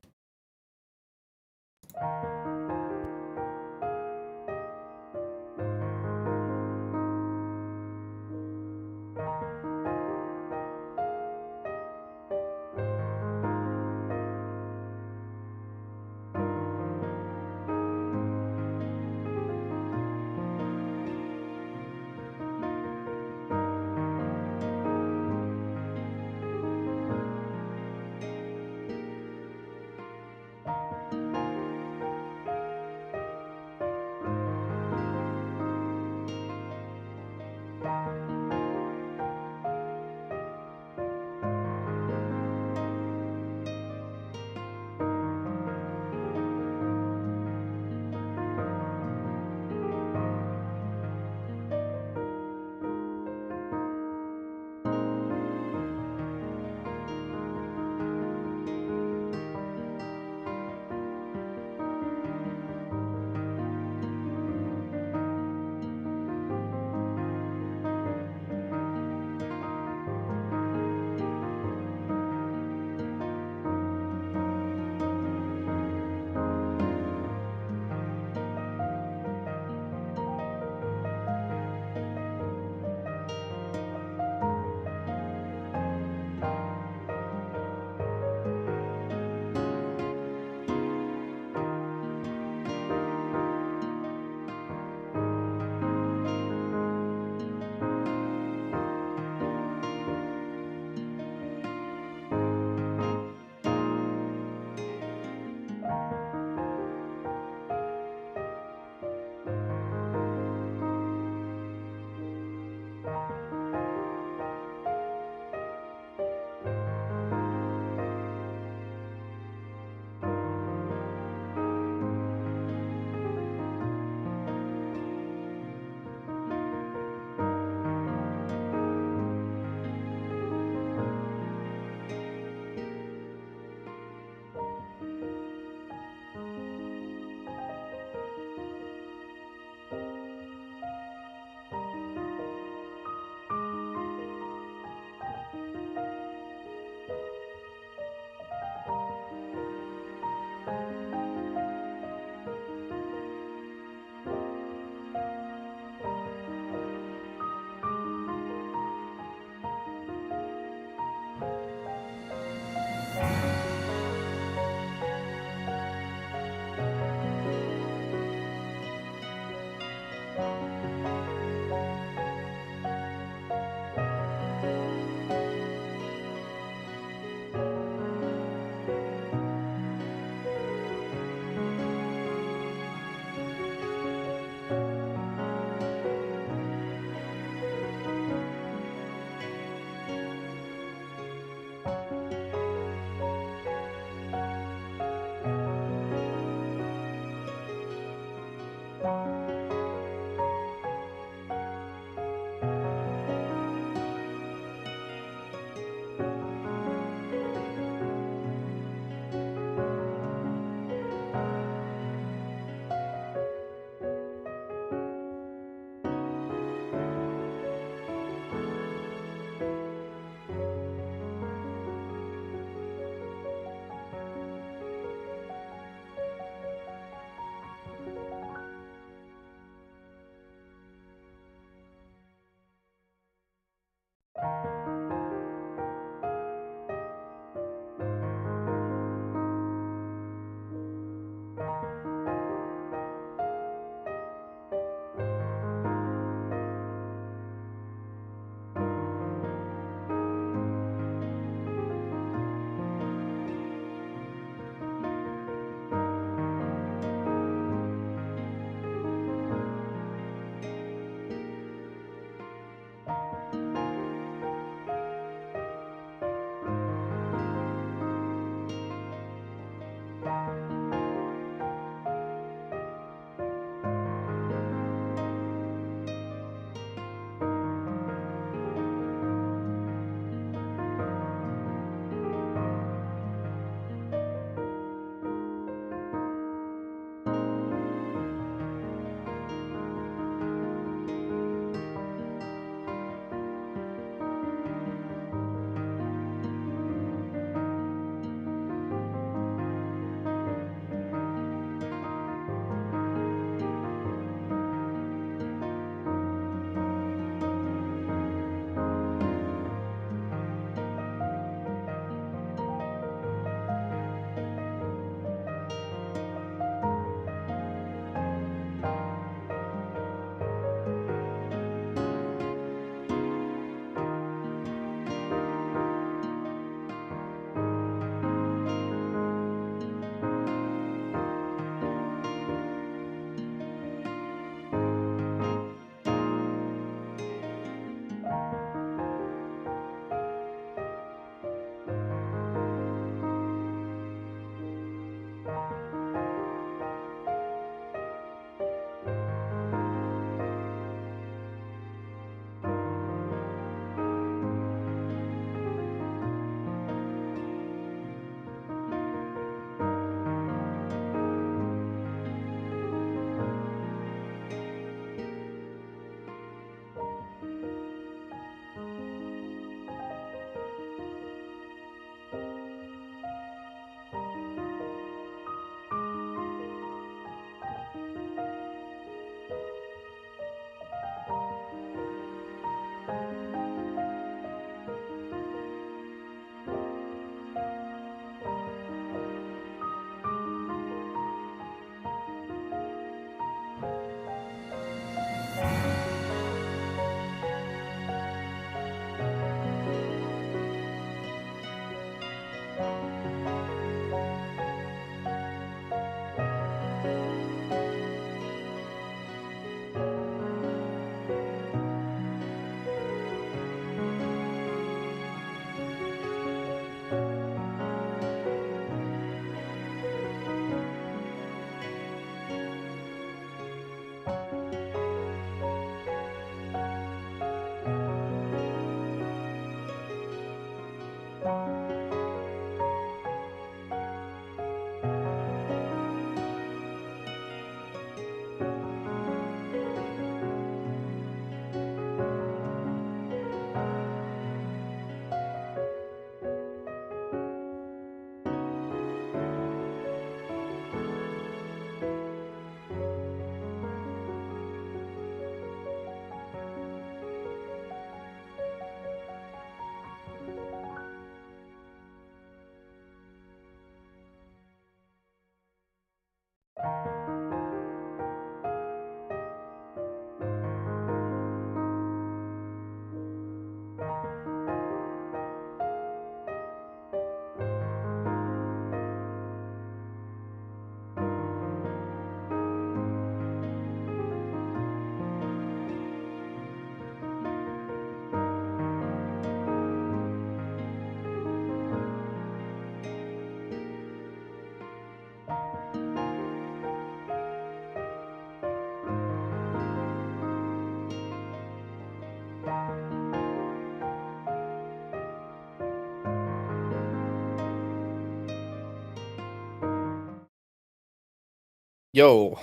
Yo,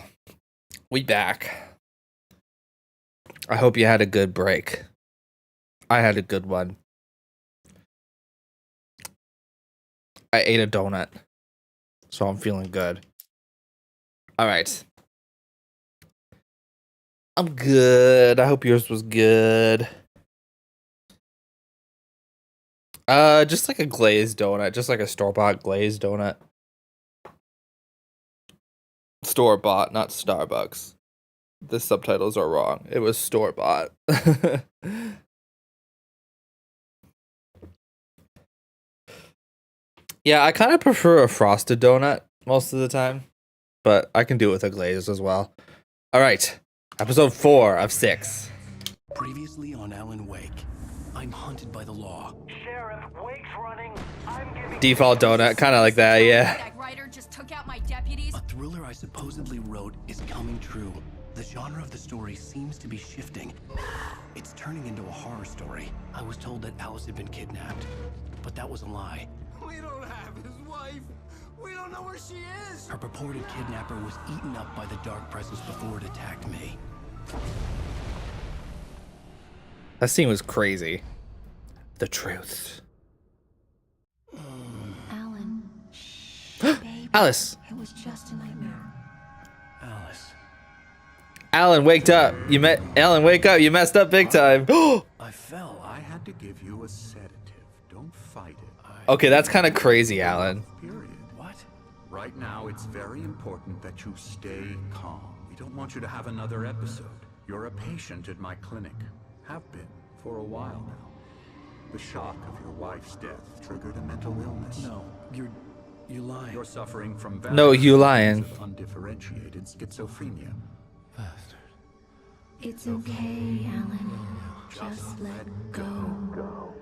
we back. I hope you had a good break. I had a good one. I ate a donut, so I'm feeling good. All right. I'm good. I hope yours was good. Just like a glazed donut, just like a store-bought glazed donut. Store-bought, not Starbucks. The subtitles are wrong. It was store-bought. Yeah, I kind of prefer a frosted donut most of the time, but I can do it with a glaze as well. All right, episode 4 of 6. Previously on Alan Wake, I'm hunted by the law. Sheriff, Wake's running. I'm giving Default donut, kind of like that, yeah. That writer just took out my deputies. A thriller I supposedly wrote is coming true. The genre of the story seems to be shifting. It's turning into a horror story. I was told that Alice had been kidnapped, but that was a lie. We don't have his wife. We don't know where she is. Her purported kidnapper was eaten up by the dark presence before it attacked me. That scene was crazy. The truth. Alan. Alice. It was just a nightmare. Alice. Alan, waked up. Alan, wake up. You messed up big time. I fell. I had to give you a sedative. Don't fight it. Okay, that's kind of crazy, Alan. Period. What? Right now, it's very important that you stay calm. We don't want you to have another episode. You're a patient at my clinic. Have been for a while now. The shock of your wife's death triggered a mental illness. No, you lying. You're suffering from No, you lying. of undifferentiated schizophrenia. It's okay, Alan. Just let go.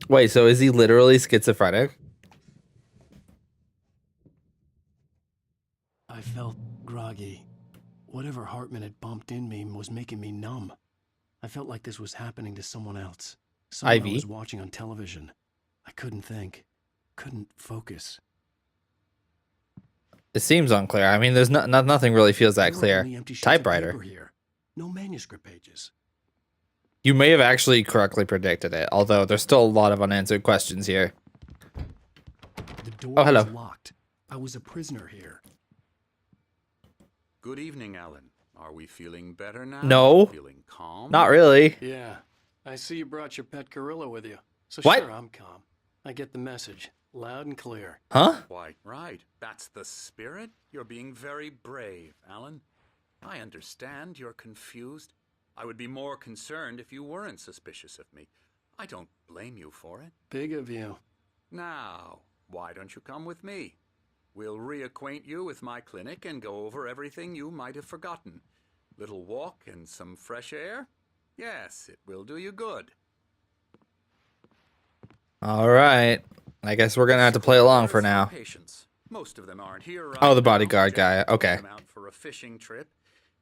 Wait, so is he literally schizophrenic? I felt groggy. Whatever Hartman had bumped in me was making me numb. I felt like this was happening to someone else. Someone I Ivy? was watching on television. I couldn't think. Couldn't focus. It seems unclear. I mean, there's nothing really feels that There were clear. only empty sheets of Typewriter. paper here. No manuscript pages. You may have actually correctly predicted it, although there's still a lot of unanswered questions here. The door Oh, hello. was locked. I was a prisoner here. Good evening, Alan. Are we feeling better now? No. Feeling calm? Not really. Yeah. I see you brought your pet gorilla with you. So What? sure, I'm calm. I get the message. Loud and clear. Huh? Quite right. That's the spirit. You're being very brave, Alan. I understand you're confused. I would be more concerned if you weren't suspicious of me. I don't blame you for it. Big of you. Now, why don't you come with me? We'll reacquaint you with my clinic and go over everything you might have forgotten. Little walk and some fresh air? Yes, it will do you good. All right. I guess we're gonna have to play along for now. Patients. Most of them aren't here right Oh, the now. bodyguard guy. Jack took Okay. them out for a fishing trip,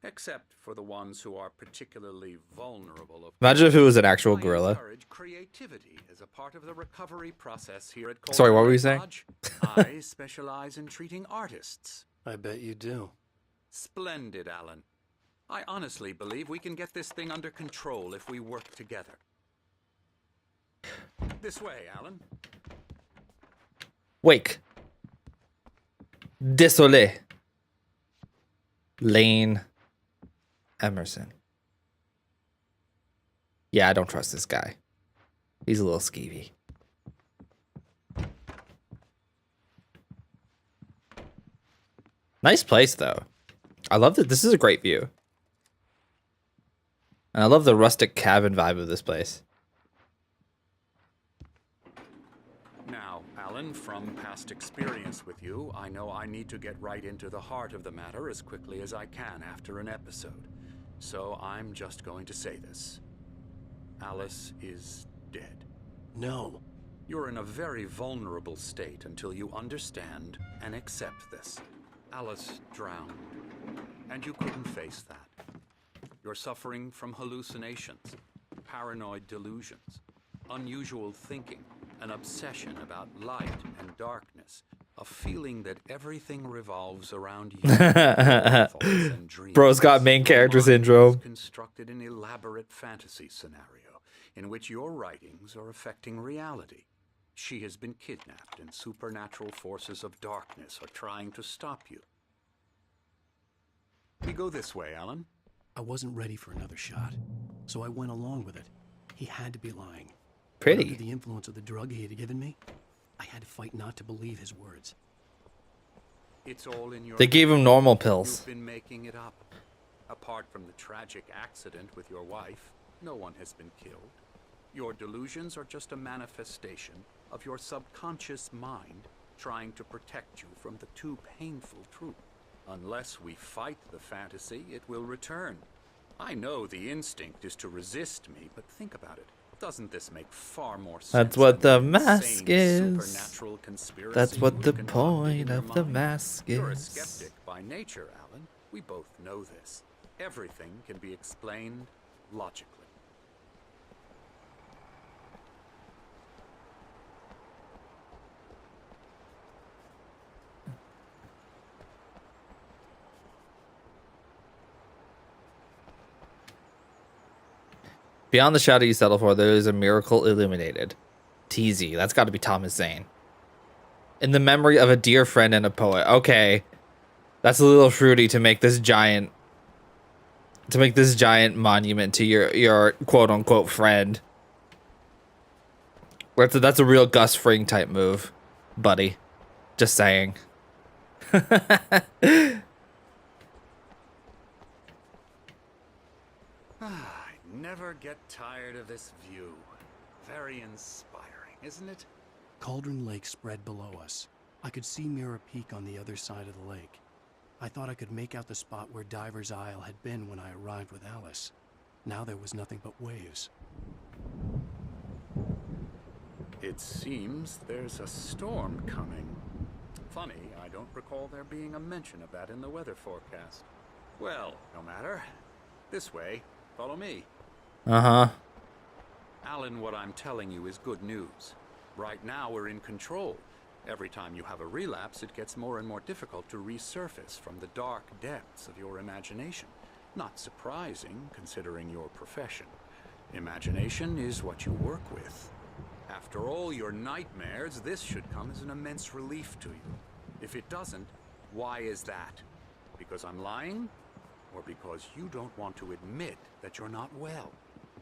except for the ones who are particularly vulnerable. Of Imagine if it was an actual I gorilla. encourage creativity as a part of the recovery process here at Sorry, what Cold were you Lake saying? Lodge. I specialize in treating artists. I bet you do. Splendid, Alan. I honestly believe we can get this thing under control if we work together. This way, Alan. Wake. Désolé. Lane Emerson. Yeah, I don't trust this guy. He's a little skeevy. Nice place, though. I love that. This is a great view. And I love the rustic cabin vibe of this place. Now, Alan, from past experience with you, I know I need to get right into the heart of the matter as quickly as I can after an episode. So I'm just going to say this. Alice is dead. No. You're in a very vulnerable state until you understand and accept this. Alice drowned, and you couldn't face that. You're suffering from hallucinations, paranoid delusions, unusual thinking, an obsession about light and darkness, a feeling that everything revolves around you. Thoughts and dreams. Bro's got main character syndrome. Constructed an elaborate fantasy scenario in which your writings are affecting reality. She has been kidnapped, and supernatural forces of darkness are trying to stop you. We go this way, Alan. I wasn't ready for another shot, so I went along with it. He had to be lying. Pretty. Under the influence of the drug he had given me, I had to fight not to believe his words. It's all in your They gave him normal pills. You've been making it up. Apart from the tragic accident with your wife, no one has been killed. Your delusions are just a manifestation of your subconscious mind trying to protect you from the too painful truth. Unless we fight the fantasy, it will return. I know the instinct is to resist me, but think about it. Doesn't this make far more sense? That's what than the an mask insane is. supernatural conspiracy That's what you the concocted point in your of the mind? mask You're a is. skeptic by nature, Alan. We both know this. Everything can be explained logically. Beyond the shadow you settle for, there is a miracle illuminated. TZ. That's got to be Thomas Zane. In the memory of a dear friend and a poet. Okay. That's a little fruity to make this giant monument to your quote unquote friend. That's a real Gus Fring type move, buddy. Just saying. I never get tired of this view. Very inspiring, isn't it? Cauldron Lake spread below us. I could see Mirror Peak on the other side of the lake. I thought I could make out the spot where Diver's Isle had been when I arrived with Alice. Now there was nothing but waves. It seems there's a storm coming. Funny, I don't recall there being a mention of that in the weather forecast. Well, no matter. This way. Follow me. Uh-huh. Alan, what I'm telling you is good news. Right now we're in control. Every time you have a relapse, it gets more and more difficult to resurface from the dark depths of your imagination. Not surprising, considering your profession. Imagination is what you work with. After all your nightmares, this should come as an immense relief to you. If it doesn't, why is that? Because I'm lying? Or because you don't want to admit that you're not well?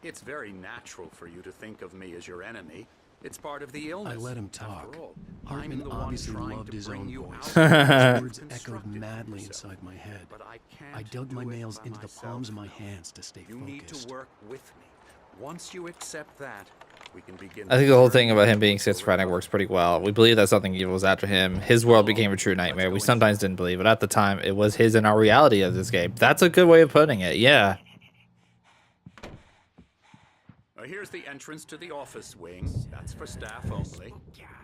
It's very natural for you to think of me as your enemy. It's part of the illness. I let him talk. After all, Hartman I'm the one obviously trying loved to his bring own you voice. out. His words echoed madly inside my head. But I dug my do it nails by into the myself. palms of my hands to stay You focused. need to work with me. Once you accept that, we can begin. I think the whole thing about him being schizophrenic works pretty well. We believe that something evil was after him. His world became a true nightmare. We sometimes didn't believe it. At the time, it was his and our reality of this game. That's a good way of putting it. Yeah. Here's the entrance to the office wing. That's for staff only.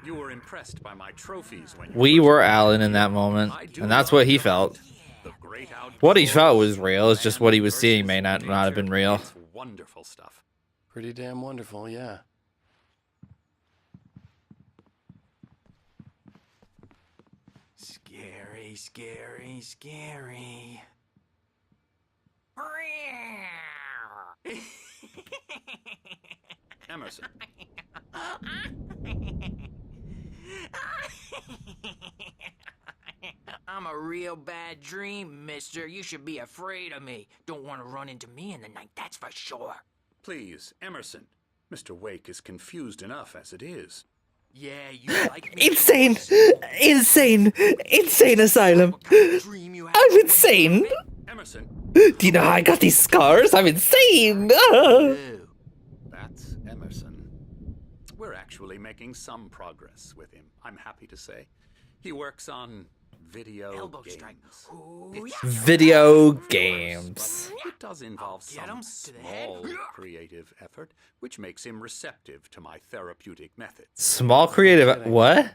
You were impressed by my trophies when you We were Alan in that moment, and that's what he felt. What he felt was real. It's just what he was seeing may not have been real. Wonderful stuff. Pretty damn wonderful, yeah. Scary, scary, scary. Emerson. I'm a real bad dream, mister. You should be afraid of me. Don't want to run into me in the night, that's for sure. Please, Emerson. Mr. Wake is confused enough as it is. Yeah, you like me. Insane! Insane! Insane asylum! I'm insane! Emerson. Do you know how I got these scars? I'm insane! That's Emerson. We're actually making some progress with him, I'm happy to say. He works on video games. Video games. It does involve some small creative effort, which makes him receptive to my therapeutic methods. Small creative. What?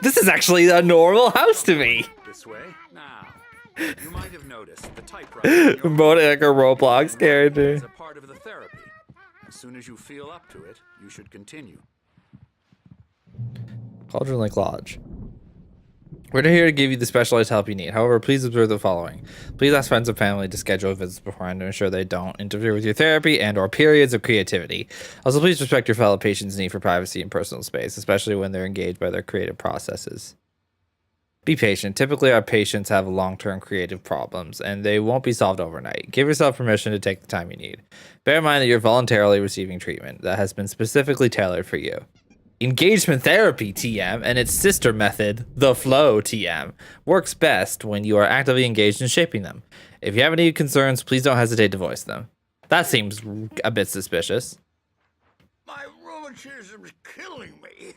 This is actually a normal house to me. This way. Now, you might have noticed the typewriter Mode like a Roblox character. is a part of the therapy. As soon as you feel up to it, you should continue. Cauldron Lake Lodge. We're here to give you the specialized help you need. However, please observe the following. Please ask friends and family to schedule visits beforehand to ensure they don't interfere with your therapy and or periods of creativity. Also, please respect your fellow patients' need for privacy and personal space, especially when they're engaged by their creative processes. Be patient. Typically, our patients have long-term creative problems, and they won't be solved overnight. Give yourself permission to take the time you need. Bear in mind that you're voluntarily receiving treatment that has been specifically tailored for you. Engagement therapy, TM, and its sister method, the flow, TM, works best when you are actively engaged in shaping them. If you have any concerns, please don't hesitate to voice them. That seems a bit suspicious. My rheumatism's killing me.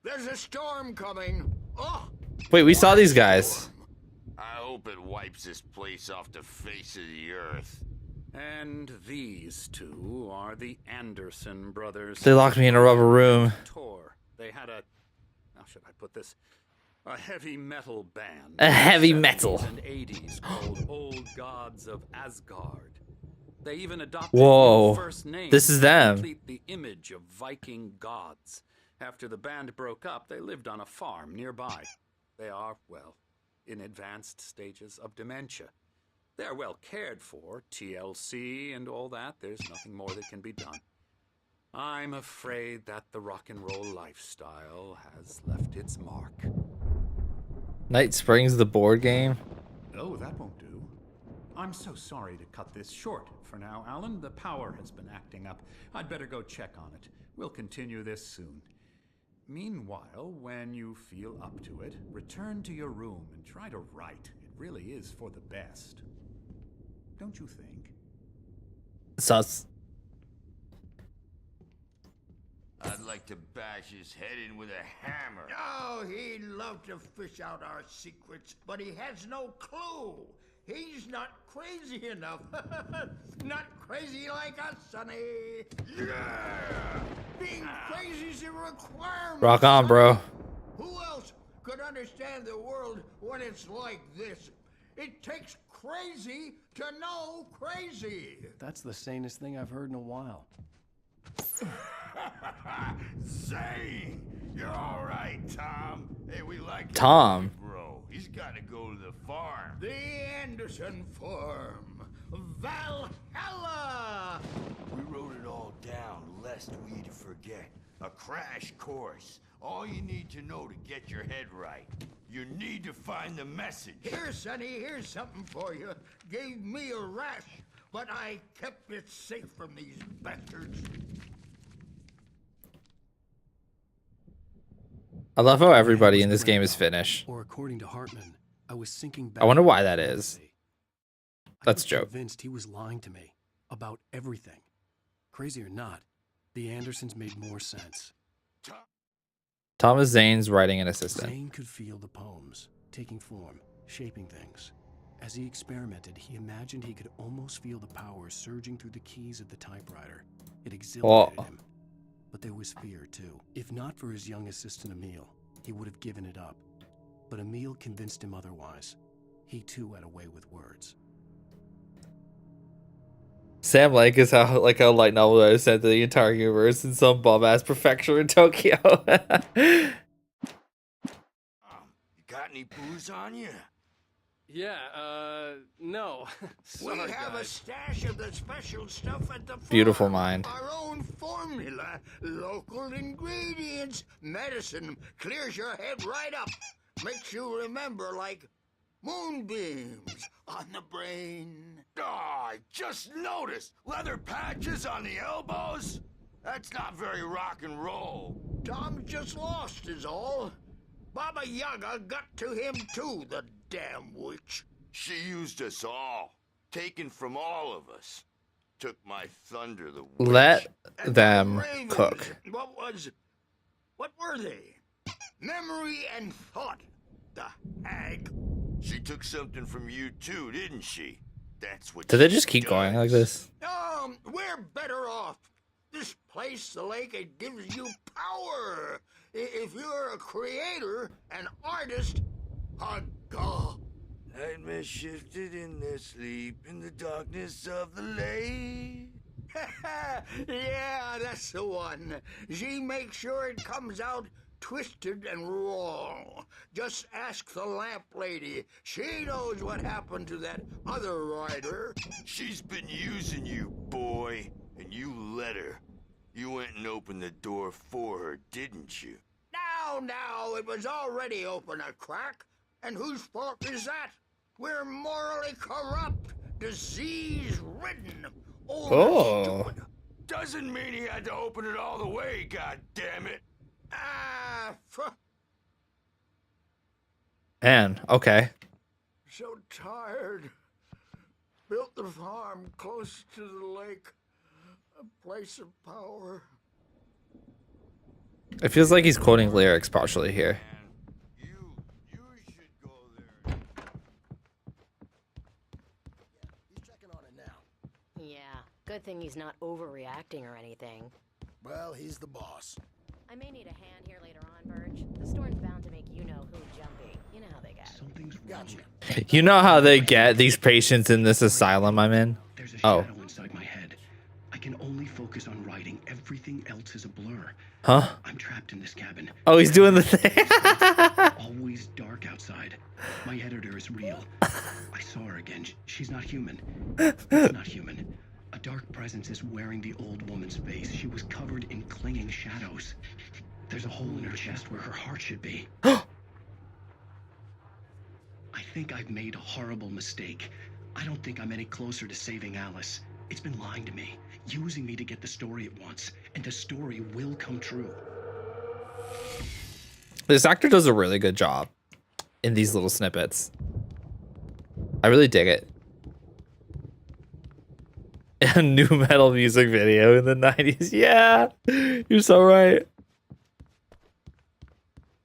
There's a storm coming. Oh, Wait, we saw these guys. I hope it wipes this place off the face of the earth. And these two are the Anderson brothers. They locked me in a rubber room. They had a, how should I put this? A heavy metal band. A heavy in the metal. 70s and 80s called Old Gods of Asgard. They even adopted Whoa. the first name This is to them. complete the image of Viking gods. After the band broke up, they lived on a farm nearby. They are, well, in advanced stages of dementia. They're well cared for, TLC and all that. There's nothing more that can be done. I'm afraid that the rock and roll lifestyle has left its mark. Night Springs, the board game. Oh, that won't do. I'm so sorry to cut this short for now, Alan. The power has been acting up. I'd better go check on it. We'll continue this soon. Meanwhile, when you feel up to it, return to your room and try to write. It really is for the best. Don't you think? Sus. I'd like to bash his head in with a hammer. Oh, he'd love to fish out our secrets, but he has no clue. He's not crazy enough. Not crazy like us, Sonny. Yeah! Being crazy's a requirement. Rock on, bro. Who else could understand the world when it's like this? It takes crazy to know crazy. That's the sanest thing I've heard in a while. Zane! You're all right, Tom. Hey, we like Tom. bro. He's got to go to the farm. The Anderson Farm. Valhalla! We wrote it all down lest we forget. A crash course. All you need to know to get your head right. You need to find the message. Here, Sonny, here's something for you. Gave me a rash, but I kept it safe from these bastards. I love how everybody in this game is Finnish. Or according to Hartman, I was sinking back. I wonder why that is. That's a I was joke. convinced he was lying to me about everything. Crazy or not, the Andersons made more sense. Thomas Zane's writing an assistant. Zane could feel the poems, taking form, shaping things. As he experimented, he imagined he could almost feel the power surging through the keys of the typewriter. It exhilarated him. But there was fear, too. If not for his young assistant, Emil, he would have given it up. But Emil convinced him otherwise. He, too, had a way with words. Sam Lake is how like a light novel that is sent to the entire universe in some bum-ass prefecture in Tokyo. You got any booze on you? Yeah, no. We have a stash of the special stuff at the farm. Beautiful mind. Our own formula, local ingredients, medicine, clears your head right up. Makes you remember like moonbeams on the brain. Oh, I just noticed. Leather patches on the elbows? That's not very rock and roll. Tom just lost is all. Baba Yaga got to him too, the damn witch. She used us all. Taken from all of us. Took my thunder, the witch. Let And them the ravens, cook. What were they? Memory and thought, the hag. She took something from you too, didn't she? That's what Did they she just keep going does. like this? We're better off. This place, the lake, it gives you power. If you're a creator, an artist, a god. Nightmare shifted in their sleep in the darkness of the lake. Yeah, that's the one. She makes sure it comes out twisted and wrong. Just ask the lamp lady. She knows what happened to that other rider. She's been using you, boy, and you let her. You went and opened the door for her, didn't you? Now, it was already open a crack. And whose fault is that? We're morally corrupt, disease-ridden, old and stupid. Doesn't mean he had to open it all the way, goddammit. Man, okay. So tired. Built the farm close to the lake. A place of power. It feels like he's quoting lyrics partially here. Yeah, good thing he's not overreacting or anything. Well, he's the boss. I may need a hand here later on, Burge. The storm's bound to make you-know-who jumpy. You know how they get. Something's Gotcha. You know how they get these patients in this asylum I'm in? There's a Oh. shadow inside my head. I can only focus on writing. Everything else is a blur. Huh? I'm trapped in this cabin. Oh, he's doing the thing. Always dark outside. My editor is real. I saw her again. She's not human. Not human. A dark presence is wearing the old woman's face. She was covered in clinging shadows. There's a hole in her chest where her heart should be. I think I've made a horrible mistake. I don't think I'm any closer to saving Alice. It's been lying to me, using me to get the story it wants, and the story will come true. This actor does a really good job in these little snippets. I really dig it. A new metal music video in the 90s. Yeah, you're so right.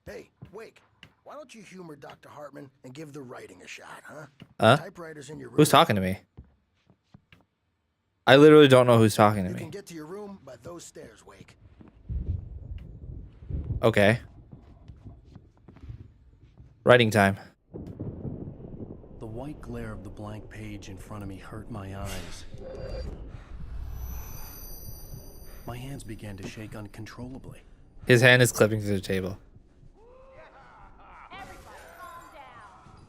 Hey, Wake, why don't you humor Dr. Hartman and give the writing a shot, huh? Huh? Typewriter's in your room. Who's talking to me? I literally don't know who's talking to You me. can get to your room by those stairs, Wake. Okay. Writing time. The white glare of the blank page in front of me hurt my eyes. My hands began to shake uncontrollably. His hand is clipping through the table.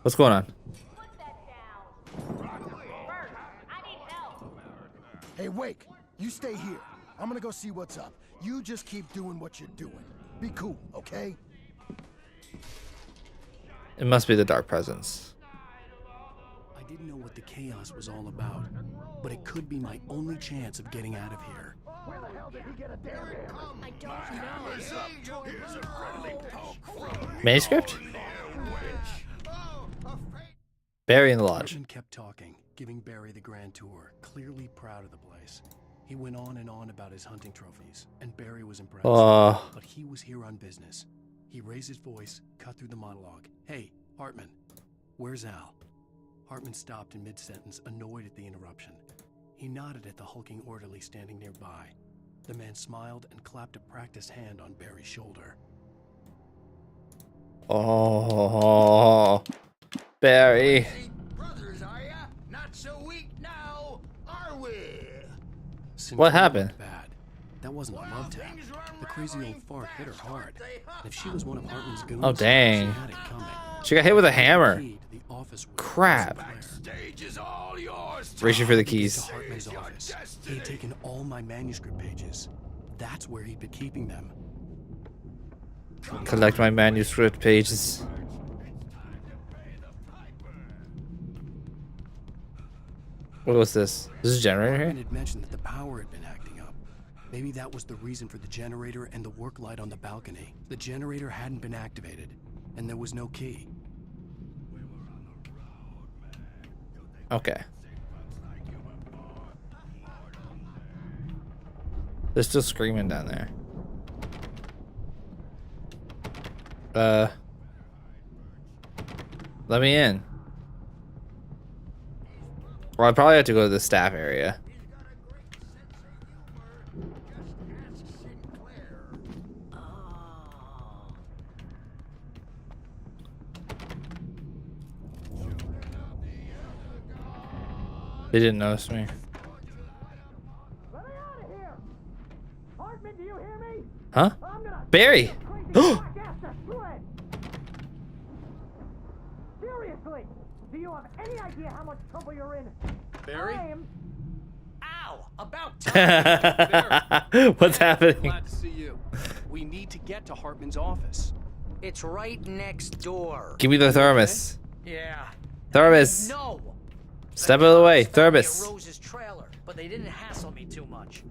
What's going on? Hey, Wake, you stay here. I'm gonna go see what's up. You just keep doing what you're doing. Be cool, okay? It must be the dark presence. I didn't know what the chaos was all about, but it could be my only chance of getting out of here. Where the hell did he get a damn hammer? I don't know. Manuscript? Barry in the lodge. Hartman kept talking, giving Barry the grand tour, clearly proud of the place. He went on and on about his hunting trophies, and Barry was impressed. But he was here on business. He raised his voice, cut through the monologue. Hey, Hartman, where's Al? Hartman stopped in mid-sentence, annoyed at the interruption. He nodded at the hulking orderly standing nearby. The man smiled and clapped a practiced hand on Barry's shoulder. Oh, Barry. Brothers, are ya? Not so weak now, are we? What happened? Bad. That wasn't a love tap. The crazy old fart hit her hard. And if she was one of Hartman's goons, Oh, dang. she had it coming. She got hit with a hammer. The office Crap. Stage is all yours. Reaching for the To keys. Hartman's office. He had taken all my manuscript pages. That's where he'd been keeping them. Collect my manuscript pages. What was this? This is a generator Hartman here? had mentioned that the power had been acting up. Maybe that was the reason for the generator and the work light on the balcony. The generator hadn't been activated, and there was no key. Okay. They're still screaming down there. Let me in. Well, I probably have to go to the staff area. They didn't notice me. Huh? Barry! Seriously, do you have any idea how much trouble you're in? Barry? Ow! About time! What's happening? Glad to see you. We need to get to Hartman's office. It's right next door. Give me the thermos. Yeah. Thermos. No. Step out of the way. At Thermos. Rose's trailer, but they didn't hassle me too much.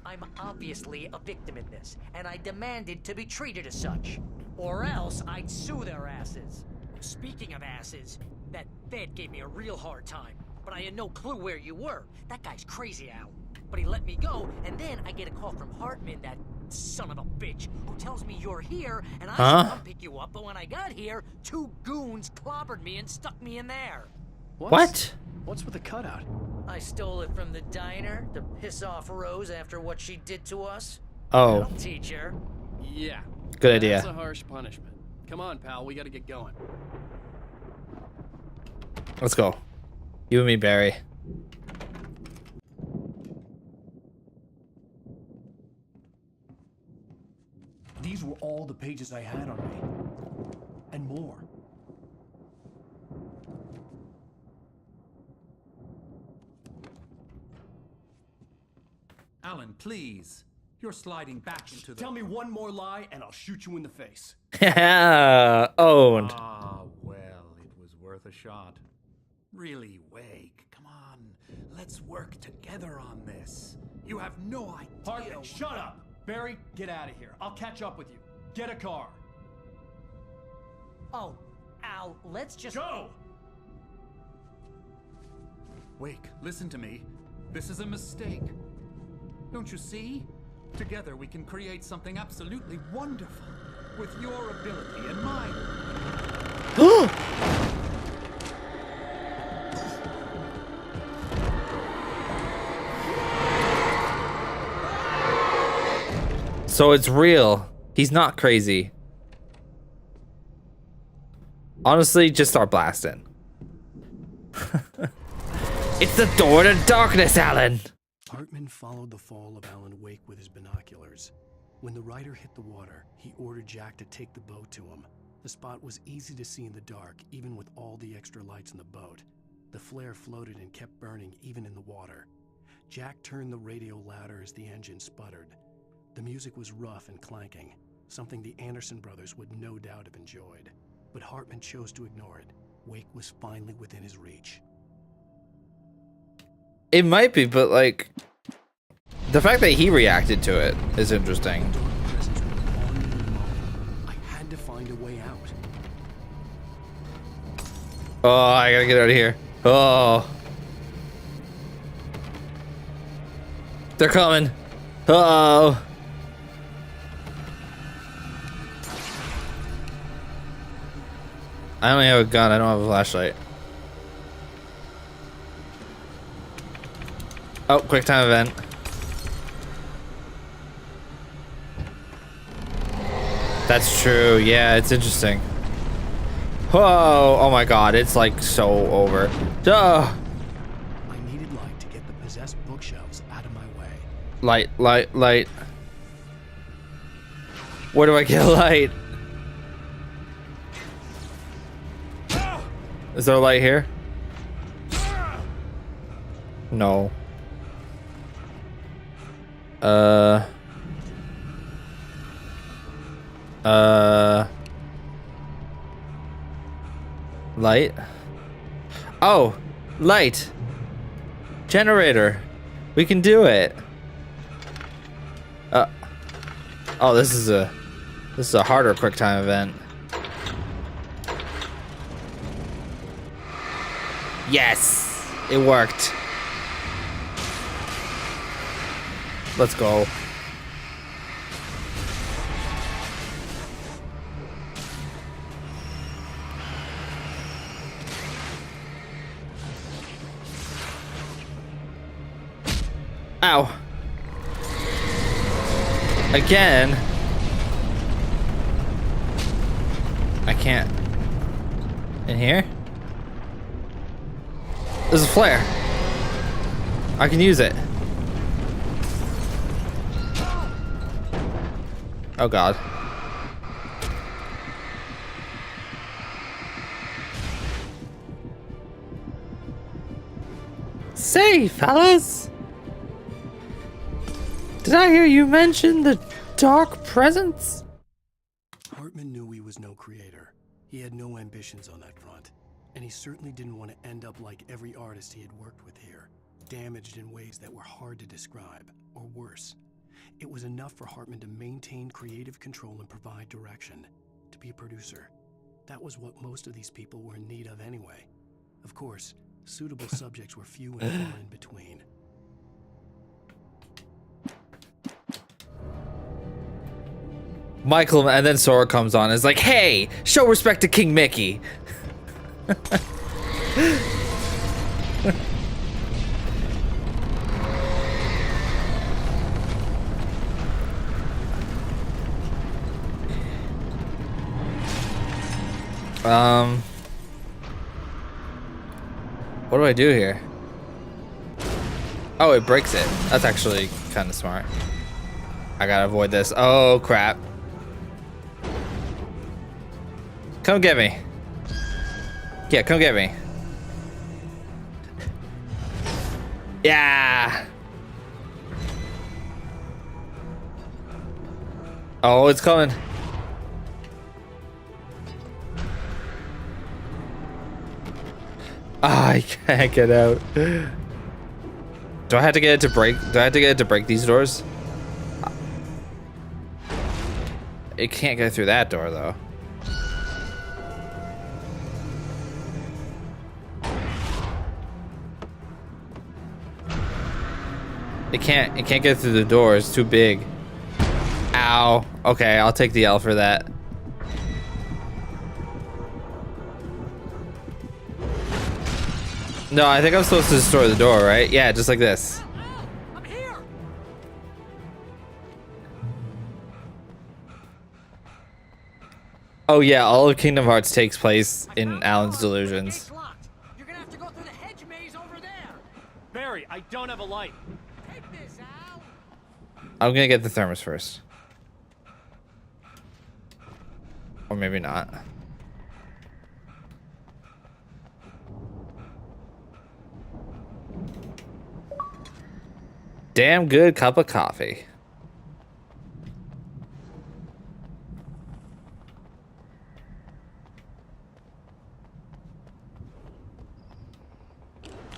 I'm obviously a victim in this, and I demanded to be treated as such. Or else I'd sue their asses. Speaking of asses, that Fed gave me a real hard time, but I had no clue where you were. That guy's crazy, Al. But he let me go, and then I get a call from Hartman, that son of a bitch, who tells me you're here, and I should come pick you up, but when I got here, 2 goons clobbered me and stuck me in there. What? What's with the cutout? I stole it from the diner to piss off Rose after what she did to us. Oh. That'll teach her. Yeah. Good idea. That's a harsh punishment. Come on, pal. We gotta get going. Let's go. You and me, Barry. These were all the pages I had on me. And more. Alan, please. You're sliding back into the... Tell me one more lie and I'll shoot you in the face. Owned. Ah, well, it was worth a shot. Really, Wake, come on. Let's work together on this. You have no idea... Hartman, shut up! Barry, get out of here. I'll catch up with you. Get a car. Oh, Al, let's just... Go! Wake, listen to me. This is a mistake. Don't you see? Together we can create something absolutely wonderful. With your ability and mine. So it's real. He's not crazy. Honestly, just start blasting. It's the door to darkness, Alan. Hartman followed the fall of Alan Wake with his binoculars. When the rider hit the water, he ordered Jack to take the boat to him. The spot was easy to see in the dark, even with all the extra lights in the boat. The flare floated and kept burning even in the water. Jack turned the radio louder as the engine sputtered. The music was rough and clanking, something the Anderson brothers would no doubt have enjoyed. But Hartman chose to ignore it. Wake was finally within his reach. It might be, but like, the fact that he reacted to it is interesting. I had to find a way out. Oh, I gotta get out of here. Oh. They're coming. Oh. I only have a gun, I don't have a flashlight. Oh, quick time event. That's true. Yeah, it's interesting. Whoa! Oh my god, it's like so over. Duh! I needed light to get the possessed bookshelves out of my way. Light, light, light. Where do I get light? Is there a light here? No. Light? Oh, light. Generator. We can do it. Oh, this is a harder quick time event. Yes, it worked. Let's go. Ow. Again. I can't. In here? There's a flare. I can use it. Oh god. Say, fellas! Did I hear you mention the dark presence? Hartman knew he was no creator. He had no ambitions on that front. And he certainly didn't want to end up like every artist he had worked with here, damaged in ways that were hard to describe, or worse. It was enough for Hartman to maintain creative control and provide direction, to be a producer. That was what most of these people were in need of anyway. Of course, suitable subjects were few and far in between. Michael, and then Sora comes on and is like, hey, show respect to King Mickey. What do I do here? Oh, it breaks it. That's actually kind of smart. I gotta avoid this. Oh, crap. Come get me. Yeah, come get me. Yeah. Oh, it's coming. Ah, I can't get out. Do I have to get it to break? Do I have to get it to break these doors? It can't get through that door though. It can't get through the door. It's too big. Ow. Okay, I'll take the L for that. No, I think I'm supposed to destroy the door, right? Yeah, just like this. I'm here. Oh yeah, all of Kingdom Hearts takes place in Alan's delusions. You're gonna have to go through the hedge maze over there. Barry, I don't have a light. Take this, Al. I'm gonna get the thermos first. Or maybe not. Damn good cup of coffee.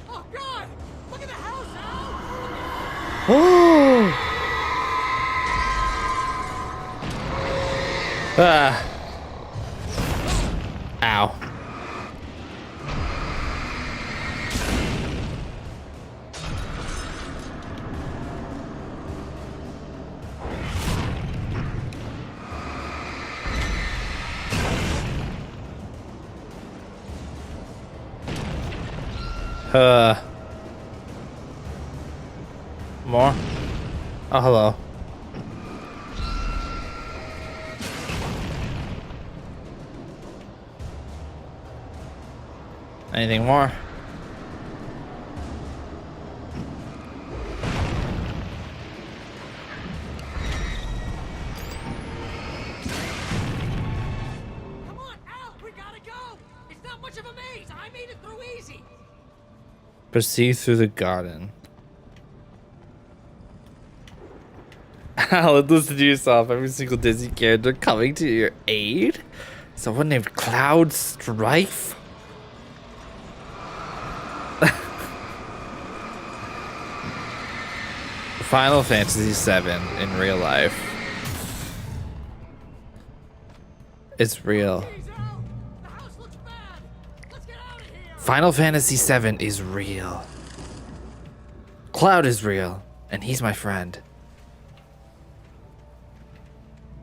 Oh God! Look at the house, Al. Oh. Ah. Ow. More? Oh, hello. Anything more? Come on, Al, we gotta go. It's not much of a maze. I made it through easy. Proceed through the garden. Alan, listen to yourself. Every single Disney character coming to your aid? Someone named Cloud Strife? Final Fantasy VII in real life. It's real. Final Fantasy VII is real. Cloud is real, and he's my friend.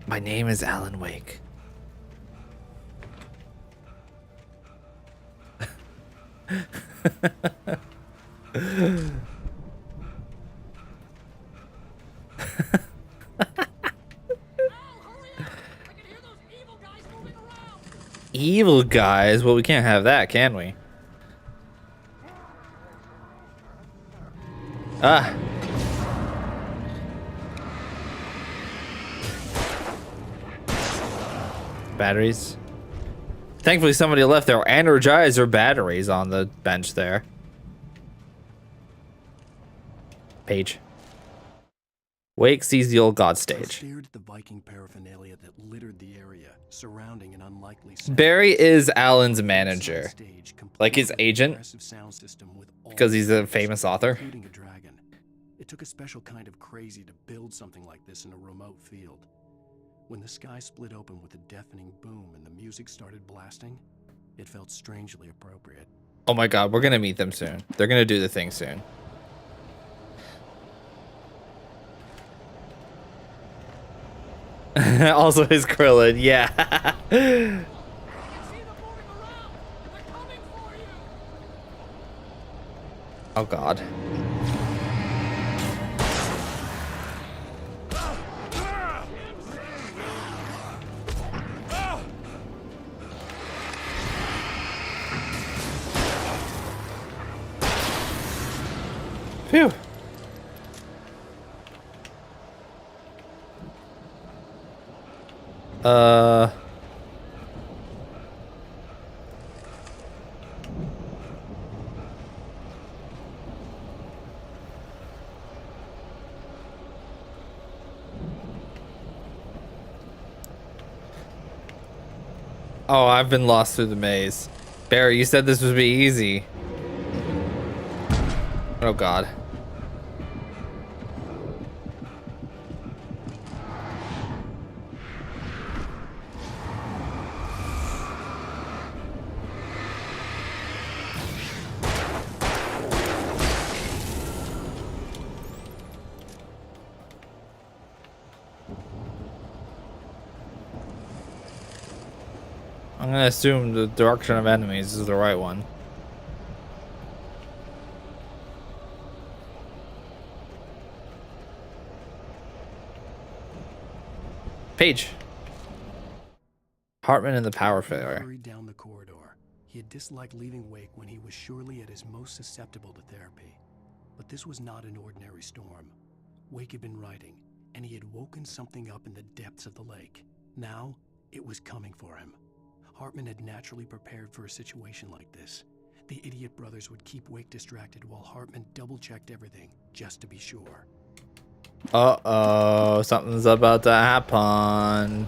My name is Alan Wake. Evil guys? Well, we can't have that, can we? Ah. Batteries. Thankfully, somebody left their Energizer batteries on the bench there. Page. Wake sees the old god I stage. stared at the Viking paraphernalia that littered the area surrounding an unlikely sound. Barry is Alan's manager, like his agent, because he's a famous author. Including a dragon. It took a special kind of crazy to build something like this in a remote field. When the sky split open with a deafening boom and the music started blasting, it felt strangely appropriate. Oh my god, we're gonna meet them soon. They're gonna do the thing soon. Also his Krillin, yeah. Oh god. Phew. Oh, I've been lost through the maze. Barry, you said this would be easy. Oh god. I'm gonna assume the direction of enemies is the right one. Page. Hartman and the power failure. Hurried down the corridor. He had disliked leaving Wake when he was surely at his most susceptible to therapy. But this was not an ordinary storm. Wake had been writing, and he had woken something up in the depths of the lake. Now, it was coming for him. Hartman had naturally prepared for a situation like this. The idiot brothers would keep Wake distracted while Hartman double-checked everything, just to be sure. Uh-oh, something's about to happen.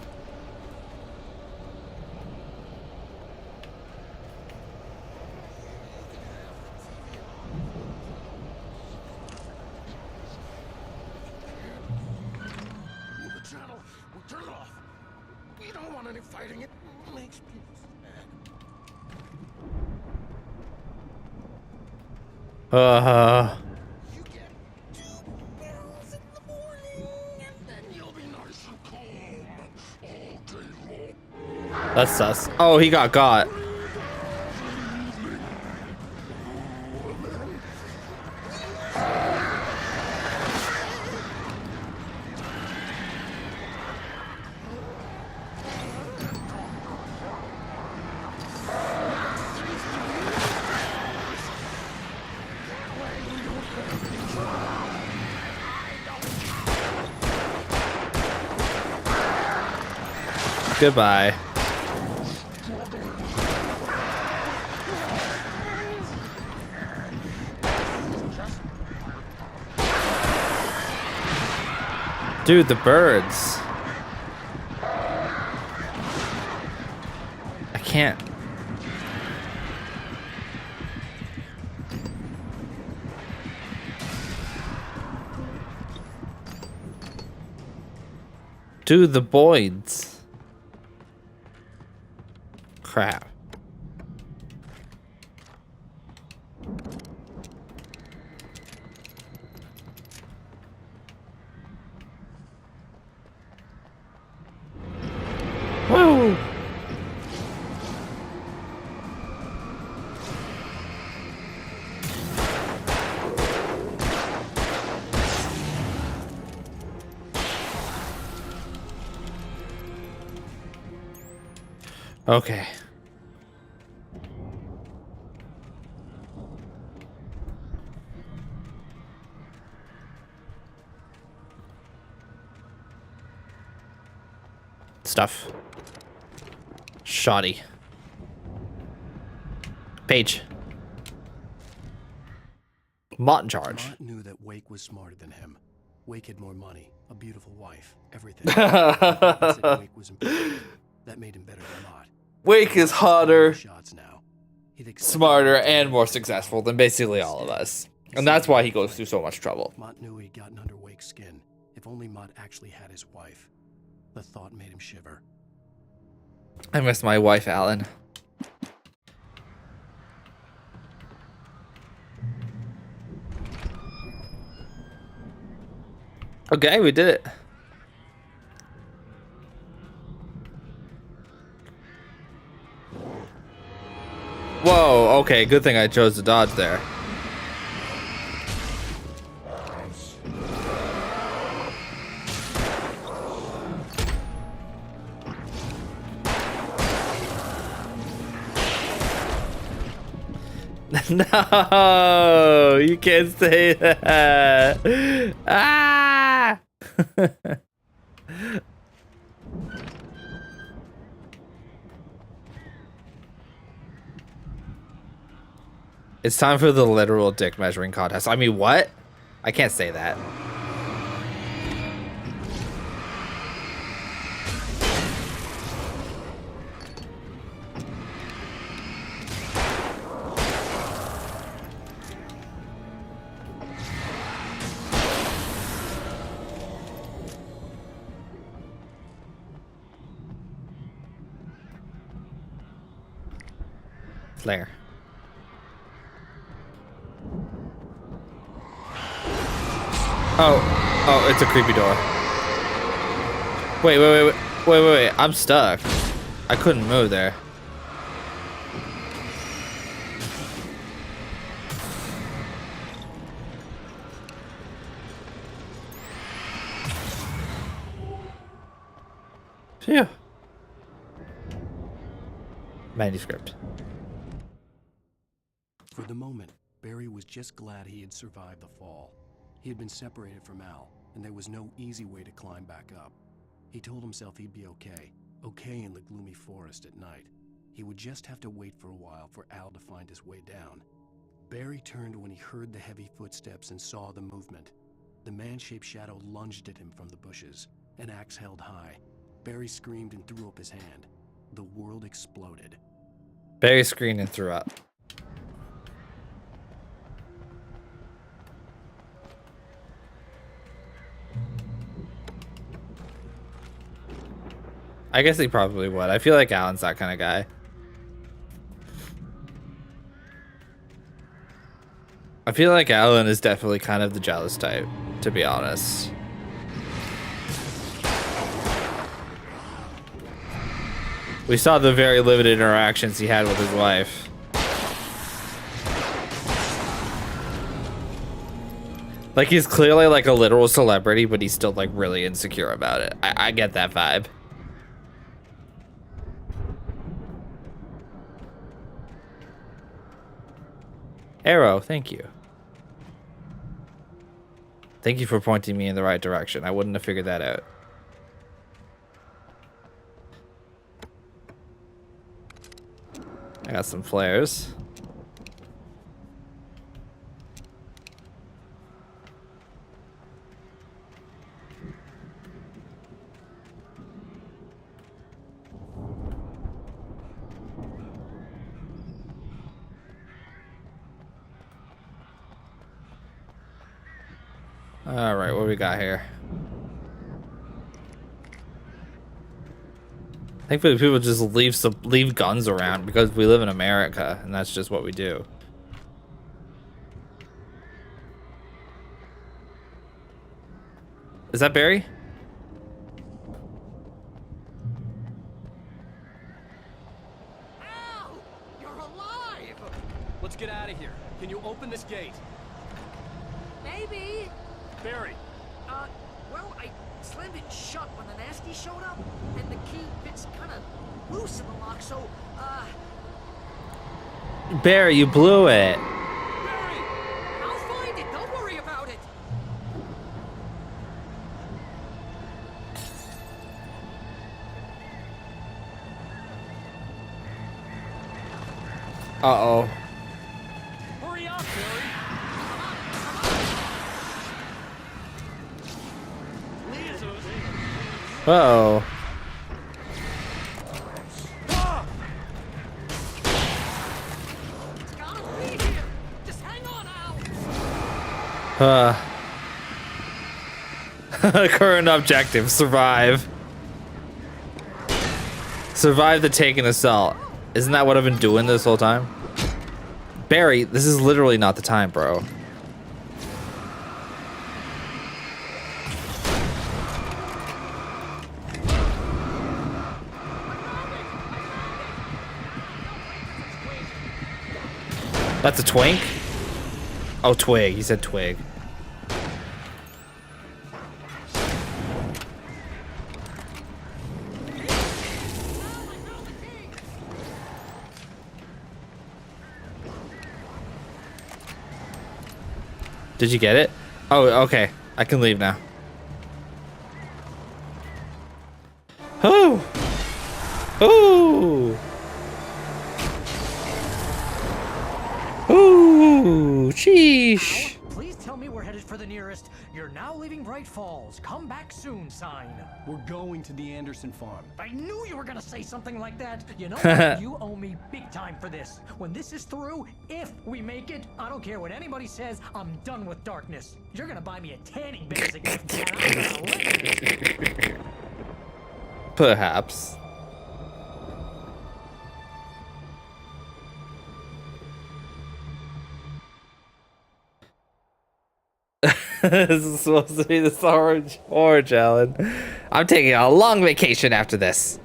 Move the channel. We'll turn it off. We don't want any fighting. It makes people sad. You get 2 barrels in the morning, and then you'll be nice and calm all day long. That's sus. Oh, he got. Goodbye. Dude, the birds. I can't. Dude, the Boyds. Crap. Woo! Okay. stuff. Shoddy. Page. Mott in charge. Mott knew that Wake was smarter than him. Wake had more money, a beautiful wife, everything. He said Wake was important. That made him better than Mott. Wake is hotter, Shots now. smarter, and more successful than basically all of us. And that's why he goes through so much trouble. Mott knew he'd gotten under Wake's skin. If only Mott actually had his wife. The thought made him shiver. I miss my wife, Alan. Okay, we did it. Whoa, okay, good thing I chose to dodge there. No, you can't say that. Ah! It's time for the literal dick measuring contest. I mean, what? I can't say that. Flare. Oh, it's a creepy door. Wait. I'm stuck. I couldn't move there. Phew. Manuscript. For the moment, Barry was just glad he had survived the fall. He had been separated from Al, and there was no easy way to climb back up. He told himself he'd be okay in the gloomy forest at night. He would just have to wait for a while for Al to find his way down. Barry turned when he heard the heavy footsteps and saw the movement. The man-shaped shadow lunged at him from the bushes, an axe held high. Barry screamed and threw up his hand. The world exploded. Barry screamed and threw up. I guess he probably would. I feel like Alan's that kind of guy. I feel like Alan is definitely kind of the jealous type, to be honest. We saw the very limited interactions he had with his wife. Like, he's clearly like a literal celebrity, but he's still like really insecure about it. I get that vibe. Arrow, thank you. Thank you for pointing me in the right direction. I wouldn't have figured that out. I got some flares. All right, what we got here? Thankfully, people just leave guns around because we live in America, and that's just what we do. Is that Barry? Al! You're alive! Let's get out of here. Can you open this gate? Maybe. Barry! Well, I slammed it shut when the nasty showed up, and the key fits kind of loose in the lock, so, Barry, you blew it. Barry! I'll find it, don't worry about it! Uh-oh. Hurry up, Barry. Uh-oh. Just hang on, Al. Current objective, survive. Survive the Taken assault. Isn't that what I've been doing this whole time? Barry, this is literally not the time, bro. That's a twink? Oh, twig. He said twig. Did you get it? Oh, okay. I can leave now. Oh! Oh! Ooh, sheesh. Please tell me we're headed for the nearest "You're now leaving Bright Falls. Come back soon" sign. We're going to the Anderson farm. I knew you were gonna say something like that. You know what? You owe me big time for this. When this is through, if we make it, I don't care what anybody says, I'm done with darkness. You're gonna buy me a tanning bed as a gift, and I'm gonna live in it. Perhaps. This is supposed to be this orange, Alan. I'm taking a long vacation after this.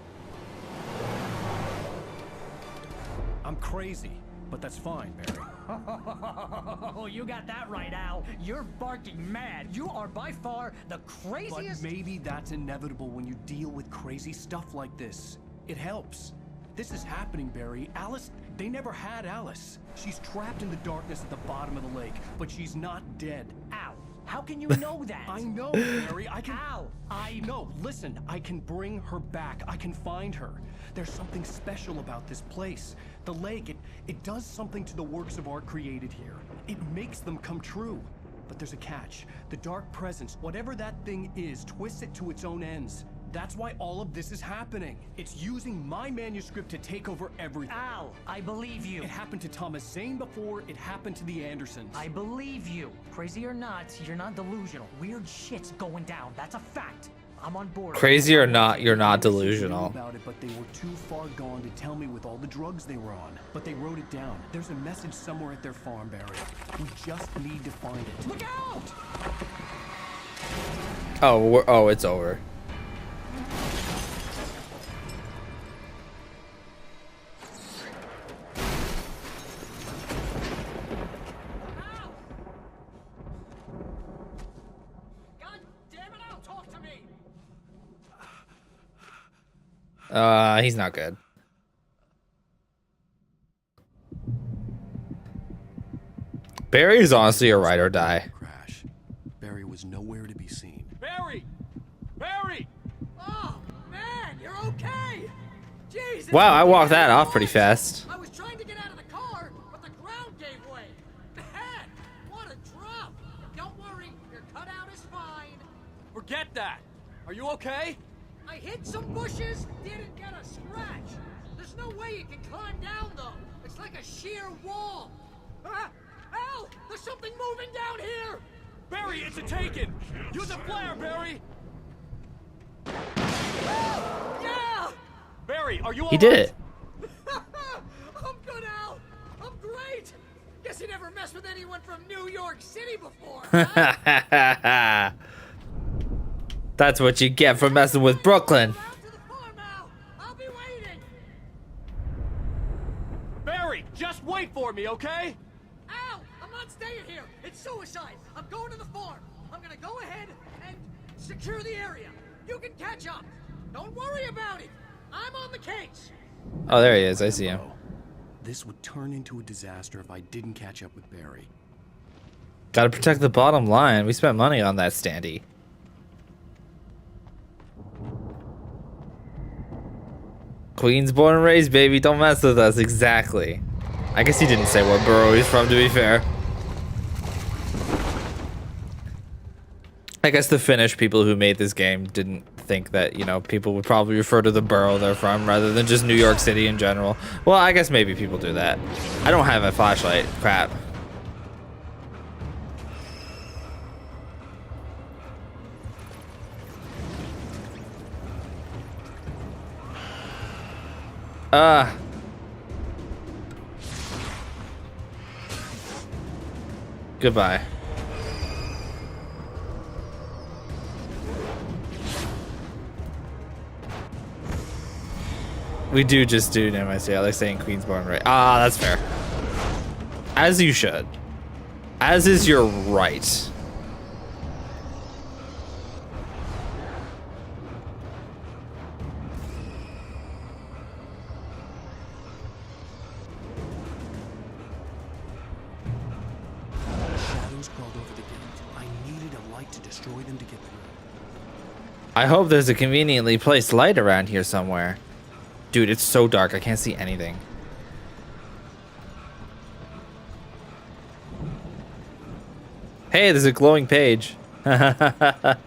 I'm crazy, but that's fine, Barry. Oh, you got that right, Al. You're barking mad. You are by far the craziest. But maybe that's inevitable when you deal with crazy stuff like this. It helps. This is happening, Barry. Alice, they never had Alice. She's trapped in the darkness at the bottom of the lake, but she's not dead. Al, how can you know that? I know, Barry. I can. Al, No, listen. I can bring her back. I can find her. There's something special about this place. The lake, it does something to the works of art created here. It makes them come true. But there's a catch. The dark presence, whatever that thing is, twists it to its own ends. That's why all of this is happening. It's using my manuscript to take over everything. Al, I believe you. It happened to Thomas Zane before, it happened to the Andersons. I believe you. Crazy or not, you're not delusional. Weird shit's going down. That's a fact. I'm on board. Crazy or not, you're not delusional. About it, but they were too far gone to tell me with all the drugs they were on. But they wrote it down. There's a message somewhere at their farm, Barry. We just need to find it. Look out! Oh, it's over. He's not good. Barry is honestly a ride or die. Crash. Barry was nowhere to be seen. Barry! Barry! Oh, man, you're okay! Jesus! Wow, I walked that off pretty fast. I was trying to get out of the car, but the ground gave way. Man, what a drop! Don't worry, your cutout is fine. Forget that. Are you okay? I hit some bushes, didn't get a scratch. There's no way you can climb down, though. It's like a sheer wall. Ah, Al, there's something moving down here. Barry, it's a Taken. Use a flare, Barry. Yeah! Barry, are you all He did it. I'm good, Al. I'm great. Guess you never messed with anyone from New York City before, huh? That's what you get for messing with Brooklyn. I'll be waiting. Barry, just wait for me, okay? Al, I'm not staying here. It's suicide. I'm going to the farm. I'm gonna go ahead and secure the area. You can catch up. Don't worry about it. I'm on the case. Oh, there he is. I see him. This would turn into a disaster if I didn't catch up with Barry. Gotta protect the bottom line. We spent money on that standee. Queens born and raised, baby. Don't mess with us. Exactly. I guess he didn't say what borough he's from, to be fair. I guess the Finnish people who made this game didn't think that, you know, people would probably refer to the borough they're from rather than just New York City in general. Well, I guess maybe people do that. I don't have a flashlight. Crap. Goodbye. We do just do NYC. I like saying Queensborn, right? Ah, that's fair. As you should. As is your right. Shadows crawled over the gate. I needed a light to destroy them to get through. I hope there's a conveniently placed light around here somewhere. Dude, it's so dark. I can't see anything. Hey, there's a glowing page. That's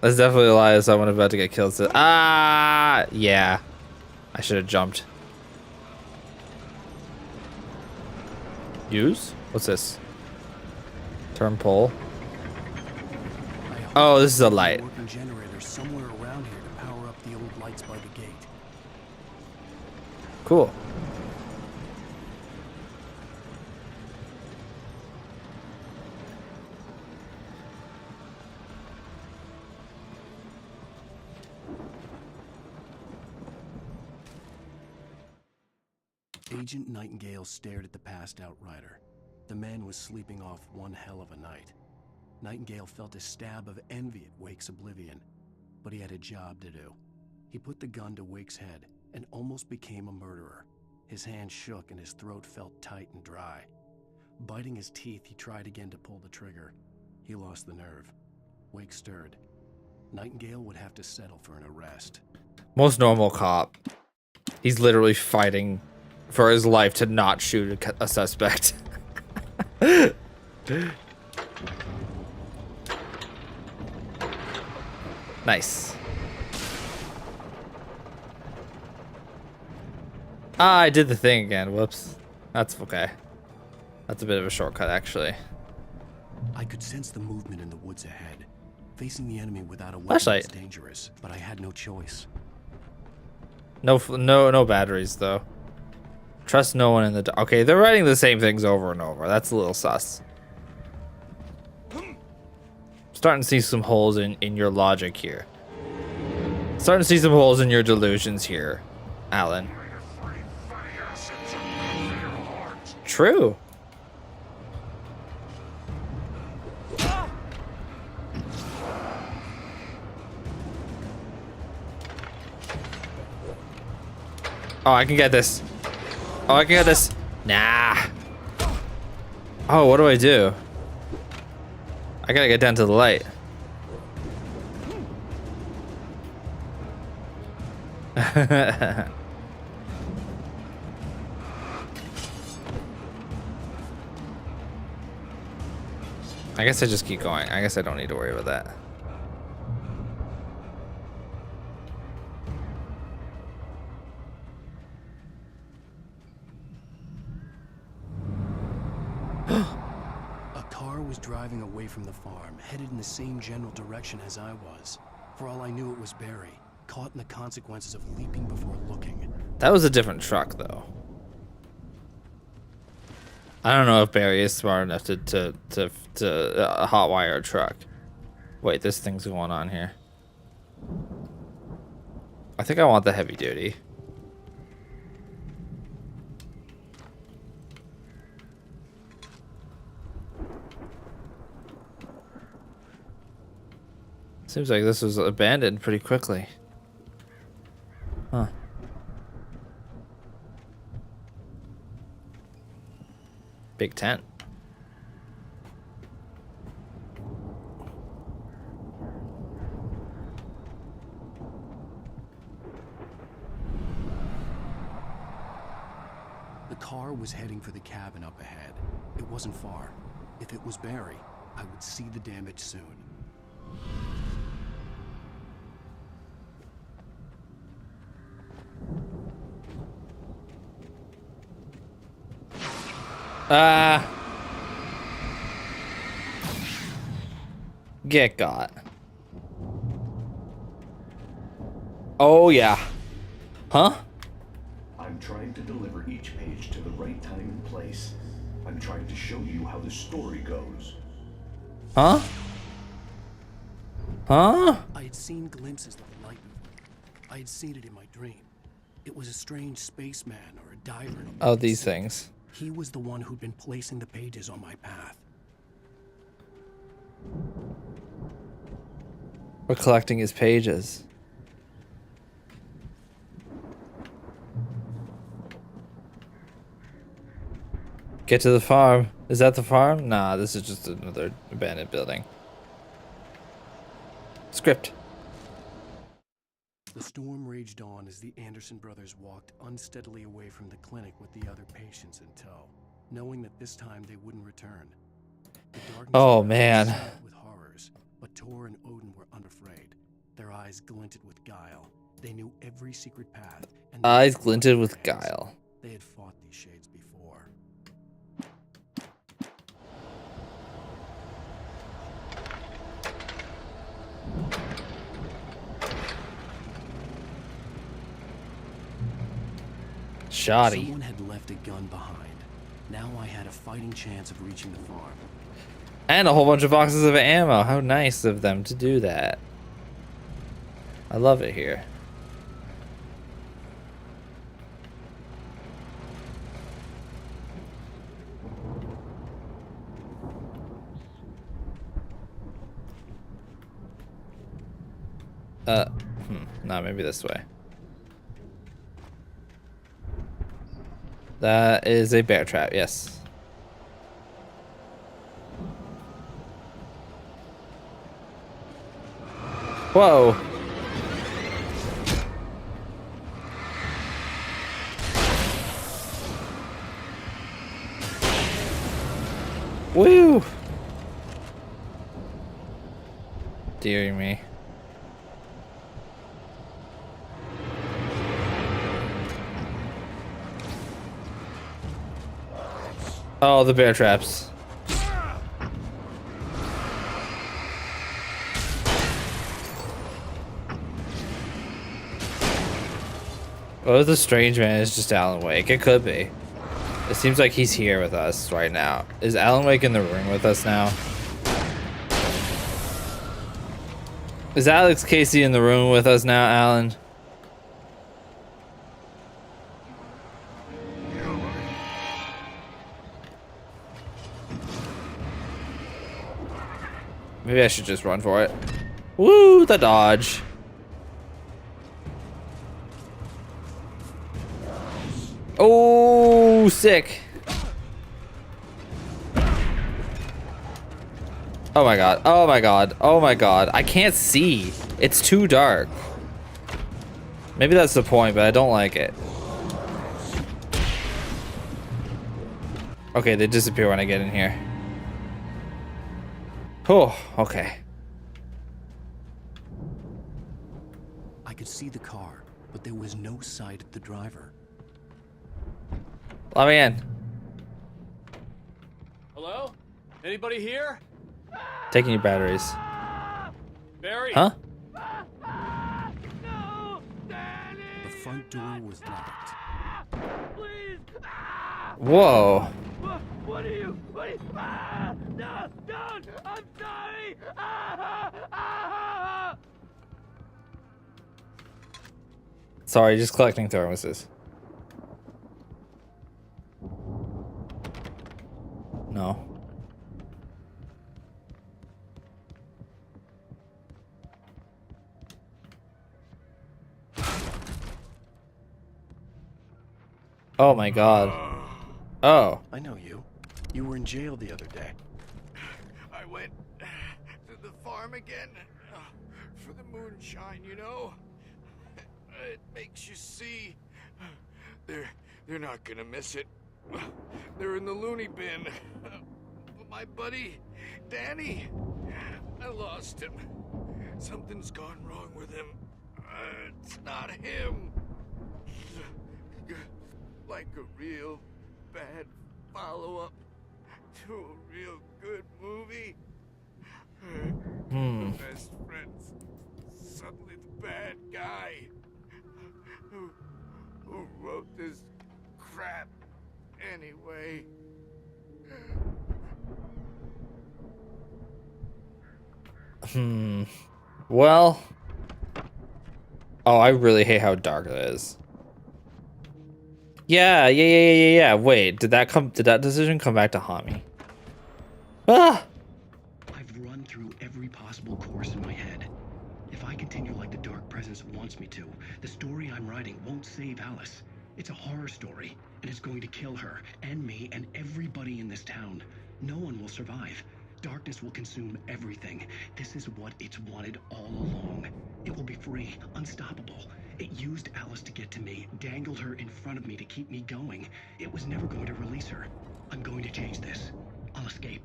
definitely a lie. Someone about to get killed. So, yeah. I should have jumped. Use? What's this? Turn pole. Oh, this is a light. Working generator somewhere around here to power up the old lights by the gate. Cool. Agent Nightingale stared at the passed out rider. The man was sleeping off one hell of a night. Nightingale felt a stab of envy at Wake's oblivion, but he had a job to do. He put the gun to Wake's head and almost became a murderer. His hand shook and his throat felt tight and dry. Biting his teeth, he tried again to pull the trigger. He lost the nerve. Wake stirred. Nightingale would have to settle for an arrest. Most normal cop. He's literally fighting for his life to not shoot a suspect. Nice. Ah, I did the thing again. Whoops. That's okay. That's a bit of a shortcut, actually. I could sense the movement in the woods ahead. Facing the enemy without a weapon Flashlight. is dangerous, but I had no choice. No batteries though. Trust no one in the dark. Okay, they're writing the same things over and over. That's a little sus. Starting to see some holes in your logic here. Starting to see some holes in your delusions here, Alan. True. Oh, I can get this. Oh, I can get this. Nah. Oh, what do I do? I gotta get down to the light. I guess I just keep going. I guess I don't need to worry about that. A car was driving away from the farm, headed in the same general direction as I was. For all I knew, it was Barry, caught in the consequences of leaping before looking. That was a different truck, though. I don't know if Barry is smart enough to hotwire a truck. Wait, this thing's going on here. I think I want the heavy duty. Seems like this was abandoned pretty quickly. Huh. Big tent. The car was heading for the cabin up ahead. It wasn't far. If it was Barry, I would see the damage soon. Get got. Oh yeah. Huh? I'm trying to deliver each page to the right time and place. I'm trying to show you how the story goes. Huh? Huh? I had seen glimpses of the night before. I had seen it in my dream. It was a strange spaceman or a diver. Oh, these things. He was the one who'd been placing the pages on my path. We're collecting his pages. Get to the farm. Is that the farm? Nah, this is just another abandoned building. Script. The storm raged on as the Anderson brothers walked unsteadily away from the clinic with the other patients in tow, knowing that this time they wouldn't return. The darkness Oh man. with horrors, but Tor and Odin were unafraid. Their eyes glinted with guile. They knew every secret path. And Eyes glinted with guile. They had fought these shades before. Shoddy. Someone had left a gun behind. Now I had a fighting chance of reaching the farm. And a whole bunch of boxes of ammo. How nice of them to do that. I love it here. No, maybe this way. That is a bear trap, yes. Whoa. Woo. Dear me. Oh, the bear traps. Oh, the strange man is just Alan Wake. It could be. It seems like he's here with us right now. Is Alan Wake in the room with us now? Is Alex Casey in the room with us now, Alan? Maybe I should just run for it. Woo, the dodge. Oh, sick. Oh my god. Oh my god. Oh my god. I can't see. It's too dark. Maybe that's the point, but I don't like it. Okay, they disappear when I get in here. Oh, okay. I could see the car, but there was no sight of the driver. Let me in. Hello? Anybody here? Taking your batteries. Barry? Huh? The front door was locked. Whoa. What are you? No, don't! I'm sorry! Sorry, just collecting thermoses. No. Oh my god. Oh. I know you. You were in jail the other day. I went to the farm again for the moonshine, you know? It makes you see. They're not gonna miss it. They're in the loony bin. My buddy, Danny, I lost him. Something's gone wrong with him. It's not him. Like a real bad follow-up to a real good movie. The best friend's suddenly the bad guy. Who wrote this crap anyway? Well. Oh, I really hate how dark it is. Yeah. Wait, did that decision come back to haunt me? Ah! I've run through every possible course in my head. If I continue like the Dark Presence wants me to, the story I'm writing won't save Alice. It's a horror story, and it's going to kill her, and me, and everybody in this town. No one will survive. Darkness will consume everything. This is what it's wanted all along. It will be free, unstoppable. It used Alice to get to me, dangled her in front of me to keep me going. It was never going to release her. I'm going to change this. I'll escape.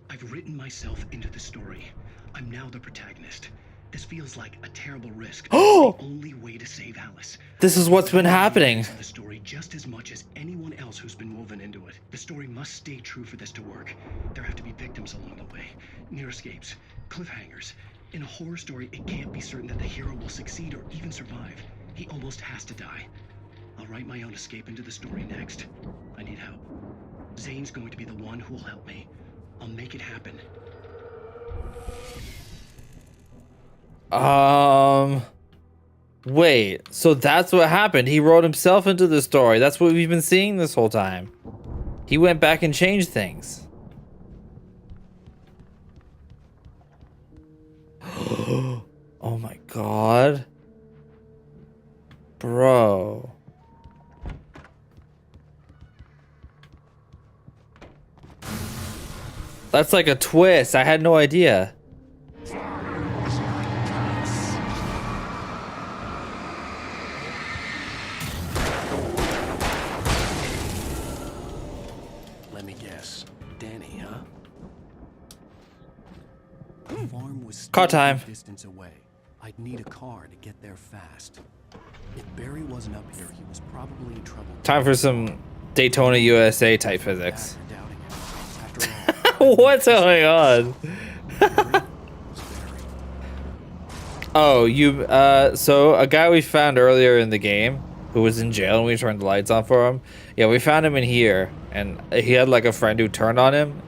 I've written myself into the story. I'm now the protagonist. This feels like a terrible risk. Oh! The only way to save Alice. This is what's been happening. The story just as much as anyone else who's been woven into it. The story must stay true for this to work. There have to be victims along the way, near escapes, cliffhangers. In a horror story, it can't be certain that the hero will succeed or even survive. He almost has to die. I'll write my own escape into the story next. I need help. Zane's going to be the one who will help me. I'll make it happen. Wait, so that's what happened. He wrote himself into the story. That's what we've been seeing this whole time. He went back and changed things. Oh my god. Bro. That's like a twist. I had no idea. Let me guess. Danny, huh? The farm was still Car time. a distance away. I'd need a car to get there fast. If Barry wasn't up here, he was probably in trouble. Time for some Daytona USA type physics. What's going on? Oh, so a guy we found earlier in the game who was in jail and we turned the lights on for him. Yeah, we found him in here and he had like a friend who turned on him.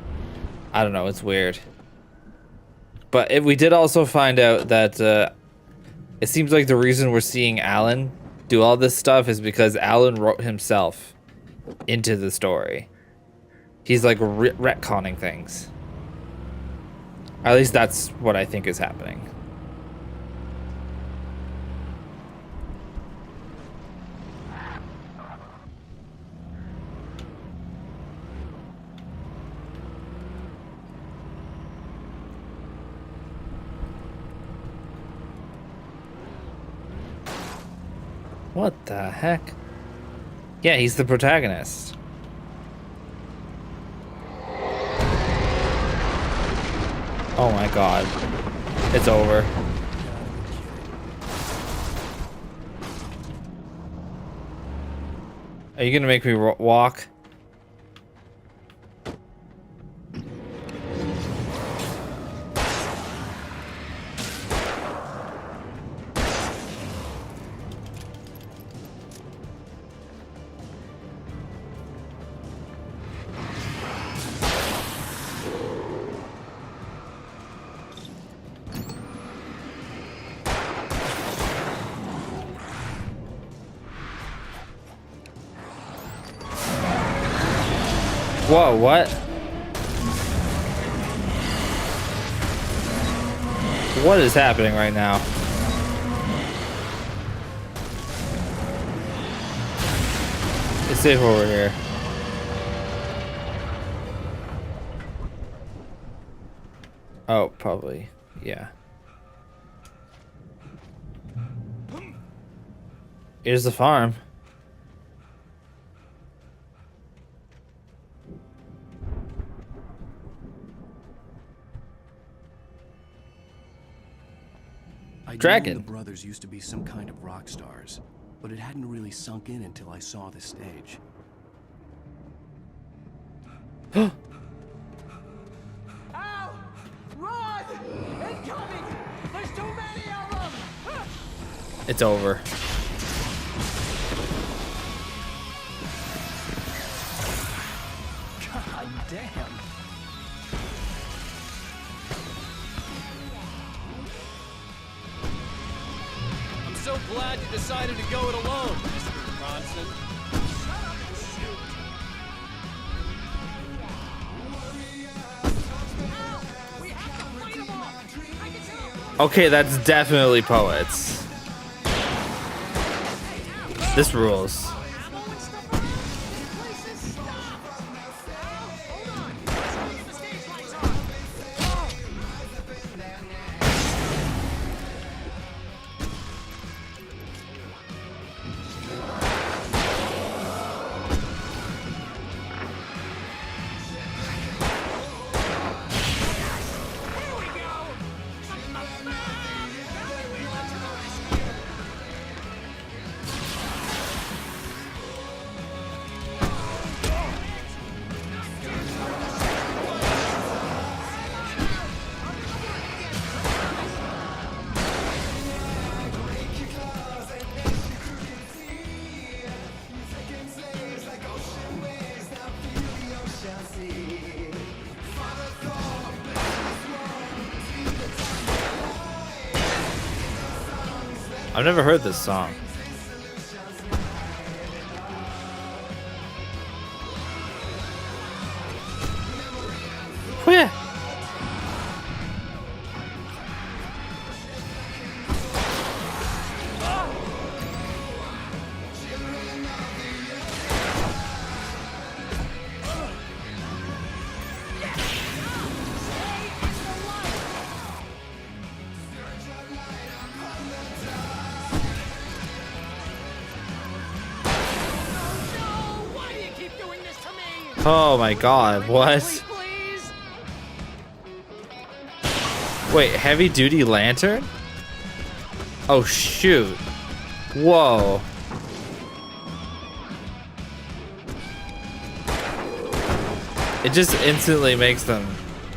I don't know, it's weird. But we did also find out that it seems like the reason we're seeing Alan do all this stuff is because Alan wrote himself into the story. He's like retconning things. At least that's what I think is happening. What the heck? Yeah, he's the protagonist. Oh my god. It's over. Are you gonna make me walk? Whoa, what? What is happening right now? It's safe over here. Oh, probably. Yeah. Here's the farm. I'd Dragon. known the brothers used to be some kind of rock stars, but it hadn't really sunk in until I saw the stage. Ow! Run! Incoming! There's too many of them! It's over. God damn. I'm so glad you decided to go it alone, Mr. Bronson. Okay, that's definitely poets. This rules. I've never heard this song. Where? Oh my god, what? Wait, heavy duty lantern? Oh shoot. Whoa. It just instantly makes them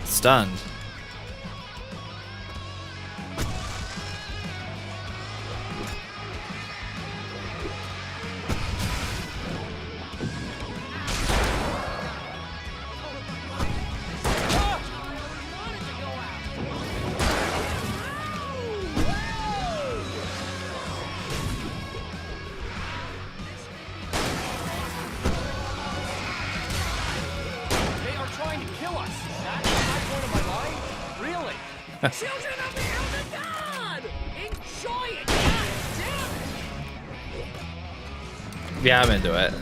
stunned. Children of the Elder God! Enjoy it, goddammit! Yeah, I'm into it.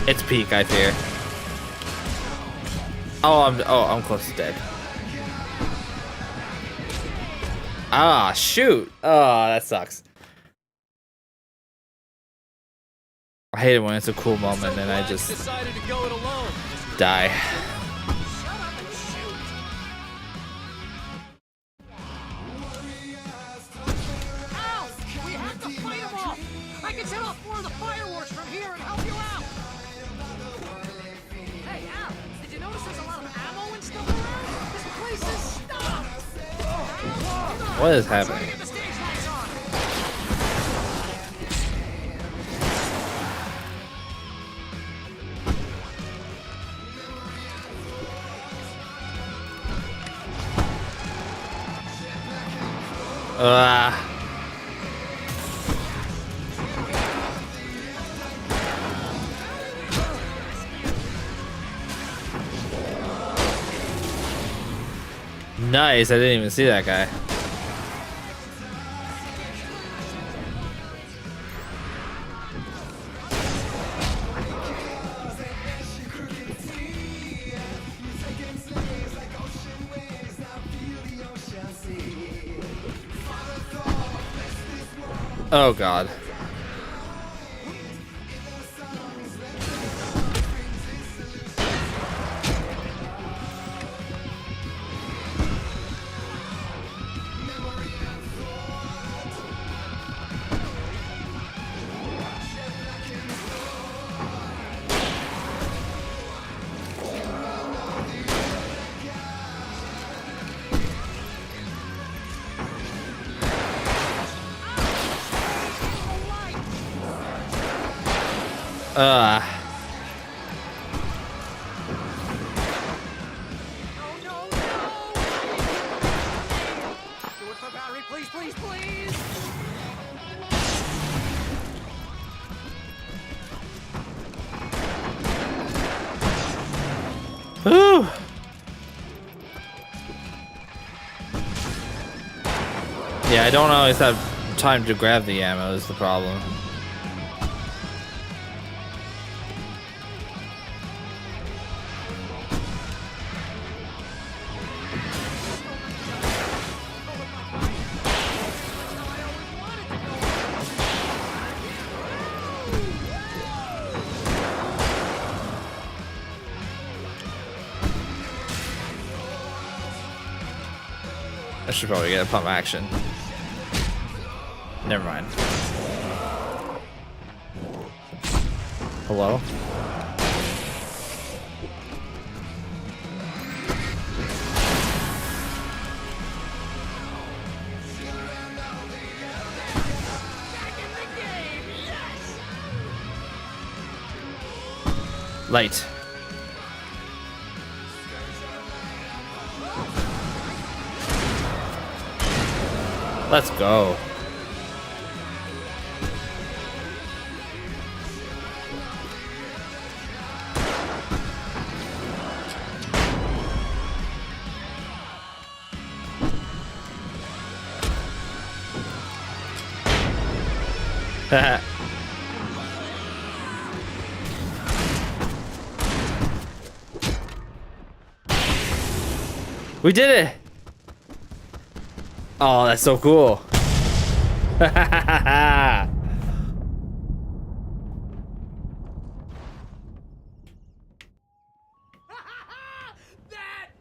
It's peak, I fear. I'm close to dead. Ah, shoot. Oh, that sucks. I hate it when it's a cool moment and I just Decided to go it alone. die. I can set off more of the fireworks from here and help you out! Hey, Al, did you notice there's a lot of ammo and stuff around? This place is stuffed! What is happening? Nice, I didn't even see that guy. Oh god. Do it for Barry, please, please, please! Whew. Yeah, I don't always have time to grab the ammo is the problem. I should probably get a pump action. Never mind. Hello? Light. Let's go. We did it! Oh, that's so cool. That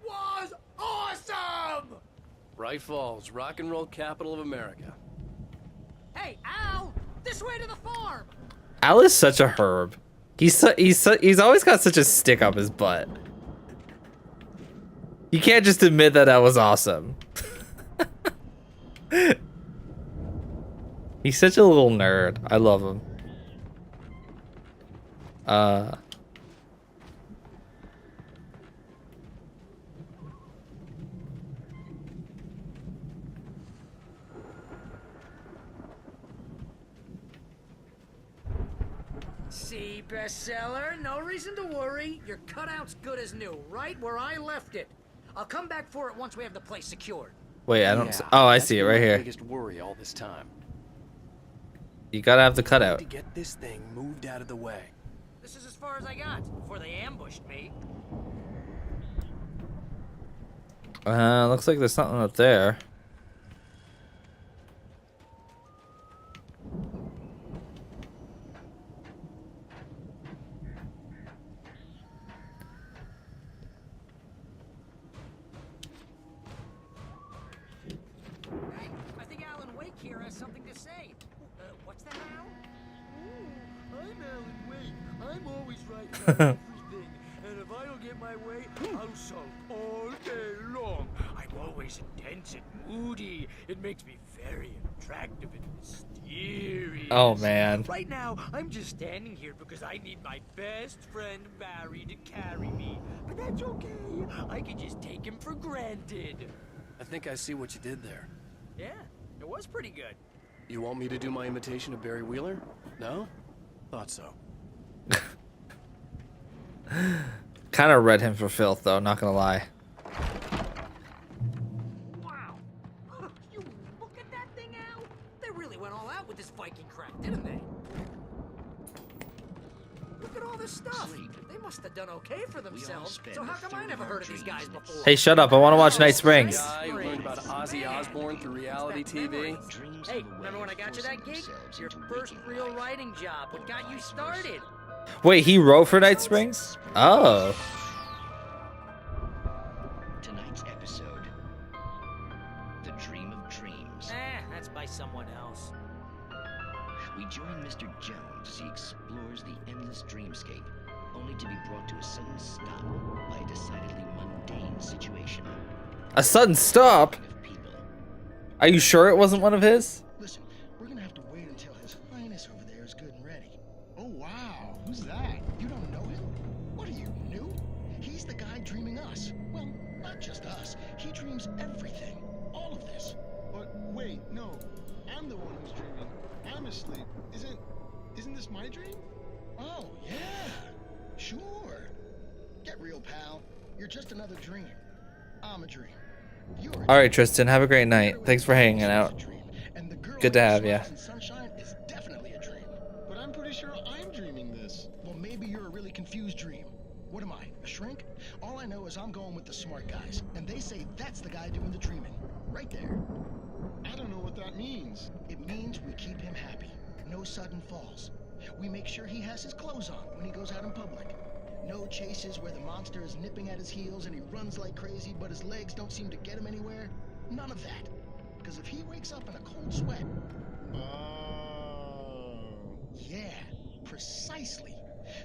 was awesome! Bright Falls, rock and roll capital of America. Hey, Al! This way to the farm! Al is such a herb. He's always got such a stick up his butt. You can't just admit that was awesome. He's such a little nerd. I love him. See, bestseller? No reason to worry. Your cutout's good as new, right where I left it. I'll come back for it once we have the place secured. Wait, I don't. Oh, I see it right here. Biggest worry all this time. You gotta have the cutout. To get this thing moved out of the way. This is as far as I got before they ambushed me. Looks like there's something up there. Hey, I think Alan Wake here has something to say. What's that, Al? I'm Alan Wake. I'm always right about everything. And if I don't get my way, I'll sulk all day long. I'm always intense and moody. It makes me very attractive and mysterious. Oh, man. Right now, I'm just standing here because I need my best friend Barry to carry me. But that's okay. I can just take him for granted. I think I see what you did there. Yeah, it was pretty good. You want me to do my imitation of Barry Wheeler? No? Thought so. Kind of read him for filth, though. Not gonna lie. Wow. You look at that thing, Al. They really went all out with this Viking crap, didn't they? Look at all this stuff. They must have done okay for themselves. So how come I never heard of these guys before? Hey, shut up! I want to watch Night Springs. Guy who learned about Ozzy Osbourne through reality TV. Hey, remember when I got you that gig? Your first real writing job. What got you started? Wait, he wrote for Night Springs? Oh. Tonight's episode, The Dream of Dreams. That's by someone else. We join Mr. Jones as he explores the endless dreamscape, only to be brought to a sudden stop by a decidedly mundane situation. A sudden stop? Are you sure it wasn't one of his? Listen, we're gonna have to wait until His Highness over there is good and ready. Oh, wow. Who's that? Honestly, isn't this my dream? Oh, yeah. Sure. Get real, pal. You're just another dream. I'm a dream. All right, Tristan, have a great night. Thanks for hanging out. Good to have you. Sunshine is definitely a dream. But I'm pretty sure I'm dreaming this. Well, maybe you're a really confused dream. What am I, a shrink? All I know is I'm going with the smart guys, and they say that's the guy doing the dreaming. Right there. I don't know what that means. It means we keep him happy. No sudden falls. We make sure he has his clothes on when he goes out in public. No chases where the monster is nipping at his heels and he runs like crazy, but his legs don't seem to get him anywhere. None of that. Because if he wakes up in a cold sweat... Yeah, precisely.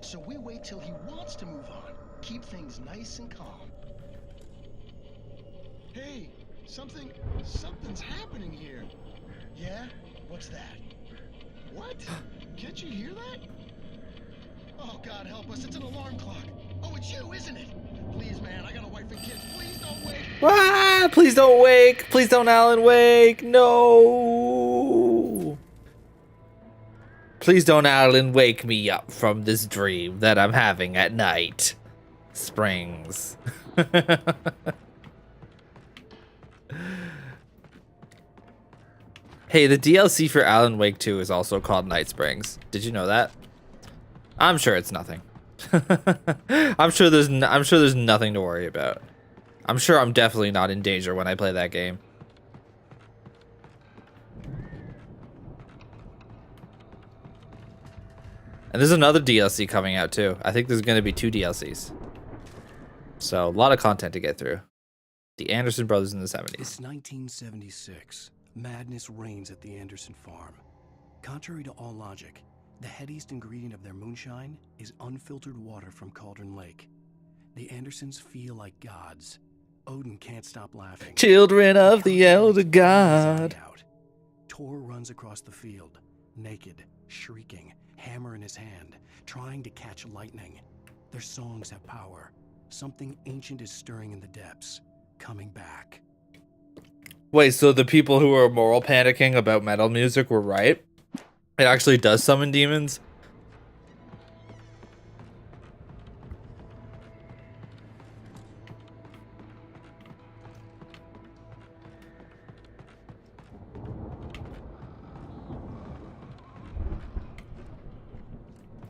So we wait till he wants to move on. Keep things nice and calm. Hey, something's happening here. Yeah? What's that? What? Can't you hear that? Oh, God help us, it's an alarm clock. Oh, it's you, isn't it? Please, man, I got a wife and kids. Please don't wake. Ah, please don't wake. Please don't Alan wake. No. Please don't Alan wake me up from this dream that I'm having at night. Springs. Hey, the DLC for Alan Wake 2 is also called Night Springs. Did you know that? I'm sure it's nothing. I'm sure there's nothing to worry about. I'm sure I'm definitely not in danger when I play that game. And there's another DLC coming out too. I think there's going to be 2 DLCs. So a lot of content to get through. The Anderson brothers in the 70s. It's 1976. Madness reigns at the Anderson farm. Contrary to all logic, the headiest ingredient of their moonshine is unfiltered water from Cauldron Lake. The Andersons feel like gods. Odin can't stop laughing. Children of the Elder God. Tor runs across the field, naked, shrieking, hammer in his hand, trying to catch lightning. Their songs have power. Something ancient is stirring in the depths, coming back. Wait, so the people who were moral panicking about metal music were right? It actually does summon demons?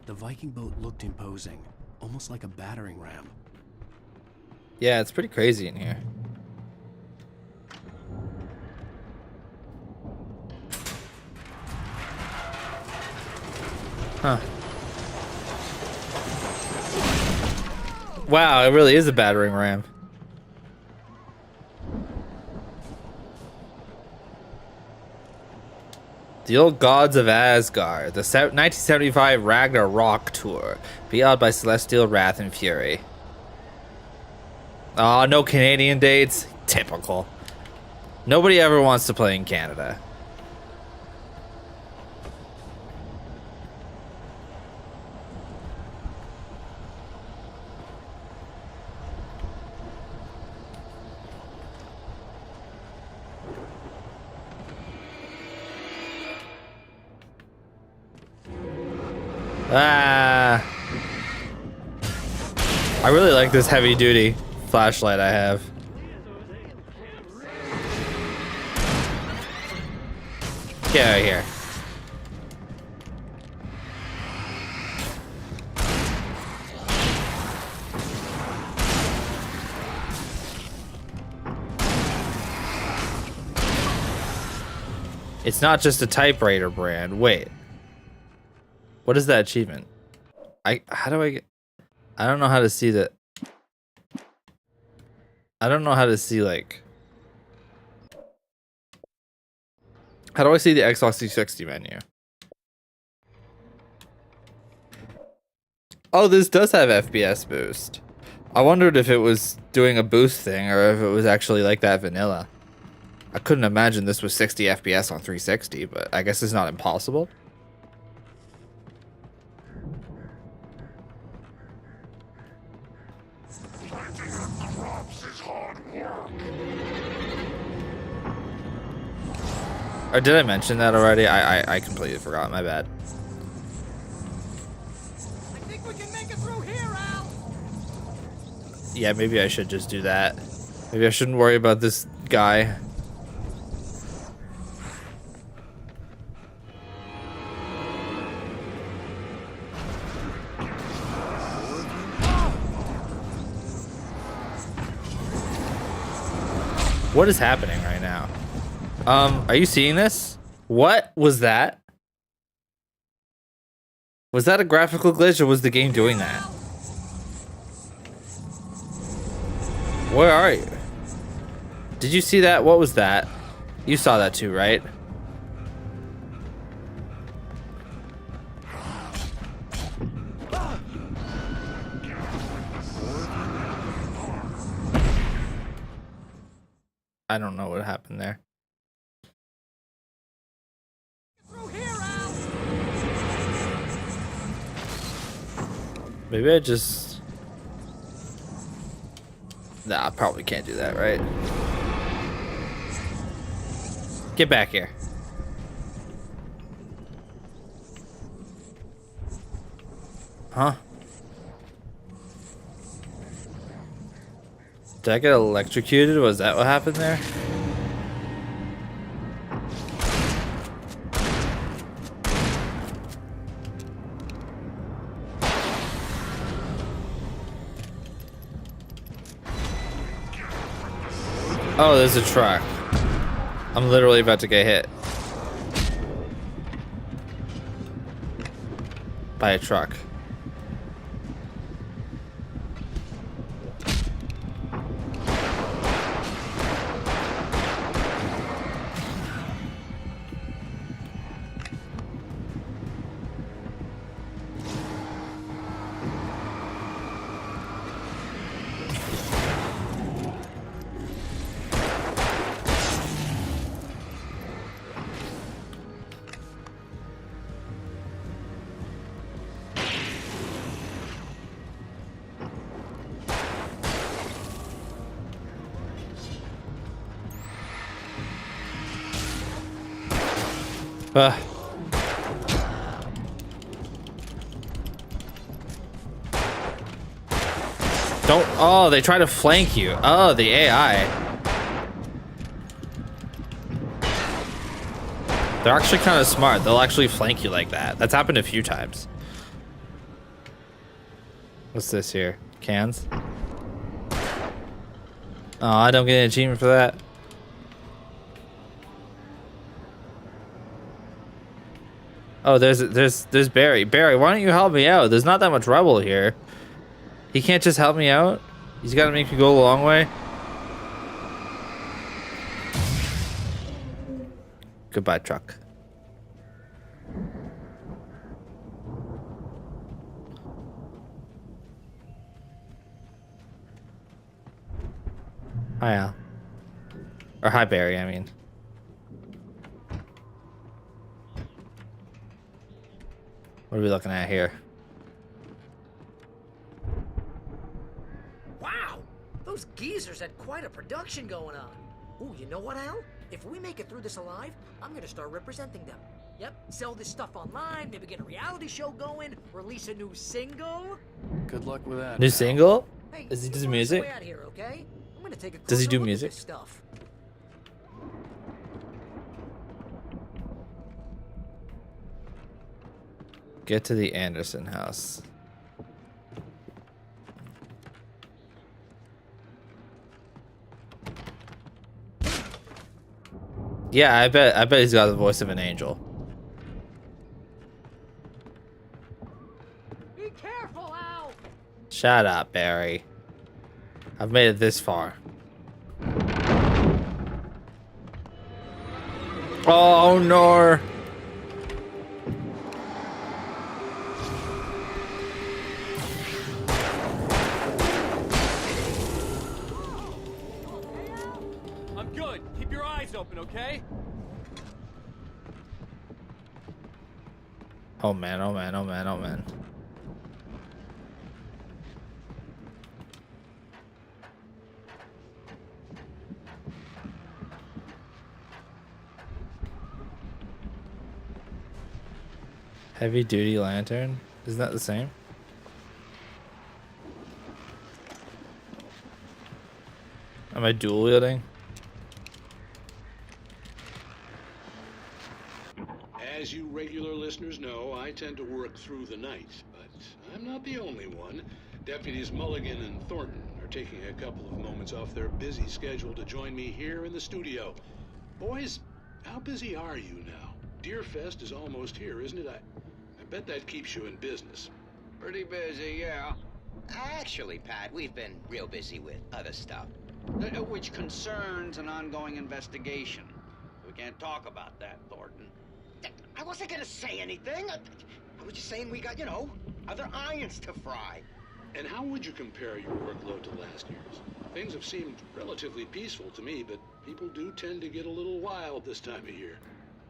The Viking boat looked imposing, almost like a battering ram. Yeah, it's pretty crazy in here. Huh. Wow, it really is a battering ram. The Old Gods of Asgard, the 1975 Ragnarok tour, beyond by Celestial Wrath and Fury. Oh, no Canadian dates? Typical. Nobody ever wants to play in Canada. Ah, I really like this heavy duty flashlight I have. Get out of here. It's not just a typewriter brand. Wait. What is that achievement? How do I get... I don't know how to see that. I don't know how to see, like... How do I see the Xbox 360 menu? Oh, this does have FPS boost. I wondered if it was doing a boost thing or if it was actually like that vanilla. I couldn't imagine this was 60 FPS on 360, but I guess it's not impossible. Or did I mention that already? I completely forgot. My bad. I think we can make it through here, Al. Yeah, maybe I should just do that. Maybe I shouldn't worry about this guy. What is happening right now? Are you seeing this? What was that? Was that a graphical glitch or was the game doing that? Where are you? Did you see that? What was that? You saw that too, right? I don't know what happened there. Maybe I just... Nah, I probably can't do that, right? Get back here. Huh? Did I get electrocuted? Was that what happened there? Oh, there's a truck. I'm literally about to get hit by a truck. Don't. Oh, they try to flank you. Oh, the AI. They're actually kind of smart. They'll actually flank you like that. That's happened a few times. What's this here? Cans? Oh, I don't get an achievement for that. Oh, there's Barry. Barry, why don't you help me out? There's not that much rubble here. He can't just help me out? He's got to make me go a long way? Goodbye, truck. Hi, Al. Or hi, Barry, I mean. What are we looking at here? Wow! Those geezers had quite a production going on. Ooh, you know what, Al? If we make it through this alive, I'm gonna start representing them. Yep, sell this stuff online, maybe get a reality show going, release a new single. Good luck with that. New single? Hey, Does he do you music? way out here, okay? I'm gonna take a Does he closer do look at music? this stuff. Get to the Anderson house. Yeah, I bet he's got the voice of an angel. Be careful, Al. Shut up, Barry. I've made it this far. Oh no. I'm good. Keep your eyes open, okay? Oh man, oh man, oh man, oh man. Heavy duty lantern. Isn't that the same? Am I dual wielding? As you regular listeners know, I tend to work through the night, but I'm not the only one. Deputies Mulligan and Thornton are taking a couple of moments off their busy schedule to join me here in the studio. Boys, how busy are you now? Deerfest is almost here, isn't it? I bet that keeps you in business. Pretty busy, yeah. Actually, Pat, we've been real busy with other stuff, which concerns an ongoing investigation. We can't talk about that, Thornton. I wasn't gonna say anything. I was just saying we got, other irons to fry. And how would you compare your workload to last year's? Things have seemed relatively peaceful to me, but people do tend to get a little wild this time of year.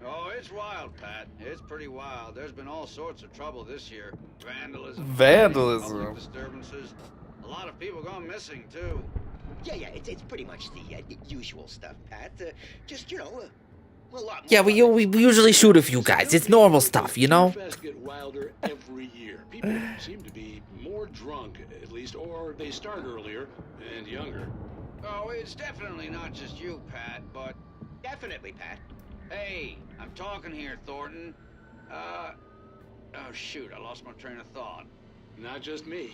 Oh, it's wild, Pat. It's pretty wild. There's been all sorts of trouble this year. Vandalism. Public disturbances. A lot of people gone missing, too. Yeah, it's pretty much the usual stuff, Pat. Just, a lot Yeah, we usually shoot a few guys. It's normal stuff, you know? Deerfest get wilder every year. People seem to be more drunk, at least, or they start earlier and younger. Oh, it's definitely not just you, Pat, but... Definitely, Pat. Hey, I'm talking here, Thornton. Oh, shoot, I lost my train of thought. Not just me.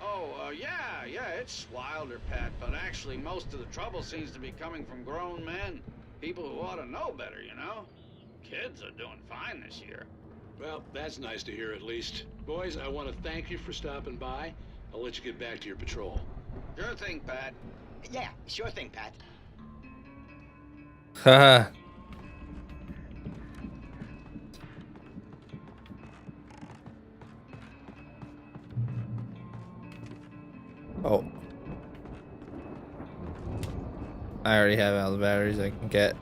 Oh, yeah, it's wilder, Pat, but actually most of the trouble seems to be coming from grown men. People who ought to know better, Kids are doing fine this year. Well, that's nice to hear at least. Boys, I want to thank you for stopping by. I'll let you get back to your patrol. Sure thing, Pat. Yeah, sure thing, Pat. Haha. Oh. I already have all the batteries I can get.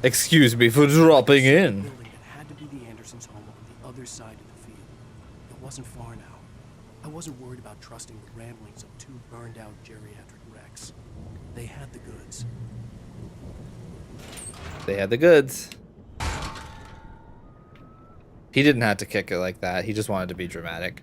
Excuse me for dropping in. Building that had to be the Andersons' home on the other side of the field. It wasn't far now. I wasn't worried about trusting the ramblings of two burned-out geriatric wrecks. They had the goods. They had the goods. He didn't have to kick it like that. He just wanted to be dramatic.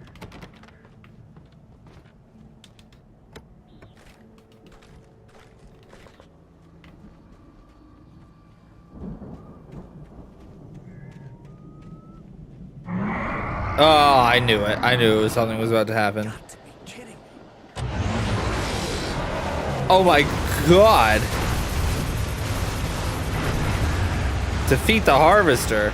Oh, I knew it. I knew something was about to happen. Oh my god. Defeat the harvester.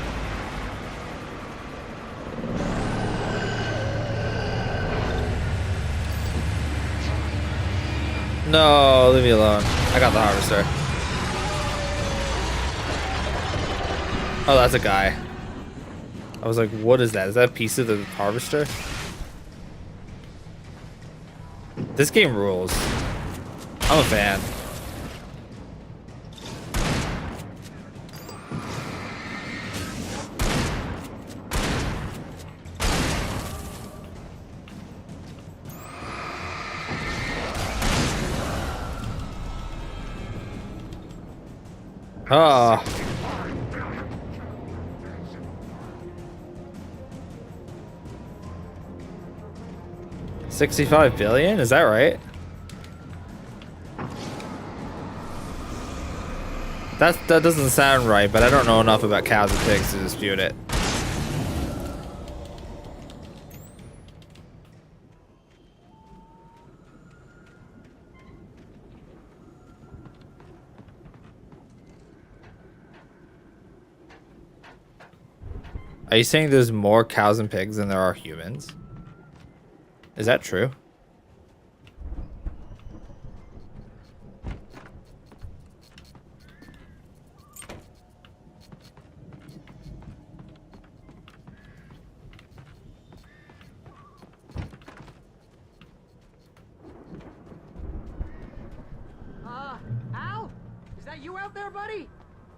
No, leave me alone. I got the harvester. Oh, that's a guy. I was like, what is that? Is that a piece of the harvester? This game rules. I'm a fan. Oh. $65 billion? Is that right? That doesn't sound right, but I don't know enough about cows and pigs to dispute it. Are you saying there's more cows and pigs than there are humans? Is that true? Al? Is that you out there, buddy?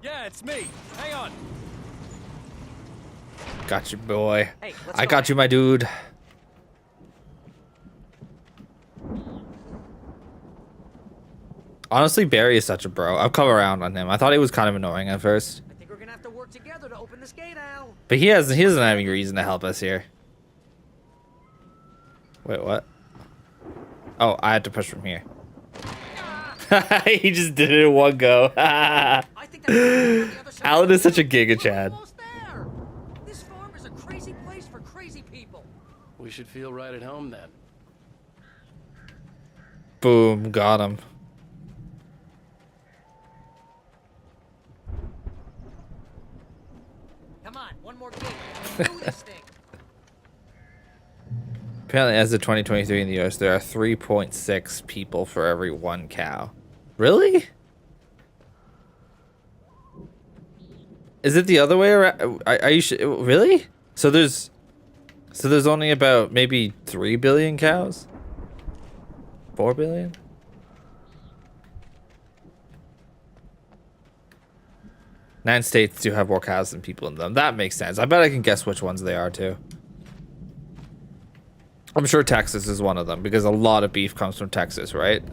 Yeah, it's me. Hang on. Got you, boy. Hey, I got you, my dude. Honestly, Barry is such a bro. I've come around on him. I thought he was kind of annoying at first. I think we're gonna have to work together to open this gate, Al. But he doesn't have any reason to help us here. Wait, what? Oh, I had to push from here. He just did it in one go. Alan is such a Giga Chad. This farm is a crazy place for crazy people. We should feel right at home then. Boom, got him. Come on, one more gate. Let's do this thing. Apparently, as of 2023 in the US, there are 3.6 people for every 1 cow. Really? Is it the other way around? Are you really? So there's only about maybe 3 billion cows? 4 billion? Nine states do have more cows than people in them. That makes sense. I bet I can guess which ones they are too. I'm sure Texas is one of them because a lot of beef comes from Texas, right?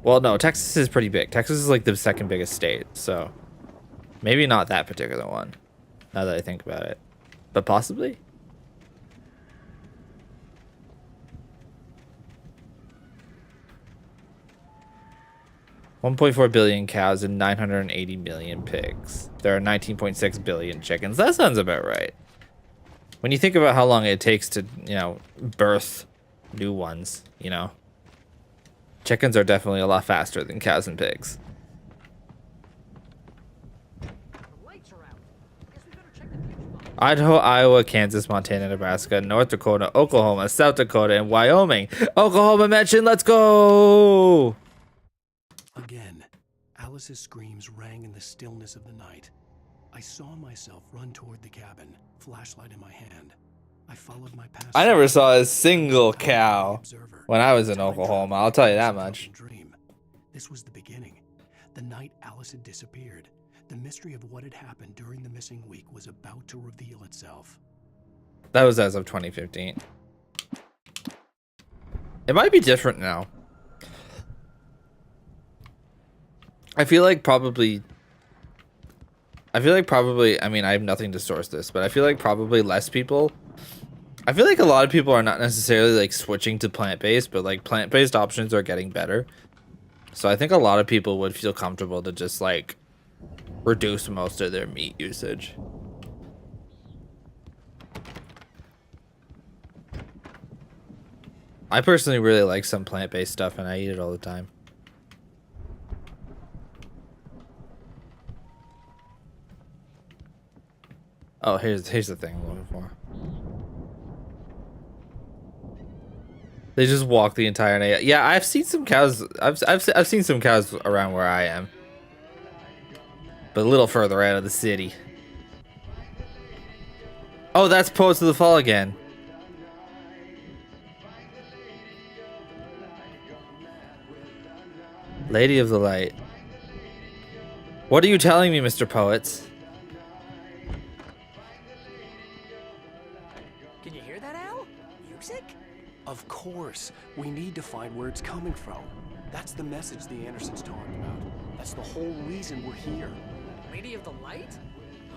Well, no, Texas is pretty big. Texas is like the second biggest state, so maybe not that particular one, now that I think about it. But possibly? $1.4 billion cows and 980 million pigs. There are 19.6 billion chickens. That sounds about right. When you think about how long it takes to, you know, birth new ones, you know, chickens are definitely a lot faster than cows and pigs. Idaho, Iowa, Kansas, Montana, Nebraska, North Dakota, Oklahoma, South Dakota, and Wyoming. Oklahoma mentioned, let's go! Again, Alice's screams rang in the stillness of the night. I saw myself run toward the cabin, flashlight in my hand. I followed my path. I never saw a single cow when I was in Oklahoma, I'll tell you that much. This was the beginning. The night Alice had disappeared. The mystery of what had happened during the missing week was about to reveal itself. That was as of 2015. It might be different now. I feel like probably, I mean, I have nothing to source this, but I feel like probably less people. I feel like a lot of people are not necessarily like switching to plant-based, but like plant-based options are getting better. So I think a lot of people would feel comfortable to just like reduce most of their meat usage. I personally really like some plant-based stuff and I eat it all the time. Oh, here's the thing I'm looking for. They just walk the entire night. Yeah, I've seen some cows. I've seen some cows around where I am, but a little further out of the city. Oh, that's Poets of the Fall again. Lady of the Light. What are you telling me, Mr. Poets? Can you hear that, Al? Music? Of course. We need to find where it's coming from. That's the message the Andersons talked about. That's the whole reason we're here. Lady of the Light?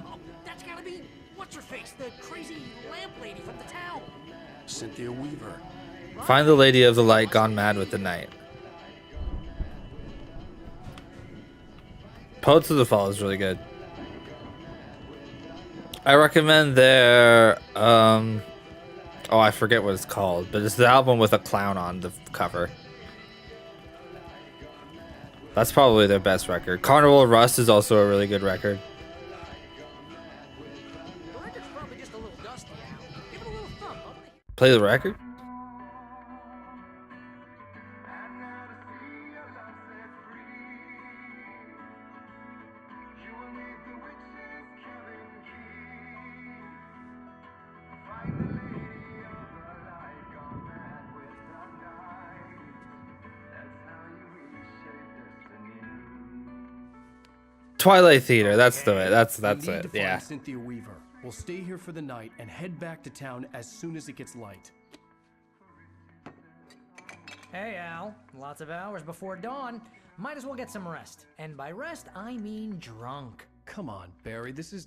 Oh, that's gotta be what's-her-face, the crazy lamp lady from the town. Cynthia Weaver. Find the Lady of the Light gone mad with the night. Poets of the Fall is really good. I recommend their oh, I forget what it's called, but it's the album with a clown on the cover. That's probably their best record. Carnival Rust is also a really good record. The record's probably just a little dusty, Al. Give it a little thump. Play the record? Twilight Theater, that's the way. That's We need it. to Yeah. find Cynthia Weaver. We'll stay here for the night and head back to town as soon as it gets light. Hey, Al. Lots of hours before dawn. Might as well get some rest. And by rest, I mean drunk. Come on, Barry. This is...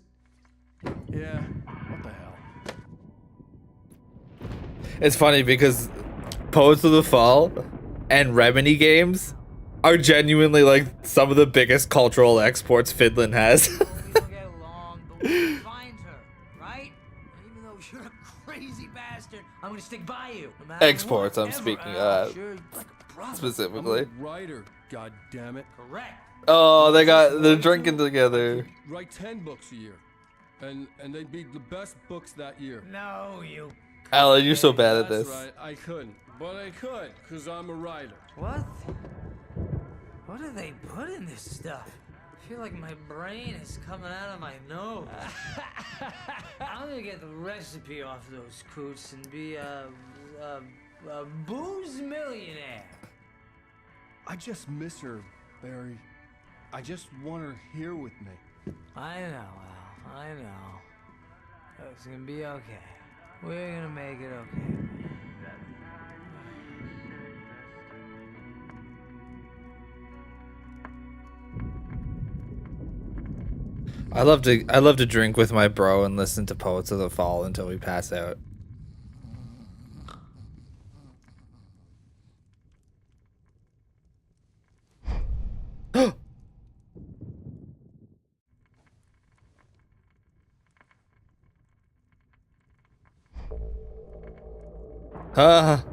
Yeah, what the hell? It's funny because Poets of the Fall and Remedy games are genuinely like some of the biggest cultural exports Finland has. Find her, right? Even though you're a crazy bastard, I'm gonna stick by you. No matter Exports, what, I'm ever. speaking Sure, like a brother. specifically. I'm a writer, goddammit. Correct. Oh, they're drinking together. Write 10 books a year. And they'd be the best books that year. No, you. Alan, you're so bad at That's this. right, I couldn't. But I could, because I'm a writer. What? What do they put in this stuff? I feel like my brain is coming out of my nose. I'm gonna get the recipe off those coots and be a booze millionaire. I just miss her, Barry. I just want her here with me. I know, Al. I know. It's gonna be okay. We're gonna make it okay. I love to drink with my bro and listen to Poets of the Fall until we pass out. Ah.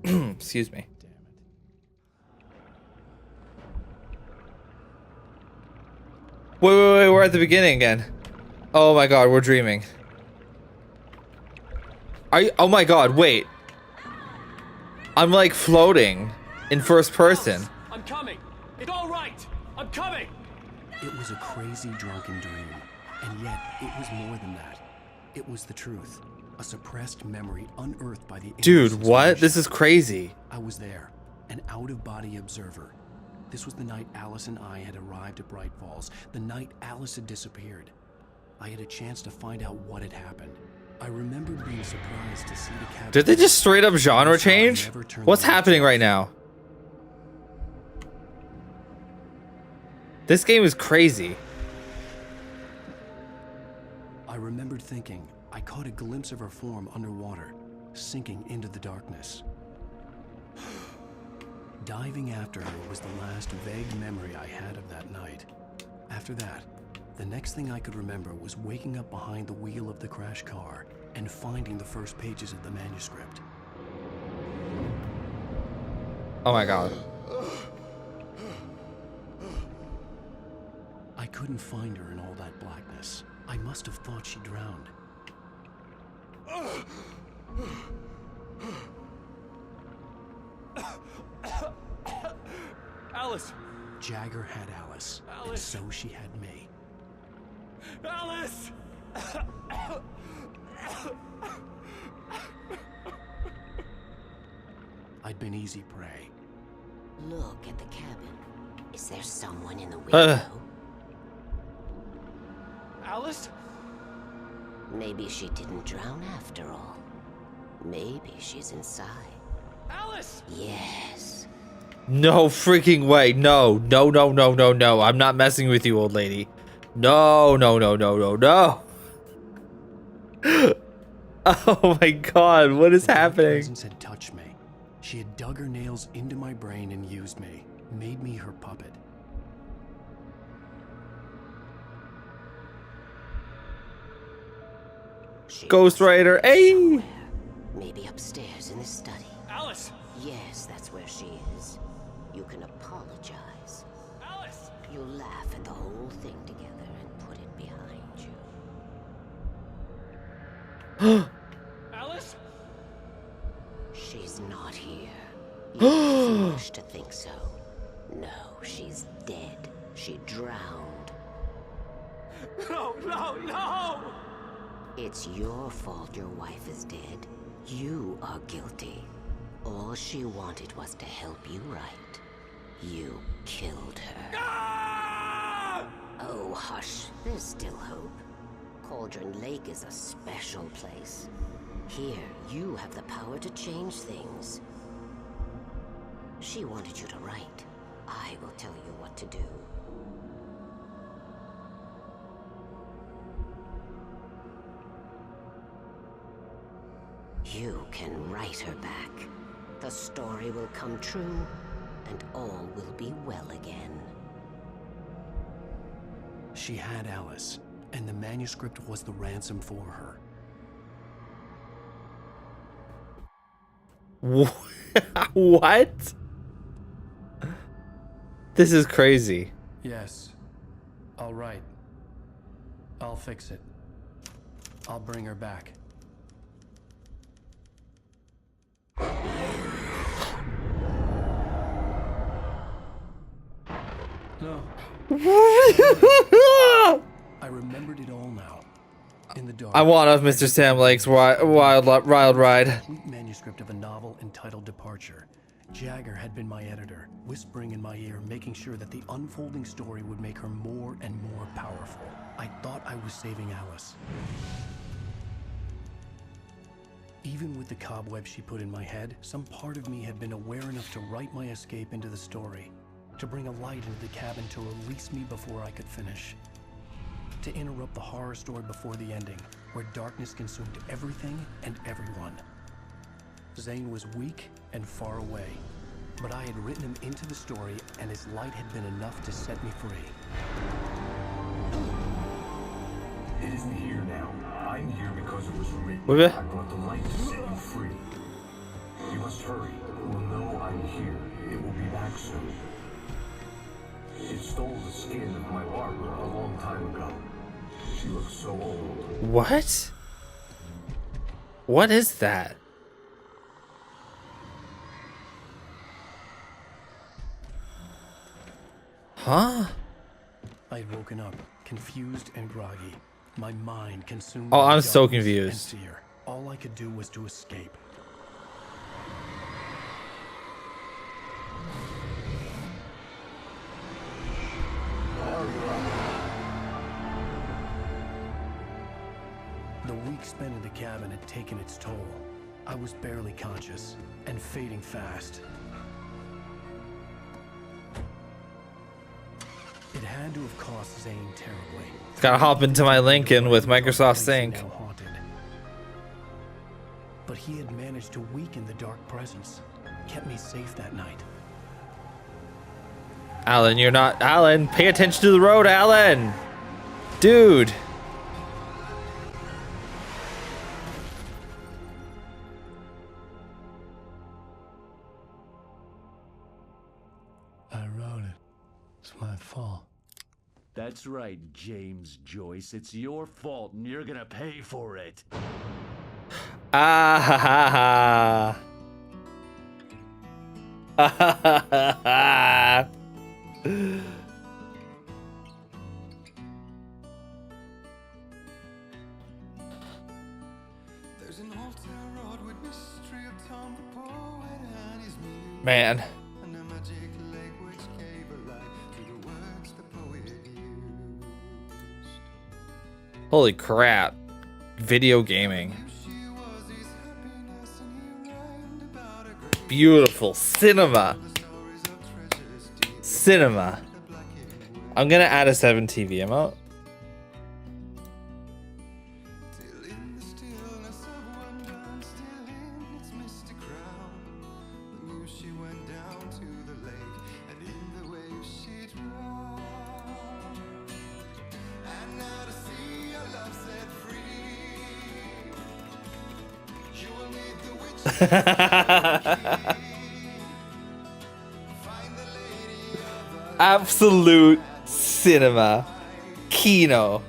Excuse me. Wait, we're at the beginning again. Oh my god, we're dreaming. Are you? Oh my god, wait. I'm like floating in first person. I'm coming. It's all right. I'm coming. It was a crazy drunken dream, and yet it was more than that. It was the truth, a suppressed memory unearthed by the Dude, what? This is crazy. I was there, an out-of-body observer. This was the night Alice and I had arrived at Bright Falls, the night Alice had disappeared. I had a chance to find out what had happened. I remember being surprised to see the cabin. Did they just straight up genre change? What's happening right now? This game is crazy. I remembered thinking I caught a glimpse of her form underwater, sinking into the darkness. Diving after her was the last vague memory I had of that night. After that, the next thing I could remember was waking up behind the wheel of the crashed car and finding the first pages of the manuscript. Oh my god. I couldn't find her in all that blackness. I must have thought she drowned. Alice! Jagger had Alice, and so she had me. Alice! I'd been easy prey. Look at the cabin. Is there someone in the window? Alice? Maybe she didn't drown after all. Maybe she's inside. Alice! Yes. No freaking way. No. No, no, no, no, no. I'm not messing with you, old lady. No, no, no, no, no, no. Oh my god, what is happening? Presence had touched me. She had dug her nails into my brain and used me, made me her puppet. Ghost Rider, hey! Maybe upstairs in the study. Alice! Yes, that's where she is. You can apologize. Alice! You'll laugh at the whole thing together and put it behind you. Alice? She's not here. You're foolish to think so. No, she's dead. She drowned. No, no, no! It's your fault your wife is dead. You are guilty. All she wanted was to help you right. You killed her. Ah! Oh, hush. There's still hope. Cauldron Lake is a special place. Here, you have the power to change things. She wanted you to write. I will tell you what to do. You can write her back. The story will come true, and all will be well again. She had Alice, and the manuscript was the ransom for her. What? This is crazy. Yes. All right. I'll fix it. I'll bring her back. No. I remembered it all now. In the dark. I want off Mr. Sam Lake's wild ride. Complete manuscript of a novel entitled Departure. Jagger had been my editor, whispering in my ear, making sure that the unfolding story would make her more and more powerful. I thought I was saving Alice. Even with the cobweb she put in my head, some part of me had been aware enough to write my escape into the story, to bring a light into the cabin to release me before I could finish, to interrupt the horror story before the ending, where darkness consumed everything and everyone. Zane was weak and far away, but I had written him into the story, and his light had been enough to set me free. It isn't here now. I'm here because it was written. What? I brought the light to set you free. You must hurry. It will know I'm here. It will be back soon. It stole the skin of my barber a long time ago. She looks so old. What? What is that? Huh? I'd woken up, confused and groggy. My mind consumed. Oh, by I'm so darkness and confused. fear. All I could do was to escape. The week spent in the cabin had taken its toll. I was barely conscious and fading fast. It had to have cost Zane terribly. Gotta hop into my Lincoln with Microsoft Sync. Now haunted. But he had managed to weaken the dark presence, kept me safe that night. Alan, you're not. Alan, pay attention to the road, Alan! Dude! I wrote it. It's my fault. That's right, James Joyce. It's your fault, and you're gonna pay for it. Ah ha ha ha. Ah ha ha ha. Man. Holy crap. Video gaming. Beautiful cinema. Cinema. I'm gonna add a 7 TV emote. Absolute cinema. Kino.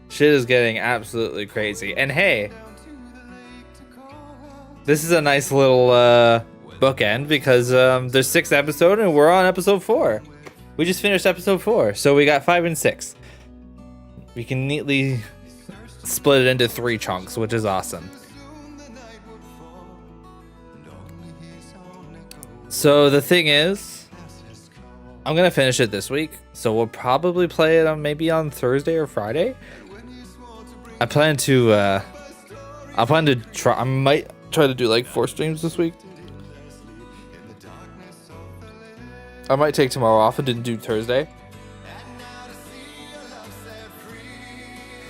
Shit is getting absolutely crazy. And hey, this is a nice little bookend because there's 6 episodes and we're on episode 4. We just finished episode 4, so we got 5 and 6. We can neatly split it into 3 chunks, which is awesome. So the thing is, I'm gonna finish it this week, so we'll probably play it on maybe on Thursday or Friday. I plan to try. I might try to do like 4 streams this week. I might take tomorrow off and didn't do Thursday.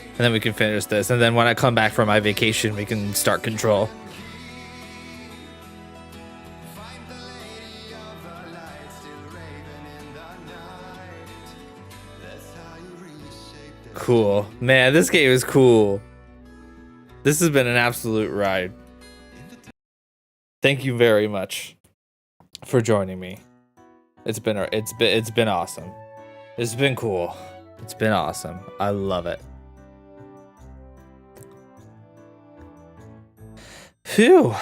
And then we can finish this. And then when I come back from my vacation, we can start Control. Cool. Man, this game is cool. This has been an absolute ride. Thank you very much for joining me. It's been awesome. It's been cool. It's been awesome. I love it. Phew.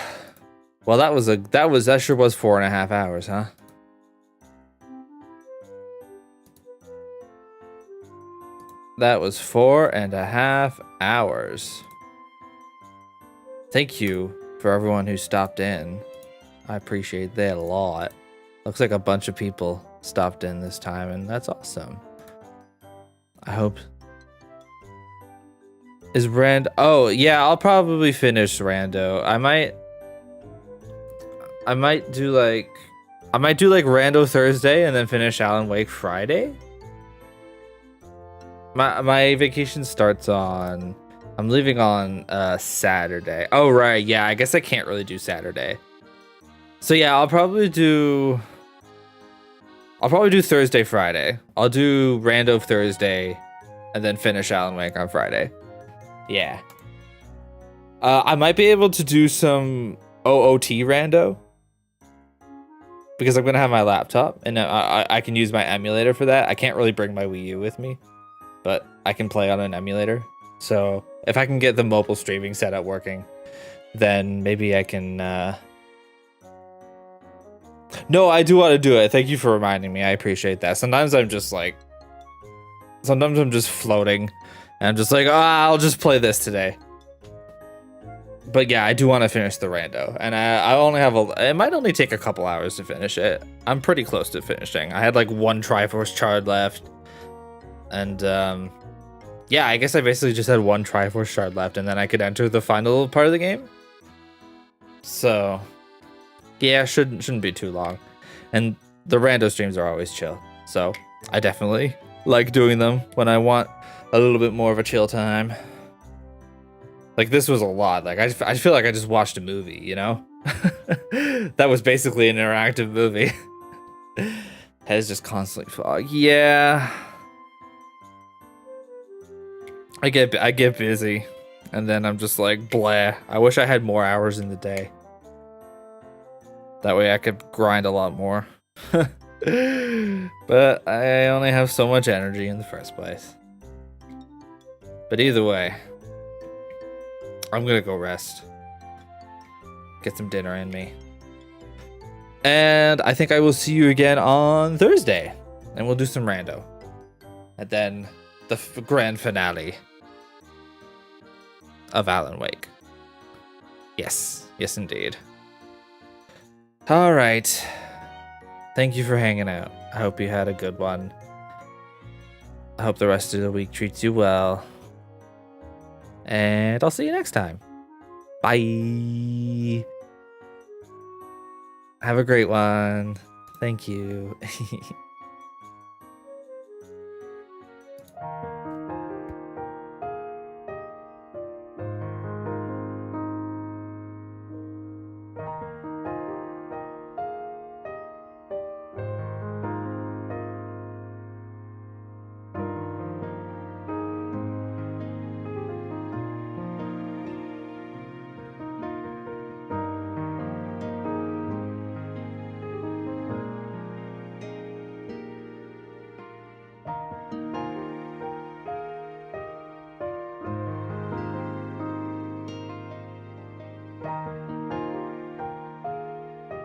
Well, that sure was 4.5 hours, huh? That was 4.5 hours. Thank you for everyone who stopped in. I appreciate that a lot. Looks like a bunch of people stopped in this time, and that's awesome. I hope. Is Rand? Oh yeah, I'll probably finish Rando. I might do like Rando Thursday and then finish Alan Wake Friday. My vacation starts on. I'm leaving on Saturday. Oh right, yeah. I guess I can't really do Saturday. So yeah, I'll probably do Thursday, Friday. I'll do Rando Thursday, and then finish Alan Wake on Friday. Yeah. I might be able to do some OOT Rando because I'm gonna have my laptop, and I can use my emulator for that. I can't really bring my Wii U with me, but I can play on an emulator. So if I can get the mobile streaming setup working, then maybe I can. No, I do want to do it. Thank you for reminding me. I appreciate that. Sometimes I'm just floating, and I'm just like, I'll just play this today. But yeah, I do want to finish the Rando, and I only have it might only take a couple hours to finish it. I'm pretty close to finishing. I had like 1 Triforce Shard left, and yeah, I guess I basically just had 1 Triforce Shard left, and then I could enter the final part of the game. So yeah, shouldn't be too long. And the Rando streams are always chill, so I definitely like doing them when I want a little bit more of a chill time. Like, this was a lot. Like, I feel like I just watched a movie, you know? That was basically an interactive movie. Head's just constantly fog. Yeah. I get busy, and then I'm just like, blah. I wish I had more hours in the day. That way I could grind a lot more. But I only have so much energy in the first place. But either way, I'm gonna go rest. Get some dinner in me. And I think I will see you again on Thursday. And we'll do some Rando. And then the grand finale of Alan Wake. Yes. Yes, indeed. All right. Thank you for hanging out. I hope you had a good one. I hope the rest of the week treats you well. And I'll see you next time. Bye. Have a great one. Thank you.